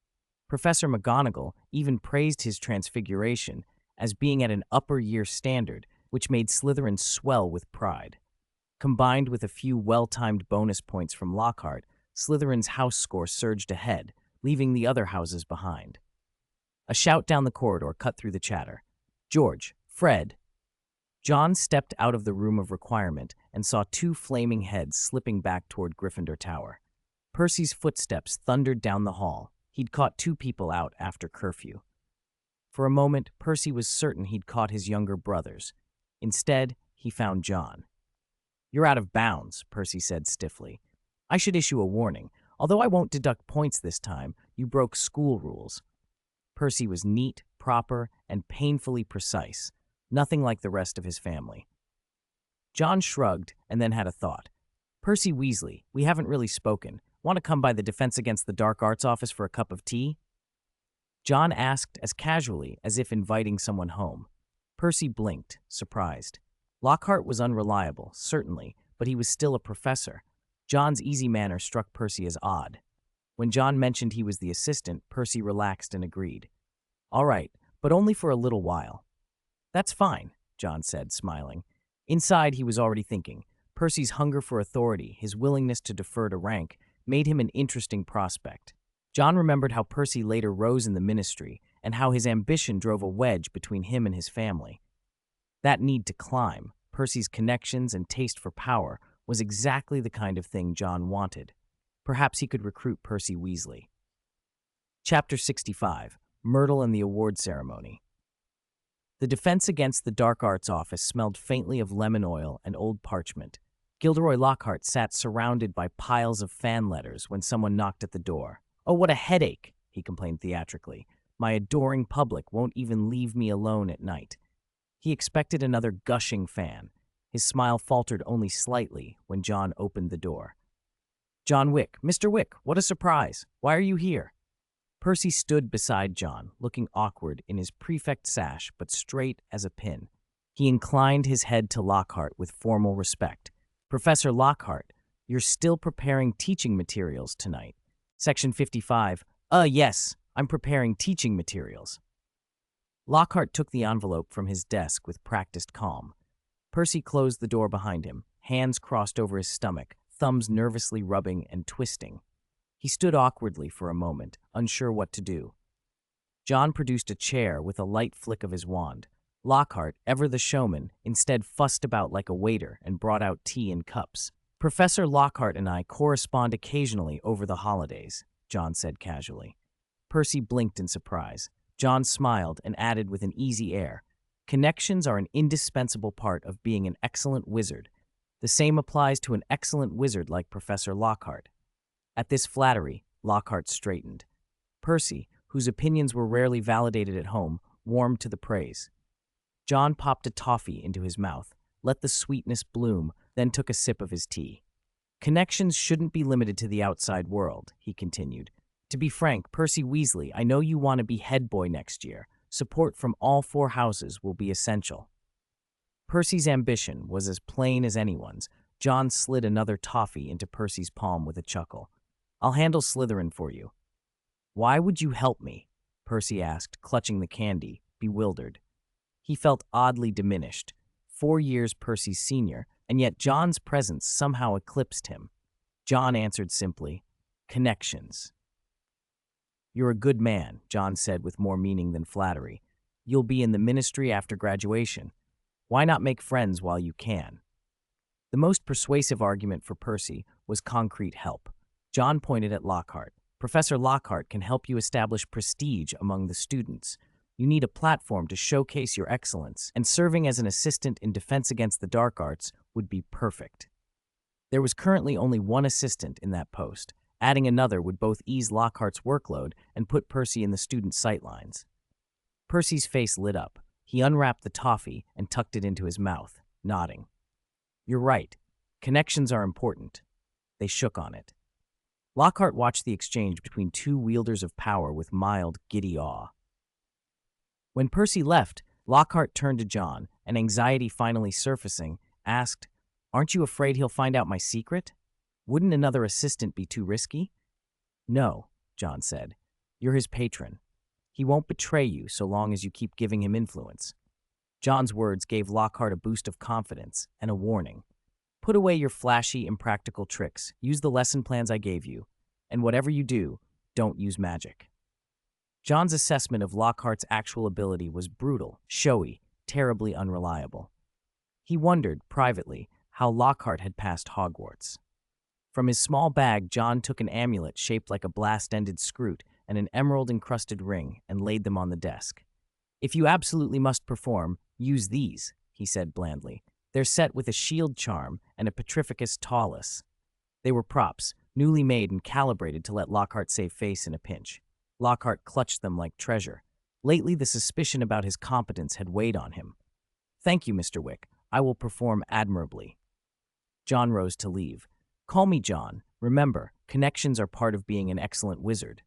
Professor McGonagall even praised his transfiguration as being at an upper year standard, which made Slytherin swell with pride. Combined with a few well-timed bonus points from Lockhart, Slytherin's house score surged ahead, leaving the other houses behind. A shout down the corridor cut through the chatter. "George, Fred." John stepped out of the room of requirement and saw two flaming heads slipping back toward Gryffindor Tower. Percy's footsteps thundered down the hall. He'd caught two people out after curfew. For a moment, Percy was certain he'd caught his younger brothers. Instead, he found John. "You're out of bounds," Percy said stiffly. "I should issue a warning. Although I won't deduct points this time, you broke school rules." Percy was neat, proper, and painfully precise, nothing like the rest of his family. John shrugged and then had a thought. "Percy Weasley, we haven't really spoken. Want to come by the Defense Against the Dark Arts office for a cup of tea?" John asked as casually as if inviting someone home. Percy blinked, surprised. Lockhart was unreliable, certainly, but he was still a professor. John's easy manner struck Percy as odd. When John mentioned he was the assistant, Percy relaxed and agreed. "All right, but only for a little while." "That's fine," John said, smiling. Inside, he was already thinking. Percy's hunger for authority, his willingness to defer to rank, made him an interesting prospect. John remembered how Percy later rose in the ministry and how his ambition drove a wedge between him and his family. That need to climb, Percy's connections and taste for power, was exactly the kind of thing John wanted. Perhaps he could recruit Percy Weasley. Chapter 65, Myrtle and the Award Ceremony. The Defense Against the Dark Arts office smelled faintly of lemon oil and old parchment. Gilderoy Lockhart sat surrounded by piles of fan letters when someone knocked at the door. "Oh, what a headache," he complained theatrically. "My adoring public won't even leave me alone at night." He expected another gushing fan. His smile faltered only slightly when John opened the door. "John Wick, Mr. Wick, what a surprise. Why are you here?" Percy stood beside John, looking awkward in his prefect sash but straight as a pin. He inclined his head to Lockhart with formal respect. "Professor Lockhart, you're still preparing teaching materials tonight." Section 55. Yes, I'm preparing teaching materials." Lockhart took the envelope from his desk with practiced calm. Percy closed the door behind him, hands crossed over his stomach, thumbs nervously rubbing and twisting. He stood awkwardly for a moment, unsure what to do. John produced a chair with a light flick of his wand. Lockhart, ever the showman, instead fussed about like a waiter and brought out tea in cups. "Professor Lockhart and I correspond occasionally over the holidays," John said casually. Percy blinked in surprise. John smiled and added with an easy air, "Connections are an indispensable part of being an excellent wizard. The same applies to an excellent wizard like Professor Lockhart." At this flattery, Lockhart straightened. Percy, whose opinions were rarely validated at home, warmed to the praise. John popped a toffee into his mouth, let the sweetness bloom, then took a sip of his tea. "Connections shouldn't be limited to the outside world," he continued. "To be frank, Percy Weasley, I know you want to be head boy next year. Support from all four houses will be essential." Percy's ambition was as plain as anyone's. John slid another toffee into Percy's palm with a chuckle. "I'll handle Slytherin for you." "Why would you help me?" Percy asked, clutching the candy, bewildered. He felt oddly diminished. 4 years Percy's senior, and yet John's presence somehow eclipsed him. John answered simply, "Connections." "You're a good man," John said with more meaning than flattery. "You'll be in the ministry after graduation. Why not make friends while you can?" The most persuasive argument for Percy was concrete help. John pointed at Lockhart. "Professor Lockhart can help you establish prestige among the students. You need a platform to showcase your excellence, and serving as an assistant in Defense Against the Dark Arts would be perfect." There was currently only one assistant in that post. Adding another would both ease Lockhart's workload and put Percy in the student sightlines. Percy's face lit up. He unwrapped the toffee and tucked it into his mouth, nodding. "You're right. Connections are important." They shook on it. Lockhart watched the exchange between two wielders of power with mild, giddy awe. When Percy left, Lockhart turned to John, and anxiety finally surfacing, asked, "Aren't you afraid he'll find out my secret? Wouldn't another assistant be too risky?" "No," John said. "You're his patron. He won't betray you so long as you keep giving him influence." John's words gave Lockhart a boost of confidence and a warning. "Put away your flashy, impractical tricks. Use the lesson plans I gave you. And whatever you do, don't use magic." John's assessment of Lockhart's actual ability was brutal, showy, terribly unreliable. He wondered, privately, how Lockhart had passed Hogwarts. From his small bag, John took an amulet shaped like a blast-ended scroot and an emerald-encrusted ring and laid them on the desk. "If you absolutely must perform, use these," he said blandly. "They're set with a shield charm and a Petrificus Tallus." They were props, newly made and calibrated to let Lockhart save face in a pinch. Lockhart clutched them like treasure. Lately, the suspicion about his competence had weighed on him. "Thank you, Mr. Wick. I will perform admirably." John rose to leave. "Call me John. Remember, connections are part of being an excellent wizard."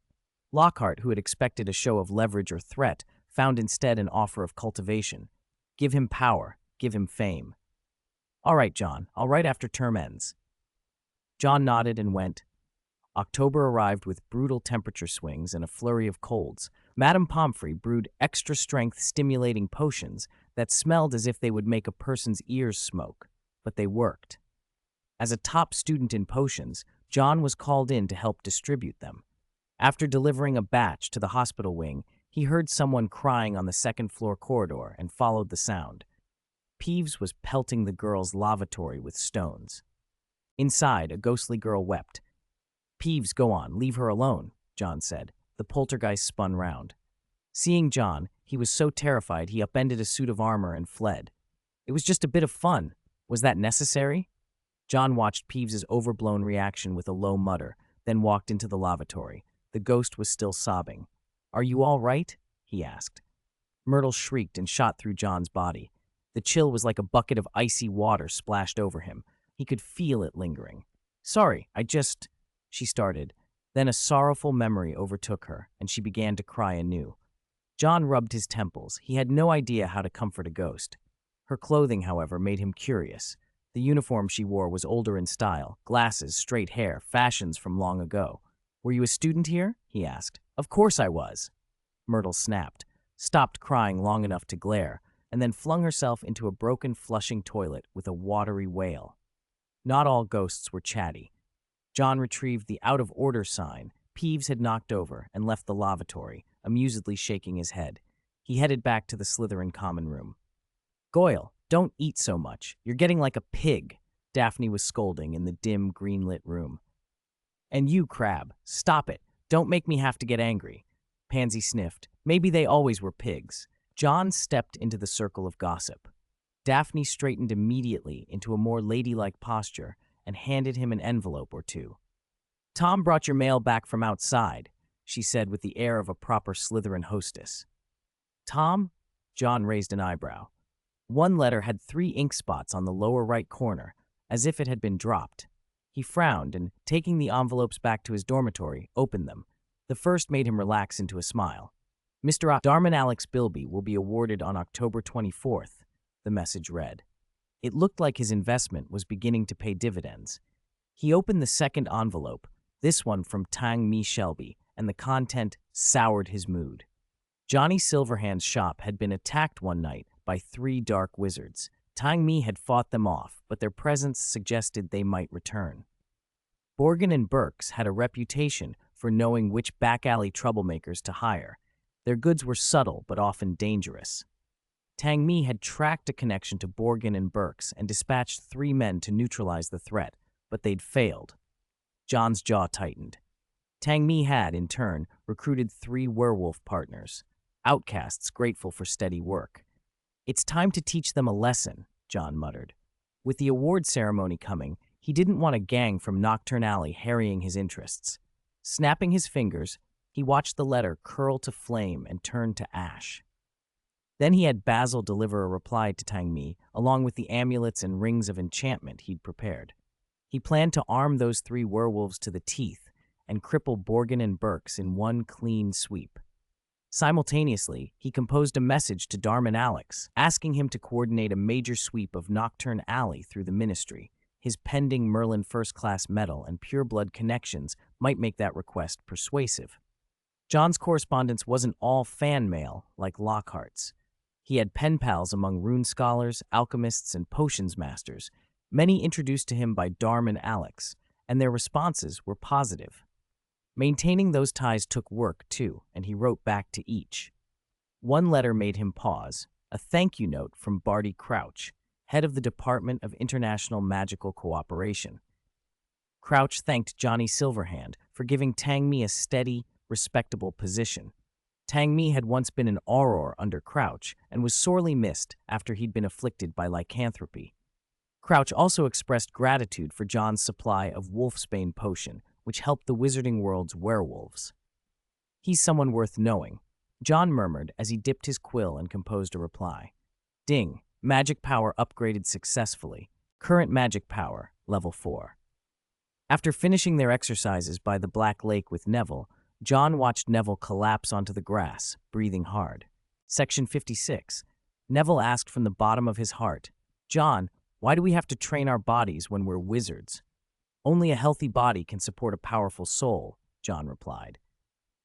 Lockhart, who had expected a show of leverage or threat, found instead an offer of cultivation. Give him power, give him fame. "All right, John, I'll write after term ends." John nodded and went. October arrived with brutal temperature swings and a flurry of colds. Madame Pomfrey brewed extra-strength stimulating potions that smelled as if they would make a person's ears smoke, but they worked. As a top student in potions, John was called in to help distribute them. After delivering a batch to the hospital wing, he heard someone crying on the second-floor corridor and followed the sound. Peeves was pelting the girl's lavatory with stones. Inside, a ghostly girl wept. "Peeves, go on, leave her alone," John said. The poltergeist spun round. Seeing John, he was so terrified he upended a suit of armor and fled. "It was just a bit of fun. Was that necessary?" John watched Peeves's overblown reaction with a low mutter, then walked into the lavatory. The ghost was still sobbing. "Are you all right?" he asked. Myrtle shrieked and shot through John's body. The chill was like a bucket of icy water splashed over him. He could feel it lingering. "Sorry, she started. Then a sorrowful memory overtook her, and she began to cry anew. John rubbed his temples. He had no idea how to comfort a ghost. Her clothing, however, made him curious. The uniform she wore was older in style, glasses, straight hair, fashions from long ago. "Were you a student here?" he asked. "Of course I was." Myrtle snapped, stopped crying long enough to glare, and then flung herself into a broken flushing toilet with a watery wail. Not all ghosts were chatty. John retrieved the out-of-order sign Peeves had knocked over and left the lavatory, amusedly shaking his head. He headed back to the Slytherin common room. "Goyle, don't eat so much. You're getting like a pig," Daphne was scolding in the dim, green-lit room. "And you, Crab, stop it. Don't make me have to get angry." Pansy sniffed. Maybe they always were pigs. John stepped into the circle of gossip. Daphne straightened immediately into a more ladylike posture and handed him an envelope or two. "Tom brought your mail back from outside," she said with the air of a proper Slytherin hostess. "Tom?" John raised an eyebrow. One letter had 3 ink spots on the lower right corner, as if it had been dropped. He frowned and, taking the envelopes back to his dormitory, opened them. The first made him relax into a smile. "Mr. Darman Alex Bilby will be awarded on October 24th, the message read. It looked like his investment was beginning to pay dividends. He opened the second envelope, this one from Tang Mi Shelby, and the content soured his mood. Johnny Silverhand's shop had been attacked one night by 3 dark wizards. Tang Mi had fought them off, but their presence suggested they might return. Borgin and Burks had a reputation for knowing which back-alley troublemakers to hire. Their goods were subtle but often dangerous. Tang Mi had tracked a connection to Borgin and Burks and dispatched 3 men to neutralize the threat, but they'd failed. John's jaw tightened. Tang Mi had, in turn, recruited 3 werewolf partners, outcasts grateful for steady work. "It's time to teach them a lesson," John muttered. With the award ceremony coming, he didn't want a gang from Nocturne Alley harrying his interests. Snapping his fingers, he watched the letter curl to flame and turn to ash. Then he had Basil deliver a reply to Tang Mi, along with the amulets and rings of enchantment he'd prepared. He planned to arm those 3 werewolves to the teeth and cripple Borgin and Burks in one clean sweep. Simultaneously, he composed a message to Darman Alex, asking him to coordinate a major sweep of Nocturne Alley through the Ministry. His pending Merlin first-class medal and pureblood connections might make that request persuasive. John's correspondence wasn't all fan mail like Lockhart's. He had pen pals among rune scholars, alchemists, and potions masters, many introduced to him by Darman Alex, and their responses were positive. Maintaining those ties took work, too, and he wrote back to each. One letter made him pause, a thank you note from Barty Crouch, head of the Department of International Magical Cooperation. Crouch thanked Johnny Silverhand for giving Tang Mi a steady, respectable position. Tang Mi had once been an auror under Crouch and was sorely missed after he'd been afflicted by lycanthropy. Crouch also expressed gratitude for John's supply of wolfsbane potion, which helped the wizarding world's werewolves. He's someone worth knowing, John murmured as he dipped his quill and composed a reply. Ding, magic power upgraded successfully. Current magic power, level 4. After finishing their exercises by the Black Lake with Neville, John watched Neville collapse onto the grass, breathing hard. Section 56. Neville asked from the bottom of his heart, John, why do we have to train our bodies when we're wizards? Only a healthy body can support a powerful soul, John replied.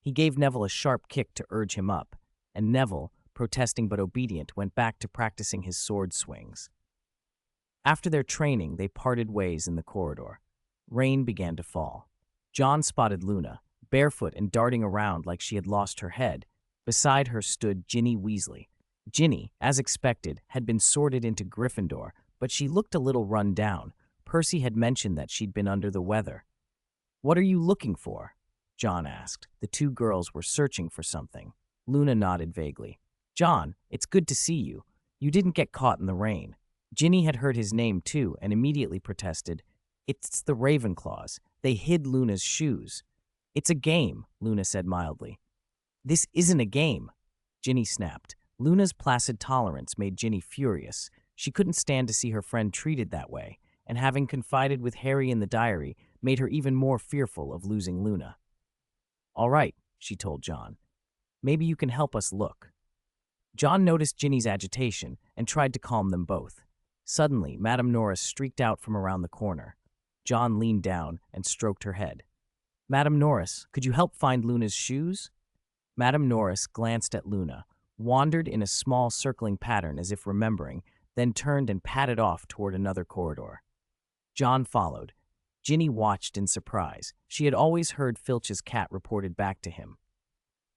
He gave Neville a sharp kick to urge him up, and Neville, protesting but obedient, went back to practicing his sword swings. After their training, they parted ways in the corridor. Rain began to fall. John spotted Luna, barefoot and darting around like she had lost her head. Beside her stood Ginny Weasley. Ginny, as expected, had been sorted into Gryffindor, but she looked a little run down. Percy had mentioned that she'd been under the weather. What are you looking for? John asked. The two girls were searching for something. Luna nodded vaguely. John, it's good to see you. You didn't get caught in the rain. Ginny had heard his name too and immediately protested. It's the Ravenclaws. They hid Luna's shoes. It's a game, Luna said mildly. This isn't a game, Ginny snapped. Luna's placid tolerance made Ginny furious. She couldn't stand to see her friend treated that way, and having confided with Harry in the diary made her even more fearful of losing Luna. All right, she told John. Maybe you can help us look. John noticed Ginny's agitation and tried to calm them both. Suddenly, Madame Norris streaked out from around the corner. John leaned down and stroked her head. Madame Norris, could you help find Luna's shoes? Madame Norris glanced at Luna, wandered in a small circling pattern as if remembering, then turned and padded off toward another corridor. John followed. Ginny watched in surprise. She had always heard Filch's cat reported back to him.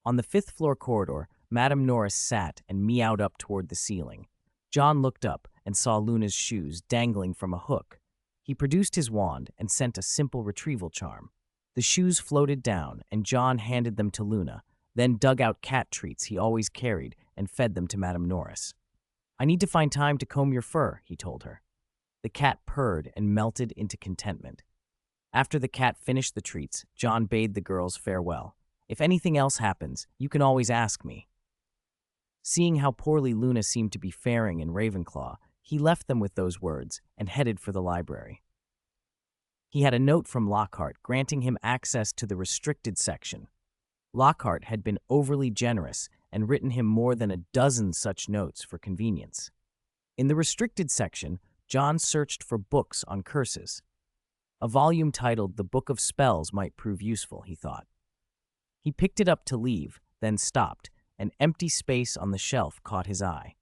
On the 5th floor corridor, Madame Norris sat and meowed up toward the ceiling. John looked up and saw Luna's shoes dangling from a hook. He produced his wand and sent a simple retrieval charm. The shoes floated down, and John handed them to Luna, then dug out cat treats he always carried and fed them to Madame Norris. I need to find time to comb your fur, he told her. The cat purred and melted into contentment. After the cat finished the treats, John bade the girls farewell. If anything else happens, you can always ask me. Seeing how poorly Luna seemed to be faring in Ravenclaw, he left them with those words and headed for the library. He had a note from Lockhart granting him access to the restricted section. Lockhart had been overly generous and written him more than a dozen such notes for convenience. In the restricted section, John searched for books on curses. A volume titled The Book of Spells might prove useful, he thought. He picked it up to leave, then stopped. An empty space on the shelf caught his eye.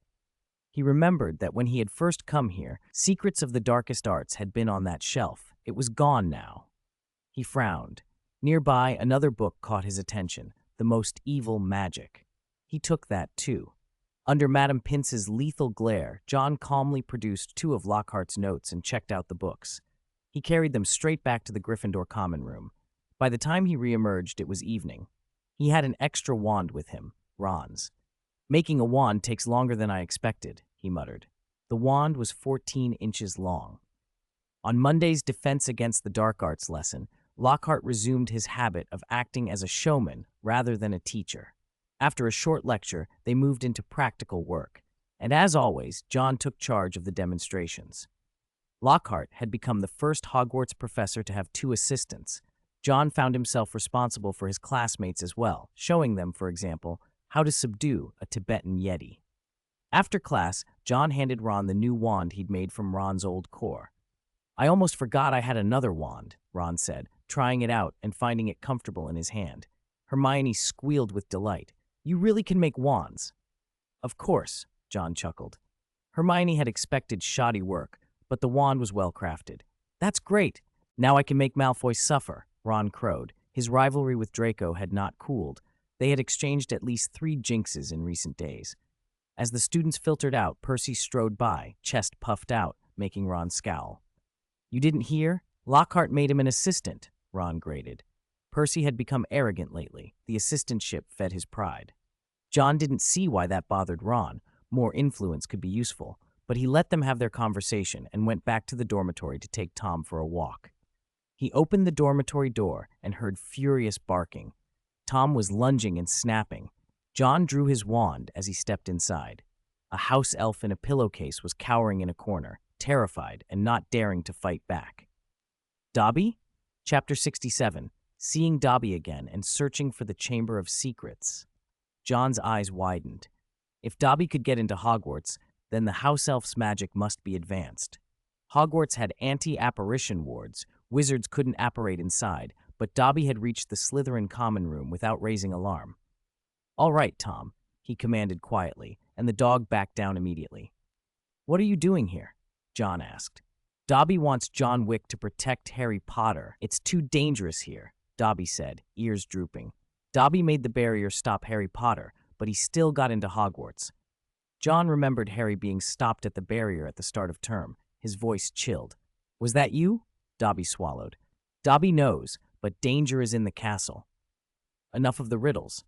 He remembered that when he had first come here, Secrets of the Darkest Arts had been on that shelf. It was gone now. He frowned. Nearby, another book caught his attention, The Most Evil Magic. He took that, too. Under Madame Pince's lethal glare, John calmly produced 2 of Lockhart's notes and checked out the books. He carried them straight back to the Gryffindor common room. By the time he reemerged, it was evening. He had an extra wand with him, Ron's. Making a wand takes longer than I expected, he muttered. The wand was 14 inches long. On Monday's Defense Against the Dark Arts lesson, Lockhart resumed his habit of acting as a showman rather than a teacher. After a short lecture, they moved into practical work, and as always, John took charge of the demonstrations. Lockhart had become the first Hogwarts professor to have 2 assistants. John found himself responsible for his classmates as well, showing them, for example, how to subdue a Tibetan Yeti. After class, John handed Ron the new wand he'd made from Ron's old core. "I almost forgot I had another wand," Ron said, trying it out and finding it comfortable in his hand. Hermione squealed with delight. "You really can make wands." "Of course," John chuckled. Hermione had expected shoddy work, but the wand was well crafted. "That's great. Now I can make Malfoy suffer," Ron crowed. His rivalry with Draco had not cooled. They had exchanged at least 3 jinxes in recent days. As the students filtered out, Percy strode by, chest puffed out, making Ron scowl. "You didn't hear? Lockhart made him an assistant," Ron grated. Percy had become arrogant lately. The assistantship fed his pride. John didn't see why that bothered Ron. More influence could be useful, but he let them have their conversation and went back to the dormitory to take Tom for a walk. He opened the dormitory door and heard furious barking. Tom was lunging and snapping. John drew his wand as he stepped inside. A house elf in a pillowcase was cowering in a corner, terrified and not daring to fight back. Dobby? Chapter 67. Seeing Dobby again and searching for the Chamber of Secrets. John's eyes widened. If Dobby could get into Hogwarts, then the house elf's magic must be advanced. Hogwarts had anti-apparition wards. Wizards couldn't apparate inside, but Dobby had reached the Slytherin common room without raising alarm. "All right, Tom," he commanded quietly, and the dog backed down immediately. "What are you doing here?" John asked. "Dobby wants John Wick to protect Harry Potter. It's too dangerous here," Dobby said, ears drooping. Dobby made the barrier stop Harry Potter, but he still got into Hogwarts. John remembered Harry being stopped at the barrier at the start of term. His voice chilled. "Was that you?" Dobby swallowed. "Dobby knows, but danger is in the castle." "Enough of the riddles."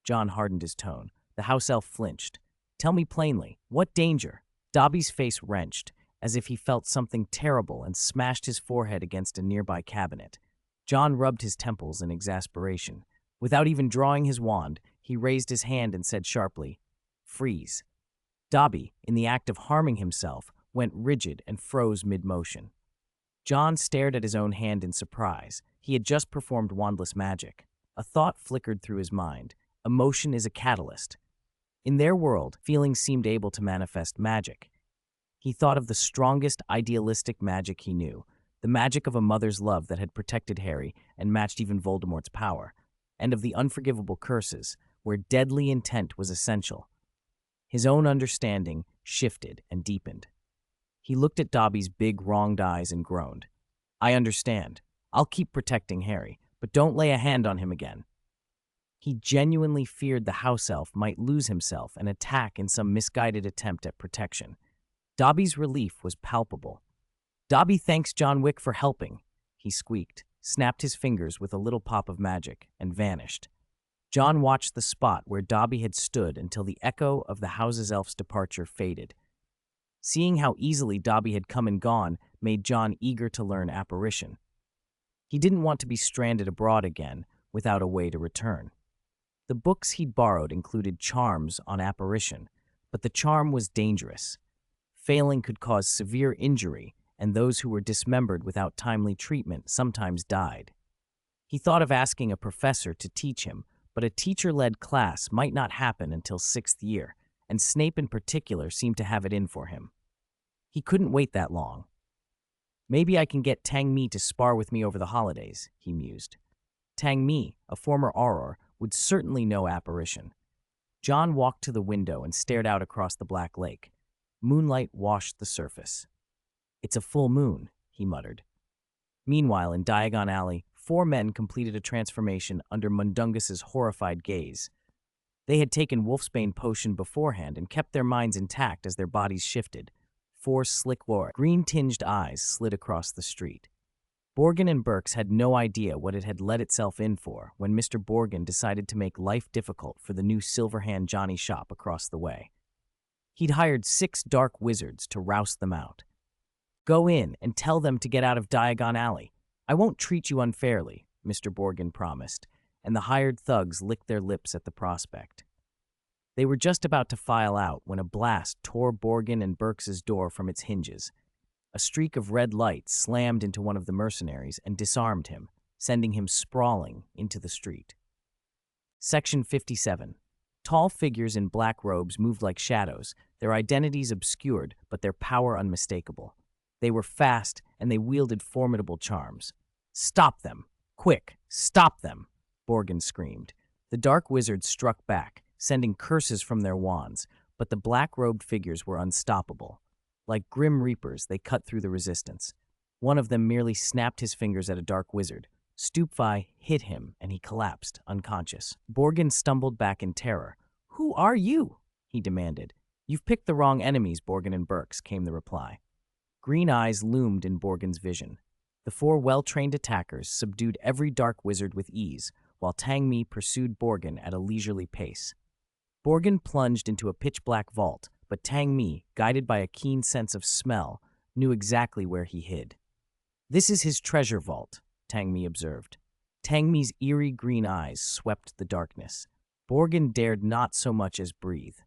John hardened his tone. The house elf flinched. "Tell me plainly, what danger?" Dobby's face wrenched, as if he felt something terrible, and smashed his forehead against a nearby cabinet. John rubbed his temples in exasperation. Without even drawing his wand, he raised his hand and said sharply, "Freeze." Dobby, in the act of harming himself, went rigid and froze mid-motion. John stared at his own hand in surprise. He had just performed wandless magic. A thought flickered through his mind. Emotion is a catalyst. In their world, feelings seemed able to manifest magic. He thought of the strongest idealistic magic he knew, the magic of a mother's love that had protected Harry and matched even Voldemort's power, and of the unforgivable curses, where deadly intent was essential. His own understanding shifted and deepened. He looked at Dobby's big, wronged eyes and groaned. "I understand. I'll keep protecting Harry, but don't lay a hand on him again." He genuinely feared the house elf might lose himself and attack in some misguided attempt at protection. Dobby's relief was palpable. "Dobby thanks John Wick for helping," he squeaked, snapped his fingers with a little pop of magic, and vanished. John watched the spot where Dobby had stood until the echo of the house's elf's departure faded. Seeing how easily Dobby had come and gone made John eager to learn apparition. He didn't want to be stranded abroad again without a way to return. The books he'd borrowed included charms on apparition, but the charm was dangerous. Failing could cause severe injury, and those who were dismembered without timely treatment sometimes died. He thought of asking a professor to teach him, but a teacher-led class might not happen until 6th year, and Snape in particular seemed to have it in for him. He couldn't wait that long. "Maybe I can get Tang Mi to spar with me over the holidays," he mused. Tang Mi, a former Auror, would certainly know apparition. John walked to the window and stared out across the black lake. Moonlight washed the surface. "It's a full moon," he muttered. Meanwhile, in Diagon Alley, 4 men completed a transformation under Mundungus's horrified gaze. They had taken Wolfsbane potion beforehand and kept their minds intact as their bodies shifted. 4 slick, green-tinged eyes slid across the street. Borgin and Burks had no idea what it had let itself in for when Mr. Borgin decided to make life difficult for the new Silverhand Johnny shop across the way. He'd hired 6 dark wizards to roust them out. "Go in and tell them to get out of Diagon Alley. I won't treat you unfairly," Mr. Borgin promised, and the hired thugs licked their lips at the prospect. They were just about to file out when a blast tore Borgin and Burks's door from its hinges. A streak of red light slammed into one of the mercenaries and disarmed him. sending him sprawling into the street. Section 57. Tall figures in black robes moved like shadows, their identities obscured but their power unmistakable. They were fast, and they wielded formidable charms. "Stop them! Quick, stop them!" Borgin screamed. The dark wizards struck back, sending curses from their wands, but the black-robed figures were unstoppable. Like grim reapers, they cut through the resistance. One of them merely snapped his fingers at a dark wizard. Stupefy hit him, and he collapsed, unconscious. Borgin stumbled back in terror. "Who are you?" he demanded. "You've picked the wrong enemies, Borgin and Burks," came the reply. Green eyes loomed in Borgin's vision. The four well-trained attackers subdued every dark wizard with ease, while Tang Mi pursued Borgin at a leisurely pace. Borgin plunged into a pitch-black vault, but Tang Mi, guided by a keen sense of smell, knew exactly where he hid. "This is his treasure vault," Tang Mi observed. Tang Mi's eerie green eyes swept the darkness. Borgin dared not so much as breathe.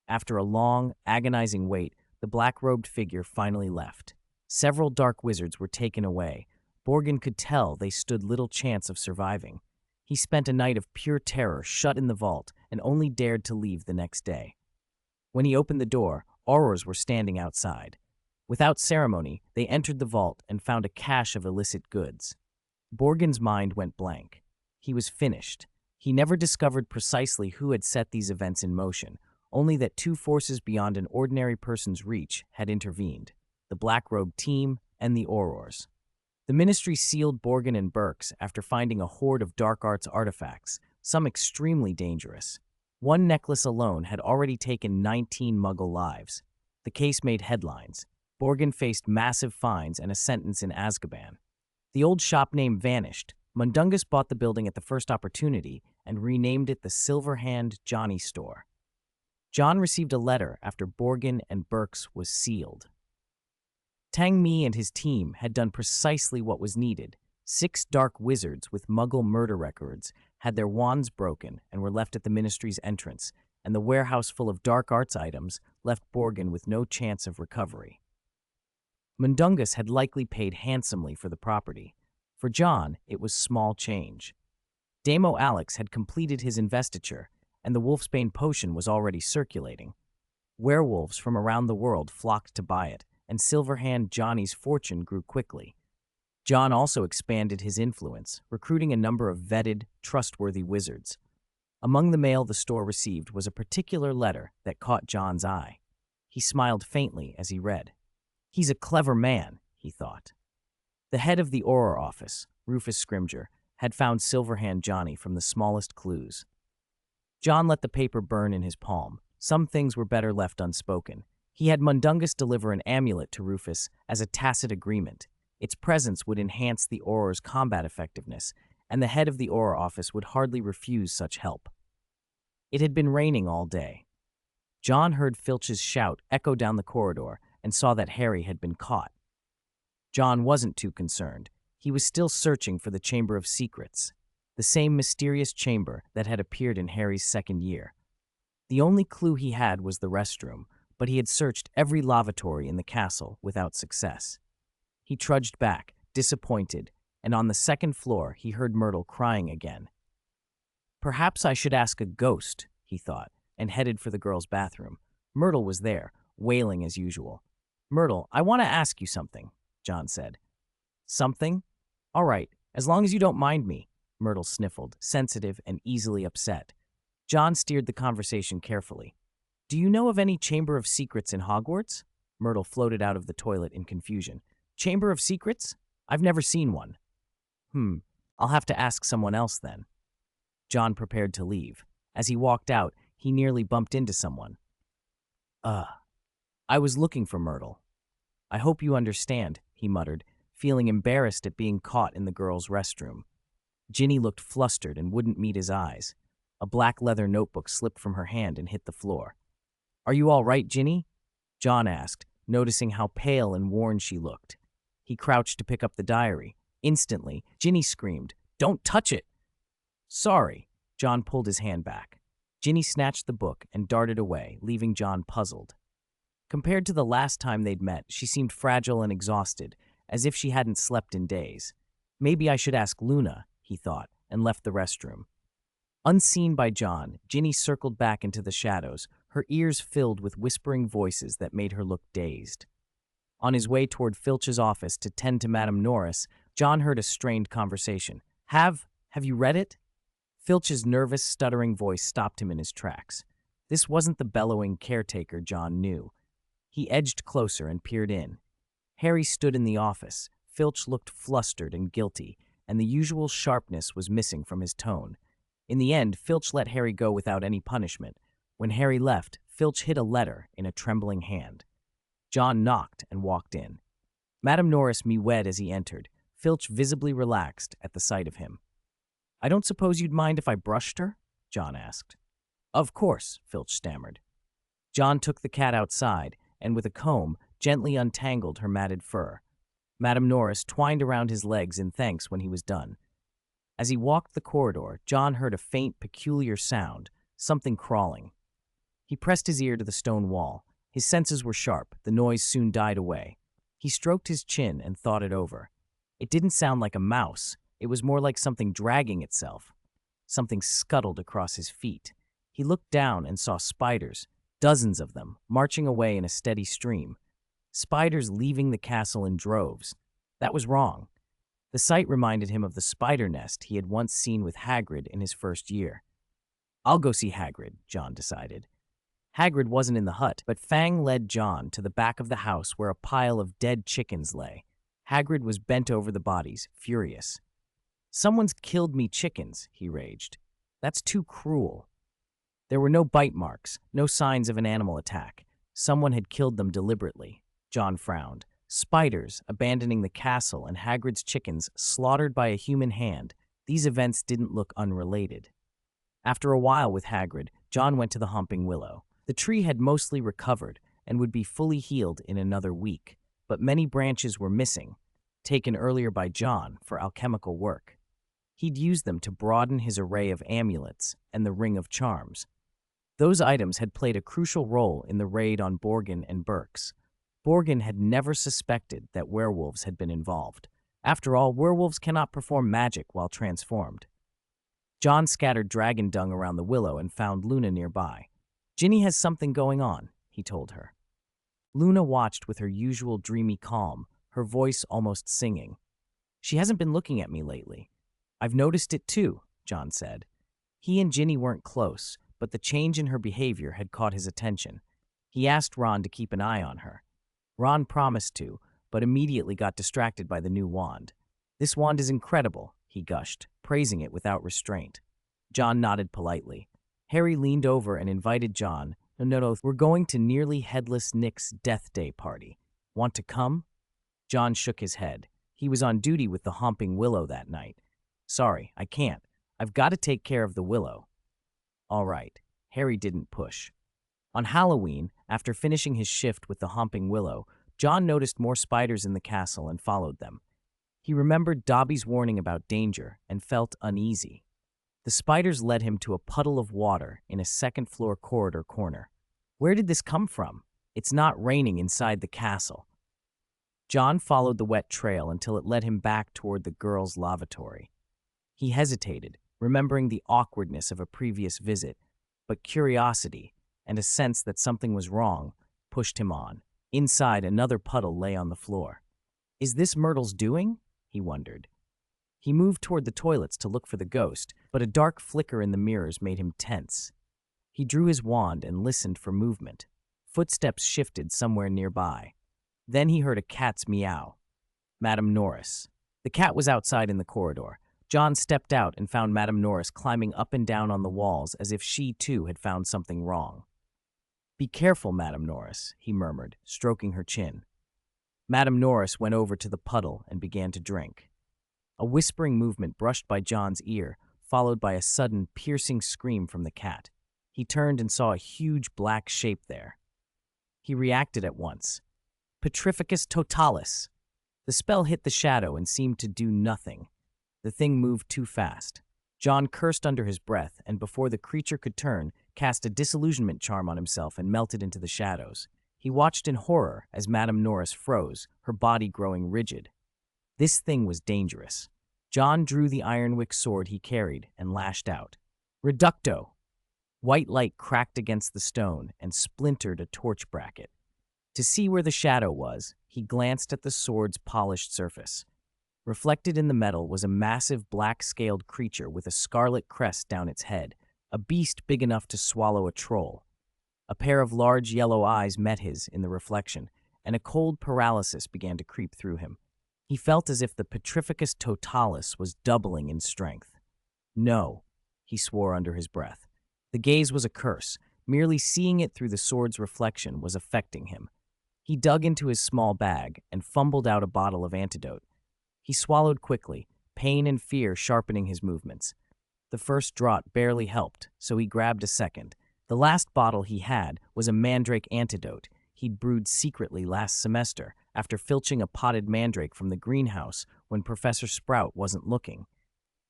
After a long, agonizing wait, the black-robed figure finally left. Several dark wizards were taken away. Borgin could tell they stood little chance of surviving. He spent a night of pure terror shut in the vault and only dared to leave the next day. When he opened the door, aurors were standing outside. Without ceremony, they entered the vault and found a cache of illicit goods. Borgin's mind went blank. He was finished. He never discovered precisely who had set these events in motion, only that two forces beyond an ordinary person's reach had intervened: the black-robed team and the aurors. The ministry sealed Borgin and Burks after finding a hoard of dark arts artifacts, some extremely dangerous. One necklace alone had already taken 19 Muggle lives. The case made headlines. Borgin faced massive fines and a sentence in Azkaban. The old shop name vanished. Mundungus bought the building at the first opportunity and renamed it the Silverhand Johnny Store. John received a letter after Borgin and Burks was sealed. Tang Mi and his team had done precisely what was needed. 6 dark wizards with Muggle murder records had their wands broken and were left at the ministry's entrance, and the warehouse full of dark arts items left Borgin with no chance of recovery. Mundungus had likely paid handsomely for the property. For John, it was small change. Damo Alex had completed his investiture, and the Wolfsbane potion was already circulating. Werewolves from around the world flocked to buy it, and Silverhand Johnny's fortune grew quickly. John also expanded his influence, recruiting a number of vetted, trustworthy wizards. Among the mail the store received was a particular letter that caught John's eye. He smiled faintly as he read. "He's a clever man," he thought. The head of the Auror office, Rufus Scrimger, had found Silverhand Johnny from the smallest clues. John let the paper burn in his palm. Some things were better left unspoken. He had Mundungus deliver an amulet to Rufus as a tacit agreement. Its presence would enhance the Auror's combat effectiveness, and the head of the Auror office would hardly refuse such help. It had been raining all day. John heard Filch's shout echo down the corridor and saw that Harry had been caught. John wasn't too concerned. He was still searching for the Chamber of Secrets, the same mysterious chamber that had appeared in Harry's second year. The only clue he had was the restroom, but he had searched every lavatory in the castle without success. He trudged back, disappointed, and on the second floor he heard Myrtle crying again. "Perhaps I should ask a ghost," he thought, and headed for the girls' bathroom. Myrtle was there, wailing as usual. "Myrtle, I want to ask you something," John said. "Something? All right, as long as you don't mind me," Myrtle sniffled, sensitive and easily upset. John steered the conversation carefully. "Do you know of any Chamber of Secrets in Hogwarts?" Myrtle floated out of the toilet in confusion. "Chamber of Secrets? I've never seen one." I'll have to ask someone else then." John prepared to leave. As he walked out, he nearly bumped into someone. I was looking for Myrtle." "I hope you understand," he muttered, feeling embarrassed at being caught in the girls' restroom. Ginny looked flustered and wouldn't meet his eyes. A black leather notebook slipped from her hand and hit the floor. "Are you all right, Ginny?" John asked, noticing how pale and worn she looked. He crouched to pick up the diary. Instantly, Ginny screamed, "Don't touch it!" "Sorry." John pulled his hand back. Ginny snatched the book and darted away, leaving John puzzled. Compared to the last time they'd met, she seemed fragile and exhausted, as if she hadn't slept in days. Maybe I should ask Luna, he thought, and left the restroom. Unseen by John, Ginny circled back into the shadows, her ears filled with whispering voices that made her look dazed. On his way toward Filch's office to tend to Madame Norris, John heard a strained conversation. Have you read it? Filch's nervous, stuttering voice stopped him in his tracks. This wasn't the bellowing caretaker John knew. He edged closer and peered in. Harry stood in the office. Filch looked flustered and guilty, and the usual sharpness was missing from his tone. In the end, Filch let Harry go without any punishment. When Harry left, Filch hid a letter in a trembling hand. John knocked and walked in. Madame Norris mewed as he entered. Filch visibly relaxed at the sight of him. "I don't suppose you'd mind if I brushed her?" John asked. "Of course," Filch stammered. John took the cat outside and, with a comb, gently untangled her matted fur. Madame Norris twined around his legs in thanks when he was done. As he walked the corridor, John heard a faint, peculiar sound, something crawling. He pressed his ear to the stone wall. His senses were sharp. The noise soon died away. He stroked his chin and thought it over. It didn't sound like a mouse. It was more like something dragging itself. Something scuttled across his feet. He looked down and saw spiders, dozens of them, marching away in a steady stream. Spiders leaving the castle in droves. That was wrong. The sight reminded him of the spider nest he had once seen with Hagrid in his first year. "I'll go see Hagrid," John decided. Hagrid wasn't in the hut, but Fang led John to the back of the house where a pile of dead chickens lay. Hagrid was bent over the bodies, furious. "Someone's killed me chickens," he raged. "That's too cruel." There were no bite marks, no signs of an animal attack. Someone had killed them deliberately. John frowned. Spiders abandoning the castle and Hagrid's chickens slaughtered by a human hand. These events didn't look unrelated. After a while with Hagrid, John went to the Homping Willow. The tree had mostly recovered and would be fully healed in another week, but many branches were missing, taken earlier by John for alchemical work. He'd used them to broaden his array of amulets and the Ring of Charms. Those items had played a crucial role in the raid on Borgin and Berks. Borgin had never suspected that werewolves had been involved. After all, werewolves cannot perform magic while transformed. John scattered dragon dung around the willow and found Luna nearby. "Ginny has something going on," he told her. Luna watched with her usual dreamy calm, her voice almost singing. "She hasn't been looking at me lately." "I've noticed it too," John said. He and Ginny weren't close, but the change in her behavior had caught his attention. He asked Ron to keep an eye on her. Ron promised to, but immediately got distracted by the new wand. "This wand is incredible," he gushed, praising it without restraint. John nodded politely. Harry leaned over and invited John. No, we're going to Nearly Headless Nick's Death Day party. Want to come?" John shook his head. He was on duty with the Homping Willow that night. "Sorry, I can't. I've got to take care of the willow." "All right." Harry didn't push. On Halloween, after finishing his shift with the Homping Willow, John noticed more spiders in the castle and followed them. He remembered Dobby's warning about danger and felt uneasy. The spiders led him to a puddle of water in a second-floor corridor corner. Where did this come from? It's not raining inside the castle. John followed the wet trail until it led him back toward the girls' lavatory. He hesitated, remembering the awkwardness of a previous visit, but curiosity and a sense that something was wrong pushed him on. Inside, another puddle lay on the floor. "Is this Myrtle's doing?" he wondered. He moved toward the toilets to look for the ghost, but a dark flicker in the mirrors made him tense. He drew his wand and listened for movement. Footsteps shifted somewhere nearby. Then he heard a cat's meow. Madame Norris. The cat was outside in the corridor. John stepped out and found Madame Norris climbing up and down on the walls as if she, too, had found something wrong. "Be careful, Madame Norris," he murmured, stroking her chin. Madame Norris went over to the puddle and began to drink. A whispering movement brushed by John's ear, followed by a sudden, piercing scream from the cat. He turned and saw a huge black shape there. He reacted at once. Petrificus totalis! The spell hit the shadow and seemed to do nothing. The thing moved too fast. John cursed under his breath, and before the creature could turn, cast a disillusionment charm on himself and melted into the shadows. He watched in horror as Madame Norris froze, her body growing rigid. This thing was dangerous. John drew the ironwick sword he carried and lashed out. Reducto! White light cracked against the stone and splintered a torch bracket. To see where the shadow was, he glanced at the sword's polished surface. Reflected in the metal was a massive black-scaled creature with a scarlet crest down its head, a beast big enough to swallow a troll. A pair of large yellow eyes met his in the reflection, and a cold paralysis began to creep through him. He felt as if the Petrificus Totalis was doubling in strength. No, he swore under his breath. The gaze was a curse. Merely seeing it through the sword's reflection was affecting him. He dug into his small bag and fumbled out a bottle of antidote. He swallowed quickly, pain and fear sharpening his movements. The first draught barely helped, so he grabbed a second. The last bottle he had was a mandrake antidote he'd brewed secretly last semester after filching a potted mandrake from the greenhouse when Professor Sprout wasn't looking.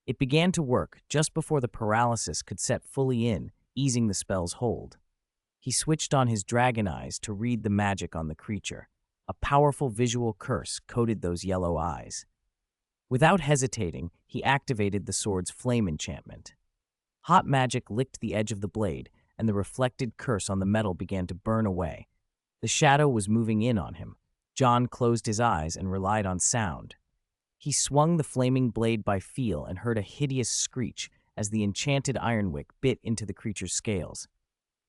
It began to work just before the paralysis could set fully in, easing the spell's hold. He switched on his dragon eyes to read the magic on the creature. A powerful visual curse coated those yellow eyes. Without hesitating, he activated the sword's flame enchantment. Hot magic licked the edge of the blade, and the reflected curse on the metal began to burn away. The shadow was moving in on him. John closed his eyes and relied on sound. He swung the flaming blade by feel and heard a hideous screech as the enchanted ironwick bit into the creature's scales.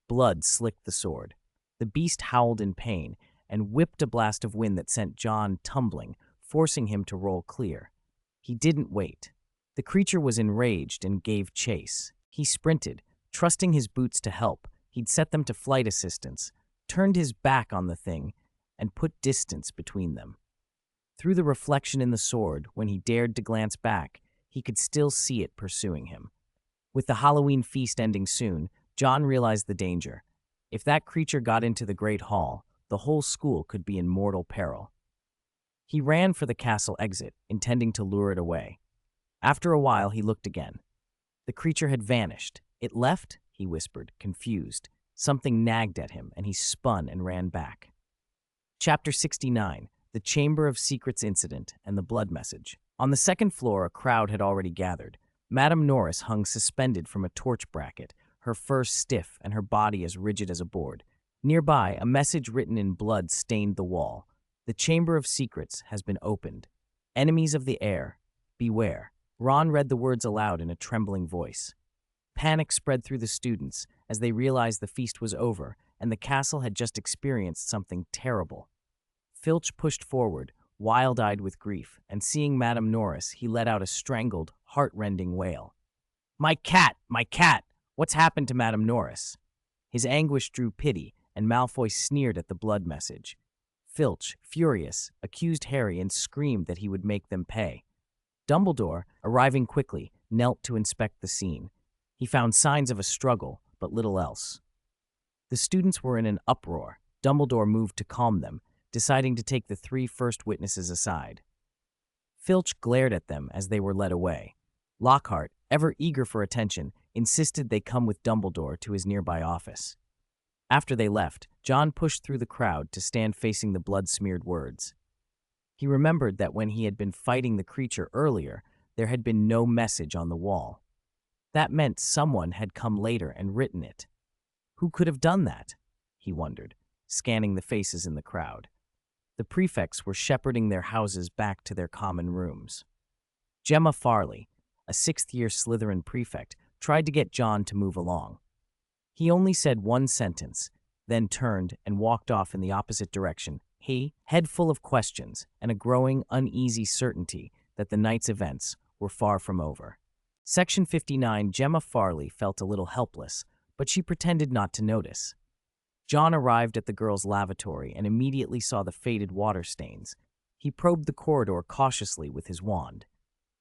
Blood slicked the sword. The beast howled in pain and whipped a blast of wind that sent John tumbling, forcing him to roll clear. He didn't wait. The creature was enraged and gave chase. He sprinted, trusting his boots to help. He'd set them to flight assistance, turned his back on the thing, and put distance between them. Through the reflection in the sword, when he dared to glance back, he could still see it pursuing him. With the Halloween feast ending soon, John realized the danger. If that creature got into the Great Hall, the whole school could be in mortal peril. He ran for the castle exit, intending to lure it away. After a while, he looked again. The creature had vanished. It left, he whispered, confused. Something nagged at him, and he spun and ran back. Chapter 69, The Chamber of Secrets Incident and the Blood Message. On the second floor, a crowd had already gathered. Madame Norris hung suspended from a torch bracket, her fur stiff and her body as rigid as a board. Nearby, a message written in blood stained the wall. The Chamber of Secrets has been opened. Enemies of the air, beware. Ron read the words aloud in a trembling voice. Panic spread through the students as they realized the feast was over and the castle had just experienced something terrible. Filch pushed forward, wild-eyed with grief, and seeing Madame Norris, he let out a strangled, heart-rending wail. "My cat! My cat! What's happened to Madame Norris?" His anguish drew pity, and Malfoy sneered at the blood message. Filch, furious, accused Harry and screamed that he would make them pay. Dumbledore, arriving quickly, knelt to inspect the scene. He found signs of a struggle, but little else. The students were in an uproar. Dumbledore moved to calm them, deciding to take the three first witnesses aside. Filch glared at them as they were led away. Lockhart, ever eager for attention, insisted they come with Dumbledore to his nearby office. After they left, John pushed through the crowd to stand facing the blood-smeared words. He remembered that when he had been fighting the creature earlier, there had been no message on the wall. That meant someone had come later and written it. Who could have done that? He wondered, scanning the faces in the crowd. The prefects were shepherding their houses back to their common rooms. Gemma Farley, a sixth-year Slytherin prefect, tried to get John to move along. He only said one sentence, then turned and walked off in the opposite direction, he, head full of questions and a growing, uneasy certainty that the night's events were far from over. Section 59, Gemma Farley felt a little helpless, but she pretended not to notice. John arrived at the girl's lavatory and immediately saw the faded water stains. He probed the corridor cautiously with his wand.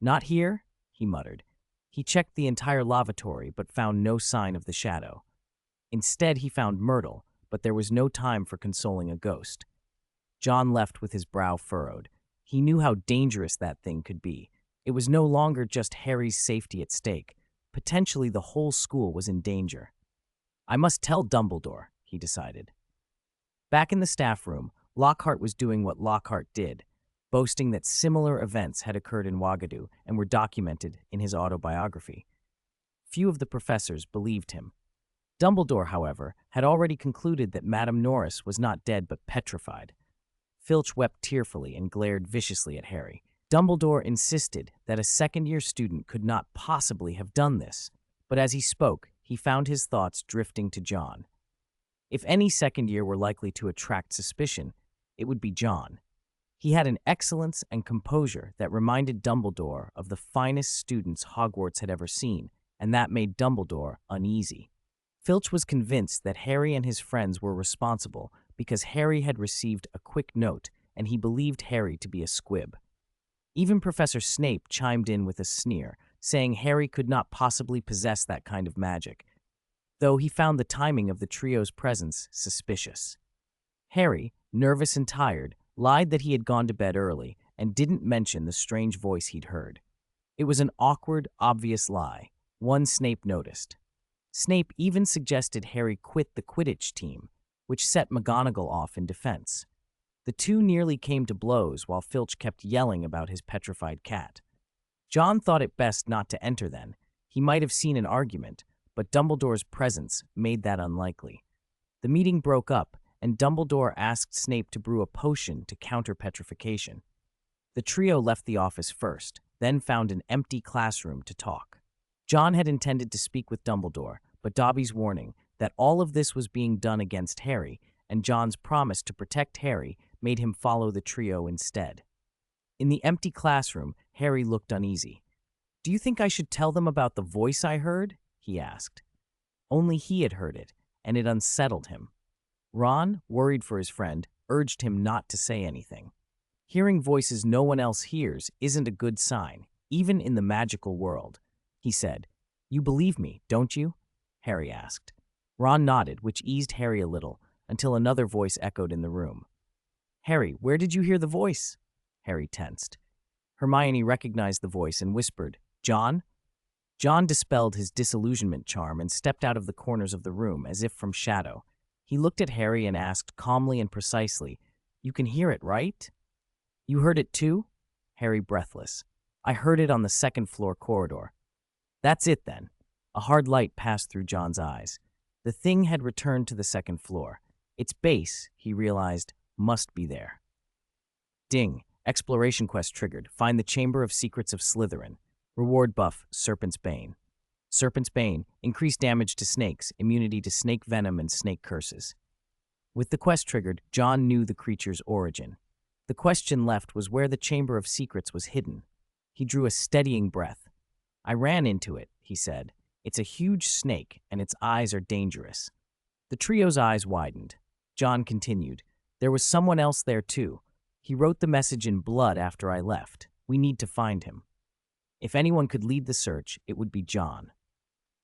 "Not here?" he muttered. He checked the entire lavatory but found no sign of the shadow. Instead, he found Myrtle, but there was no time for consoling a ghost. John left with his brow furrowed. He knew how dangerous that thing could be. It was no longer just Harry's safety at stake. Potentially the whole school was in danger. "I must tell Dumbledore," he decided. Back in the staff room, Lockhart was doing what Lockhart did. boasting that similar events had occurred in Wagadu and were documented in his autobiography. Few of the professors believed him. Dumbledore, however, had already concluded that Madame Norris was not dead but petrified. Filch wept tearfully and glared viciously at Harry. Dumbledore insisted that a second-year student could not possibly have done this, but as he spoke, he found his thoughts drifting to John. If any second year were likely to attract suspicion, it would be John. He had an excellence and composure that reminded Dumbledore of the finest students Hogwarts had ever seen, and that made Dumbledore uneasy. Filch was convinced that Harry and his friends were responsible because Harry had received a quick note and he believed Harry to be a squib. Even Professor Snape chimed in with a sneer, saying Harry could not possibly possess that kind of magic, though he found the timing of the trio's presence suspicious. Harry, nervous and tired, lied that he had gone to bed early and didn't mention the strange voice he'd heard. It was an awkward, obvious lie, one Snape noticed. Snape even suggested Harry quit the Quidditch team, which set McGonagall off in defense. The two nearly came to blows while Filch kept yelling about his petrified cat. John thought it best not to enter then. He might have seen an argument, but Dumbledore's presence made that unlikely. The meeting broke up, and Dumbledore asked Snape to brew a potion to counter petrification. The trio left the office first, then found an empty classroom to talk. John had intended to speak with Dumbledore, but Dobby's warning that all of this was being done against Harry and John's promise to protect Harry made him follow the trio instead. In the empty classroom, Harry looked uneasy. "Do you think I should tell them about the voice I heard?" he asked. Only he had heard it, and it unsettled him. Ron, worried for his friend, urged him not to say anything. Hearing voices no one else hears isn't a good sign, even in the magical world, he said. "You believe me, don't you?" Harry asked. Ron nodded, which eased Harry a little, until another voice echoed in the room. "Harry, where did you hear the voice?" Harry tensed. Hermione recognized the voice and whispered, "John?" John dispelled his disillusionment charm and stepped out of the corners of the room as if from shadow. He looked at Harry and asked calmly and precisely, "You can hear it, right?" "You heard it too?" Harry breathless. "I heard it on the second-floor corridor." "That's it, then." A hard light passed through John's eyes. The thing had returned to the second floor. Its base, he realized, must be there. Ding. Exploration quest triggered. Find the Chamber of Secrets of Slytherin. Reward buff, Serpent's Bane. Serpent's Bane. Increased damage to snakes, immunity to snake venom and snake curses. With the quest triggered, John knew the creature's origin. The question left was where the Chamber of Secrets was hidden. He drew a steadying breath. "I ran into it," he said. "It's a huge snake, and its eyes are dangerous." The trio's eyes widened. John continued, "There was someone else there, too. He wrote the message in blood after I left. We need to find him." If anyone could lead the search, it would be John.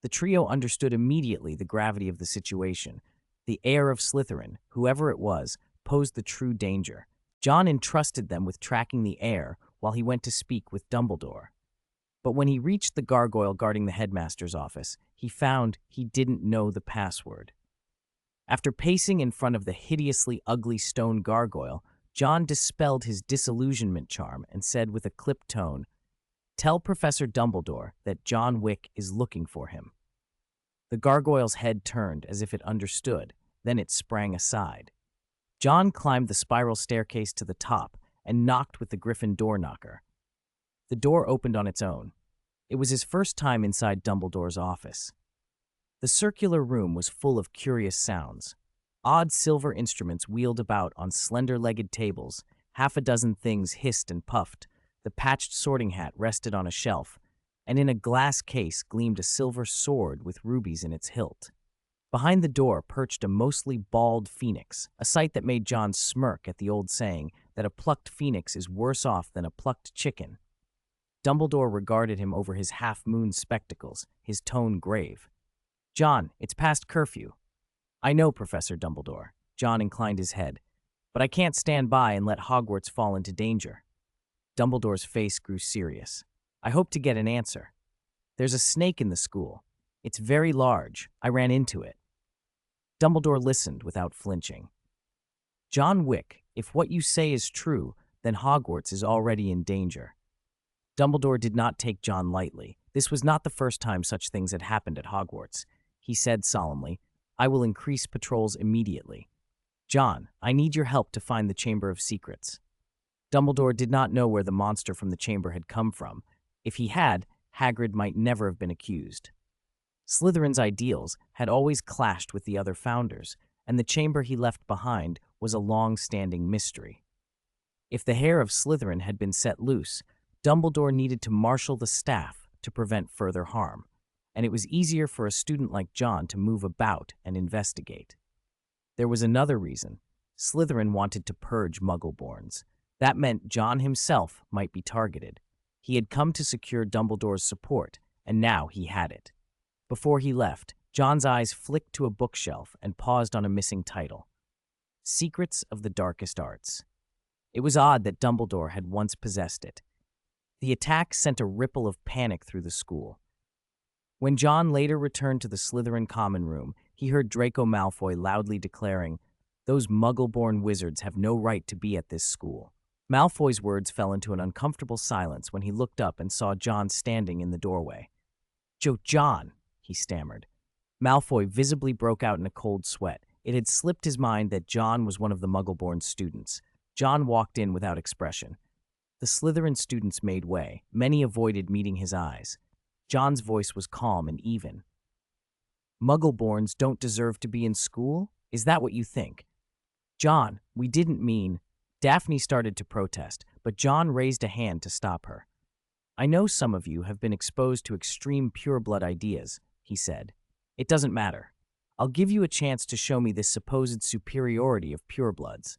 The trio understood immediately the gravity of the situation. The heir of Slytherin, whoever it was, posed the true danger. John entrusted them with tracking the heir while he went to speak with Dumbledore. But when he reached the gargoyle guarding the headmaster's office, he found he didn't know the password. After pacing in front of the hideously ugly stone gargoyle, John dispelled his disillusionment charm and said with a clipped tone, "Tell Professor Dumbledore that John Wick is looking for him." The gargoyle's head turned as if it understood, then it sprang aside. John climbed the spiral staircase to the top and knocked with the griffin door knocker. The door opened on its own. It was his first time inside Dumbledore's office. The circular room was full of curious sounds. Odd silver instruments wheeled about on slender-legged tables, half a dozen things hissed and puffed, the patched sorting hat rested on a shelf, and in a glass case gleamed a silver sword with rubies in its hilt. Behind the door perched a mostly bald phoenix, a sight that made John smirk at the old saying that a plucked phoenix is worse off than a plucked chicken. Dumbledore regarded him over his half-moon spectacles, his tone grave. "John, it's past curfew." "I know, Professor Dumbledore." John inclined his head. "But I can't stand by and let Hogwarts fall into danger." Dumbledore's face grew serious. "I hope to get an answer. There's a snake in the school. It's very large. I ran into it." Dumbledore listened without flinching. "John Wick, if what you say is true, then Hogwarts is already in danger. Dumbledore did not take John lightly. This was not the first time such things had happened at Hogwarts. He said solemnly, "I will increase patrols immediately. John, I need your help to find the Chamber of Secrets." Dumbledore did not know where the monster from the chamber had come from. If he had, Hagrid might never have been accused. Slytherin's ideals had always clashed with the other founders, and the chamber he left behind was a long-standing mystery. If the hair of Slytherin had been set loose, Dumbledore needed to marshal the staff to prevent further harm, and it was easier for a student like John to move about and investigate. There was another reason. Slytherin wanted to purge Muggleborns. That meant John himself might be targeted. He had come to secure Dumbledore's support, and now he had it. Before he left, John's eyes flicked to a bookshelf and paused on a missing title. Secrets of the Darkest Arts. It was odd that Dumbledore had once possessed it. The attack sent a ripple of panic through the school. When John later returned to the Slytherin common room, he heard Draco Malfoy loudly declaring, "Those Muggle-born wizards have no right to be at this school." Malfoy's words fell into an uncomfortable silence when he looked up and saw John standing in the doorway. John," he stammered. Malfoy visibly broke out in a cold sweat. It had slipped his mind that John was one of the Muggle-born students. John walked in without expression. The Slytherin students made way. Many avoided meeting his eyes. John's voice was calm and even. "Muggle-borns don't deserve to be in school? Is that what you think?" "John, we didn't mean—" Daphne started to protest, but John raised a hand to stop her. "I know some of you have been exposed to extreme pureblood ideas," he said. "It doesn't matter. I'll give you a chance to show me this supposed superiority of purebloods."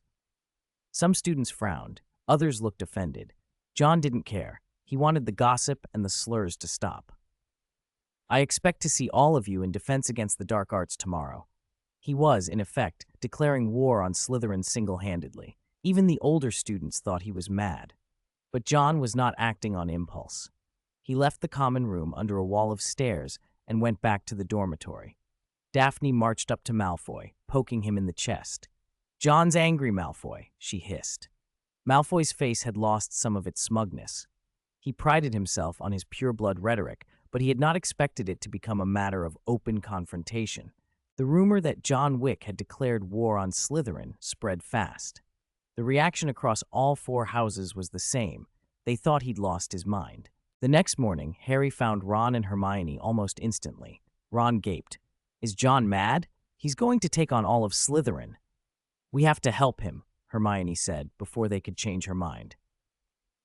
Some students frowned. Others looked offended. John didn't care. He wanted the gossip and the slurs to stop. "I expect to see all of you in Defense Against the Dark Arts tomorrow." He was, in effect, declaring war on Slytherin single-handedly. Even the older students thought he was mad. But John was not acting on impulse. He left the common room under a wall of stairs and went back to the dormitory. Daphne marched up to Malfoy, poking him in the chest. "John's angry, Malfoy," she hissed. Malfoy's face had lost some of its smugness. He prided himself on his pureblood rhetoric, but he had not expected it to become a matter of open confrontation. The rumor that John Wick had declared war on Slytherin spread fast. The reaction across all four houses was the same. They thought he'd lost his mind. The next morning, Harry found Ron and Hermione almost instantly. Ron gaped. "Is John mad? He's going to take on all of Slytherin." "We have to help him," Hermione said, before they could change her mind.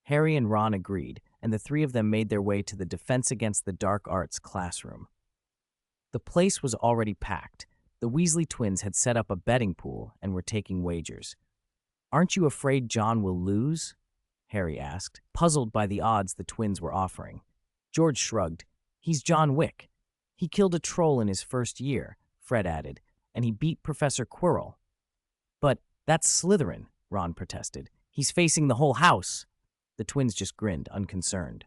Harry and Ron agreed, and the three of them made their way to the Defense Against the Dark Arts classroom. The place was already packed. The Weasley twins had set up a betting pool and were taking wagers. "Aren't you afraid John will lose?" Harry asked, puzzled by the odds the twins were offering. George shrugged. "He's John Wick. He killed a troll in his first year," Fred added, "and he beat Professor Quirrell." "But that's Slytherin," Ron protested. "He's facing the whole house." The twins just grinned, unconcerned.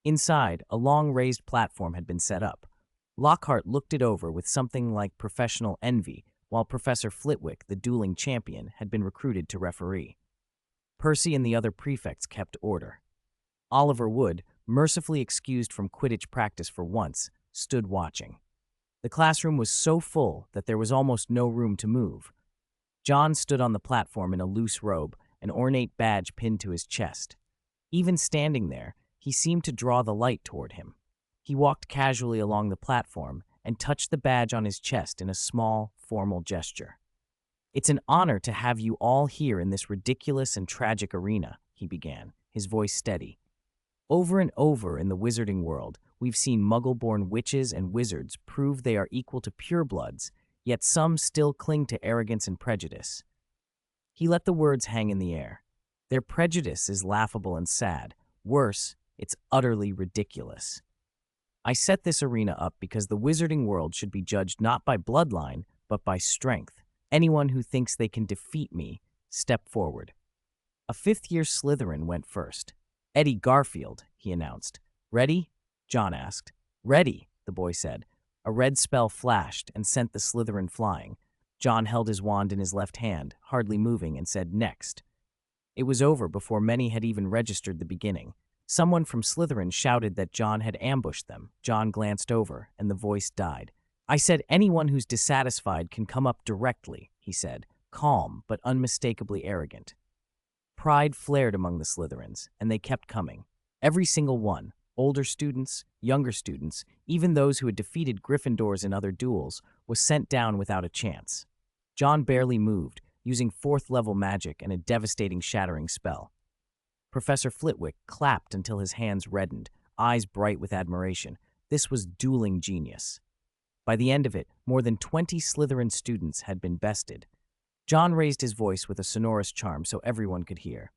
Inside, a long raised platform had been set up. Lockhart looked it over with something like professional envy, while Professor Flitwick, the dueling champion, had been recruited to referee. Percy and the other prefects kept order. Oliver Wood, mercifully excused from Quidditch practice for once, stood watching. The classroom was so full that there was almost no room to move. John stood on the platform in a loose robe, an ornate badge pinned to his chest. Even standing there, he seemed to draw the light toward him. He walked casually along the platform and touched the badge on his chest in a small, formal gesture. "It's an honor to have you all here in this ridiculous and tragic arena," he began, his voice steady. "Over and over in the wizarding world, we've seen Muggle-born witches and wizards prove they are equal to purebloods, yet some still cling to arrogance and prejudice." He let the words hang in the air. "Their prejudice is laughable and sad. Worse, it's utterly ridiculous. I set this arena up because the wizarding world should be judged not by bloodline, but by strength. Anyone who thinks they can defeat me, step forward." A fifth-year Slytherin went first. "Eddie Garfield," he announced. "Ready?" John asked. "Ready," the boy said. A red spell flashed and sent the Slytherin flying. John held his wand in his left hand, hardly moving, and said, "Next." It was over before many had even registered the beginning. Someone from Slytherin shouted that John had ambushed them. John glanced over, and the voice died. "I said anyone who's dissatisfied can come up directly," he said, calm but unmistakably arrogant. Pride flared among the Slytherins, and they kept coming. Every single one, older students, younger students, even those who had defeated Gryffindors in other duels, was sent down without a chance. John barely moved, using fourth-level magic and a devastating shattering spell. Professor Flitwick clapped until his hands reddened, eyes bright with admiration. This was dueling genius. By the end of it, more than 20 Slytherin students had been bested. John raised his voice with a sonorous charm so everyone could hear.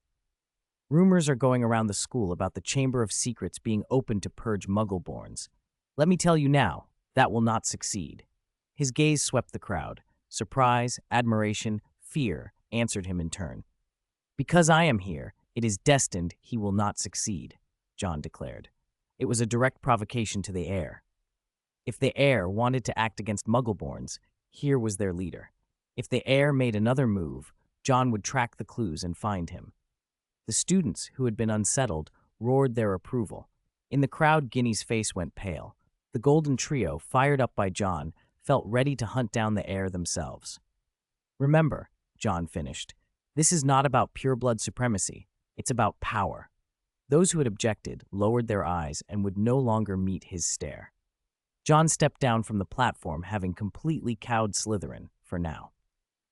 "Rumors are going around the school about the Chamber of Secrets being opened to purge Muggleborns. Let me tell you now, that will not succeed." His gaze swept the crowd. Surprise, admiration, fear answered him in turn. "Because I am here, it is destined he will not succeed," John declared. It was a direct provocation to the heir. If the heir wanted to act against Muggleborns, here was their leader. If the heir made another move, John would track the clues and find him. The students, who had been unsettled, roared their approval. In the crowd, Ginny's face went pale. The Golden Trio, fired up by John, felt ready to hunt down the heir themselves. "Remember," John finished, "this is not about pureblood supremacy. It's about power." Those who had objected lowered their eyes and would no longer meet his stare. John stepped down from the platform, having completely cowed Slytherin, for now.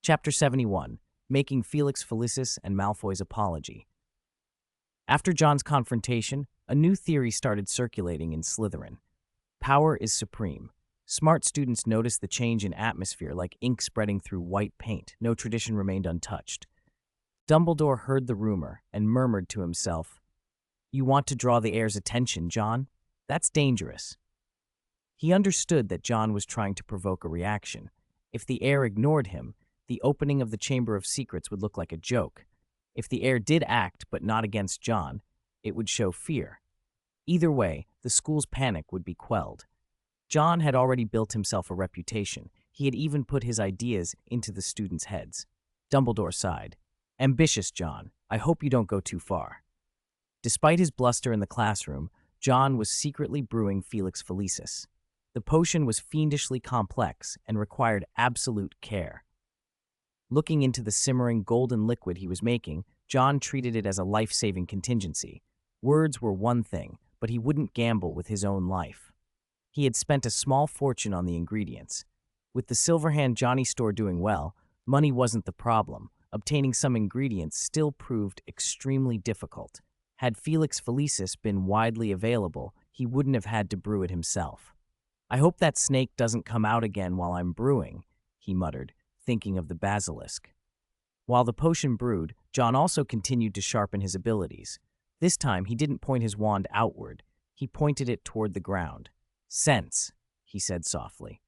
Chapter 71, Making Felix Felicis and Malfoy's Apology. After John's confrontation, a new theory started circulating in Slytherin. Power is supreme. Smart students noticed the change in atmosphere like ink spreading through white paint. No tradition remained untouched. Dumbledore heard the rumor and murmured to himself, "You want to draw the heir's attention, John? That's dangerous." He understood that John was trying to provoke a reaction. If the heir ignored him, the opening of the Chamber of Secrets would look like a joke. If the heir did act, but not against John, it would show fear. Either way, the school's panic would be quelled. John had already built himself a reputation. He had even put his ideas into the students' heads. Dumbledore sighed. "Ambitious, John. I hope you don't go too far." Despite his bluster in the classroom, John was secretly brewing Felix Felicis. The potion was fiendishly complex and required absolute care. Looking into the simmering golden liquid he was making, John treated it as a life-saving contingency. Words were one thing, but he wouldn't gamble with his own life. He had spent a small fortune on the ingredients. With the Silverhand Johnny store doing well, money wasn't the problem. Obtaining some ingredients still proved extremely difficult. Had Felix Felicis been widely available, he wouldn't have had to brew it himself. "I hope that snake doesn't come out again while I'm brewing," he muttered, thinking of the basilisk. While the potion brewed, John also continued to sharpen his abilities. This time, he didn't point his wand outward. He pointed it toward the ground. "Sense," he said softly.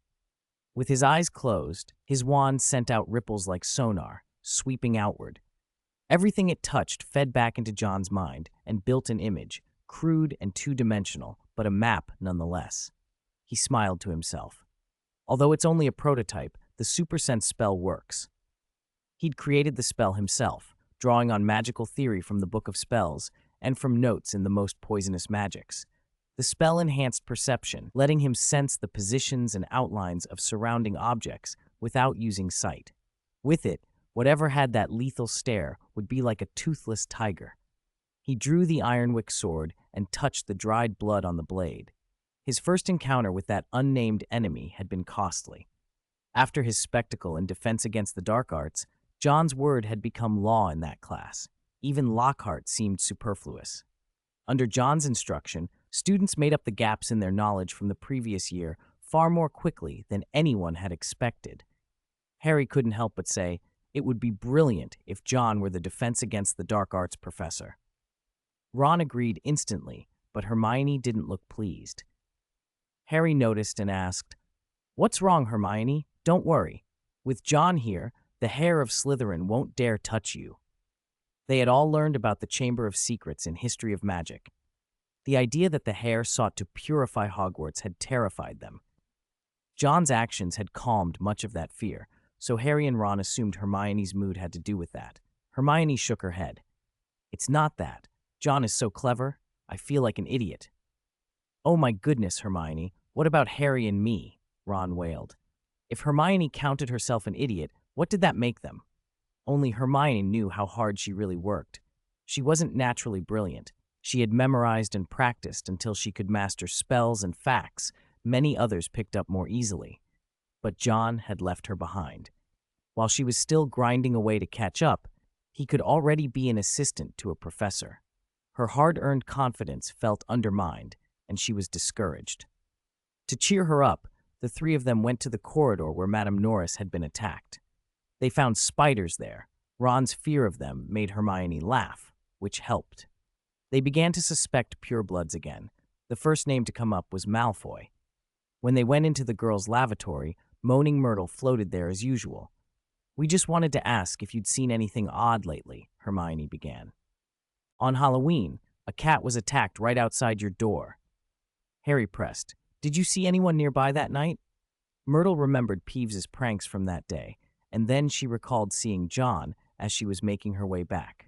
With his eyes closed, his wand sent out ripples like sonar, sweeping outward. Everything it touched fed back into John's mind and built an image, crude and two-dimensional, but a map nonetheless. He smiled to himself. Although it's only a prototype, the Super Sense spell works. He'd created the spell himself, drawing on magical theory from the Book of Spells and from notes in the most poisonous magics. The spell enhanced perception, letting him sense the positions and outlines of surrounding objects without using sight. With it, whatever had that lethal stare would be like a toothless tiger. He drew the Ironwick sword and touched the dried blood on the blade. His first encounter with that unnamed enemy had been costly. After his spectacle and defense against the dark arts, John's word had become law in that class. Even Lockhart seemed superfluous. Under John's instruction, students made up the gaps in their knowledge from the previous year far more quickly than anyone had expected. Harry couldn't help but say, it would be brilliant if John were the defense against the dark arts professor. Ron agreed instantly, but Hermione didn't look pleased. Harry noticed and asked, "What's wrong, Hermione? Don't worry. With John here, the hair of Slytherin won't dare touch you." They had all learned about the Chamber of Secrets in History of Magic. The idea that the hair sought to purify Hogwarts had terrified them. John's actions had calmed much of that fear, so Harry and Ron assumed Hermione's mood had to do with that. Hermione shook her head. It's not that. John is so clever. I feel like an idiot. Oh my goodness, Hermione. What about Harry and me? Ron wailed. If Hermione counted herself an idiot, what did that make them? Only Hermione knew how hard she really worked. She wasn't naturally brilliant. She had memorized and practiced until she could master spells and facts many others picked up more easily. But John had left her behind. While she was still grinding away to catch up, he could already be an assistant to a professor. Her hard-earned confidence felt undermined, and she was discouraged. To cheer her up, the three of them went to the corridor where Madame Norris had been attacked. They found spiders there. Ron's fear of them made Hermione laugh, which helped. They began to suspect purebloods again. The first name to come up was Malfoy. When they went into the girls' lavatory, Moaning Myrtle floated there as usual. "We just wanted to ask if you'd seen anything odd lately," Hermione began. "On Halloween, a cat was attacked right outside your door." Harry pressed. "Did you see anyone nearby that night?" Myrtle remembered Peeves's pranks from that day, and then she recalled seeing John as she was making her way back.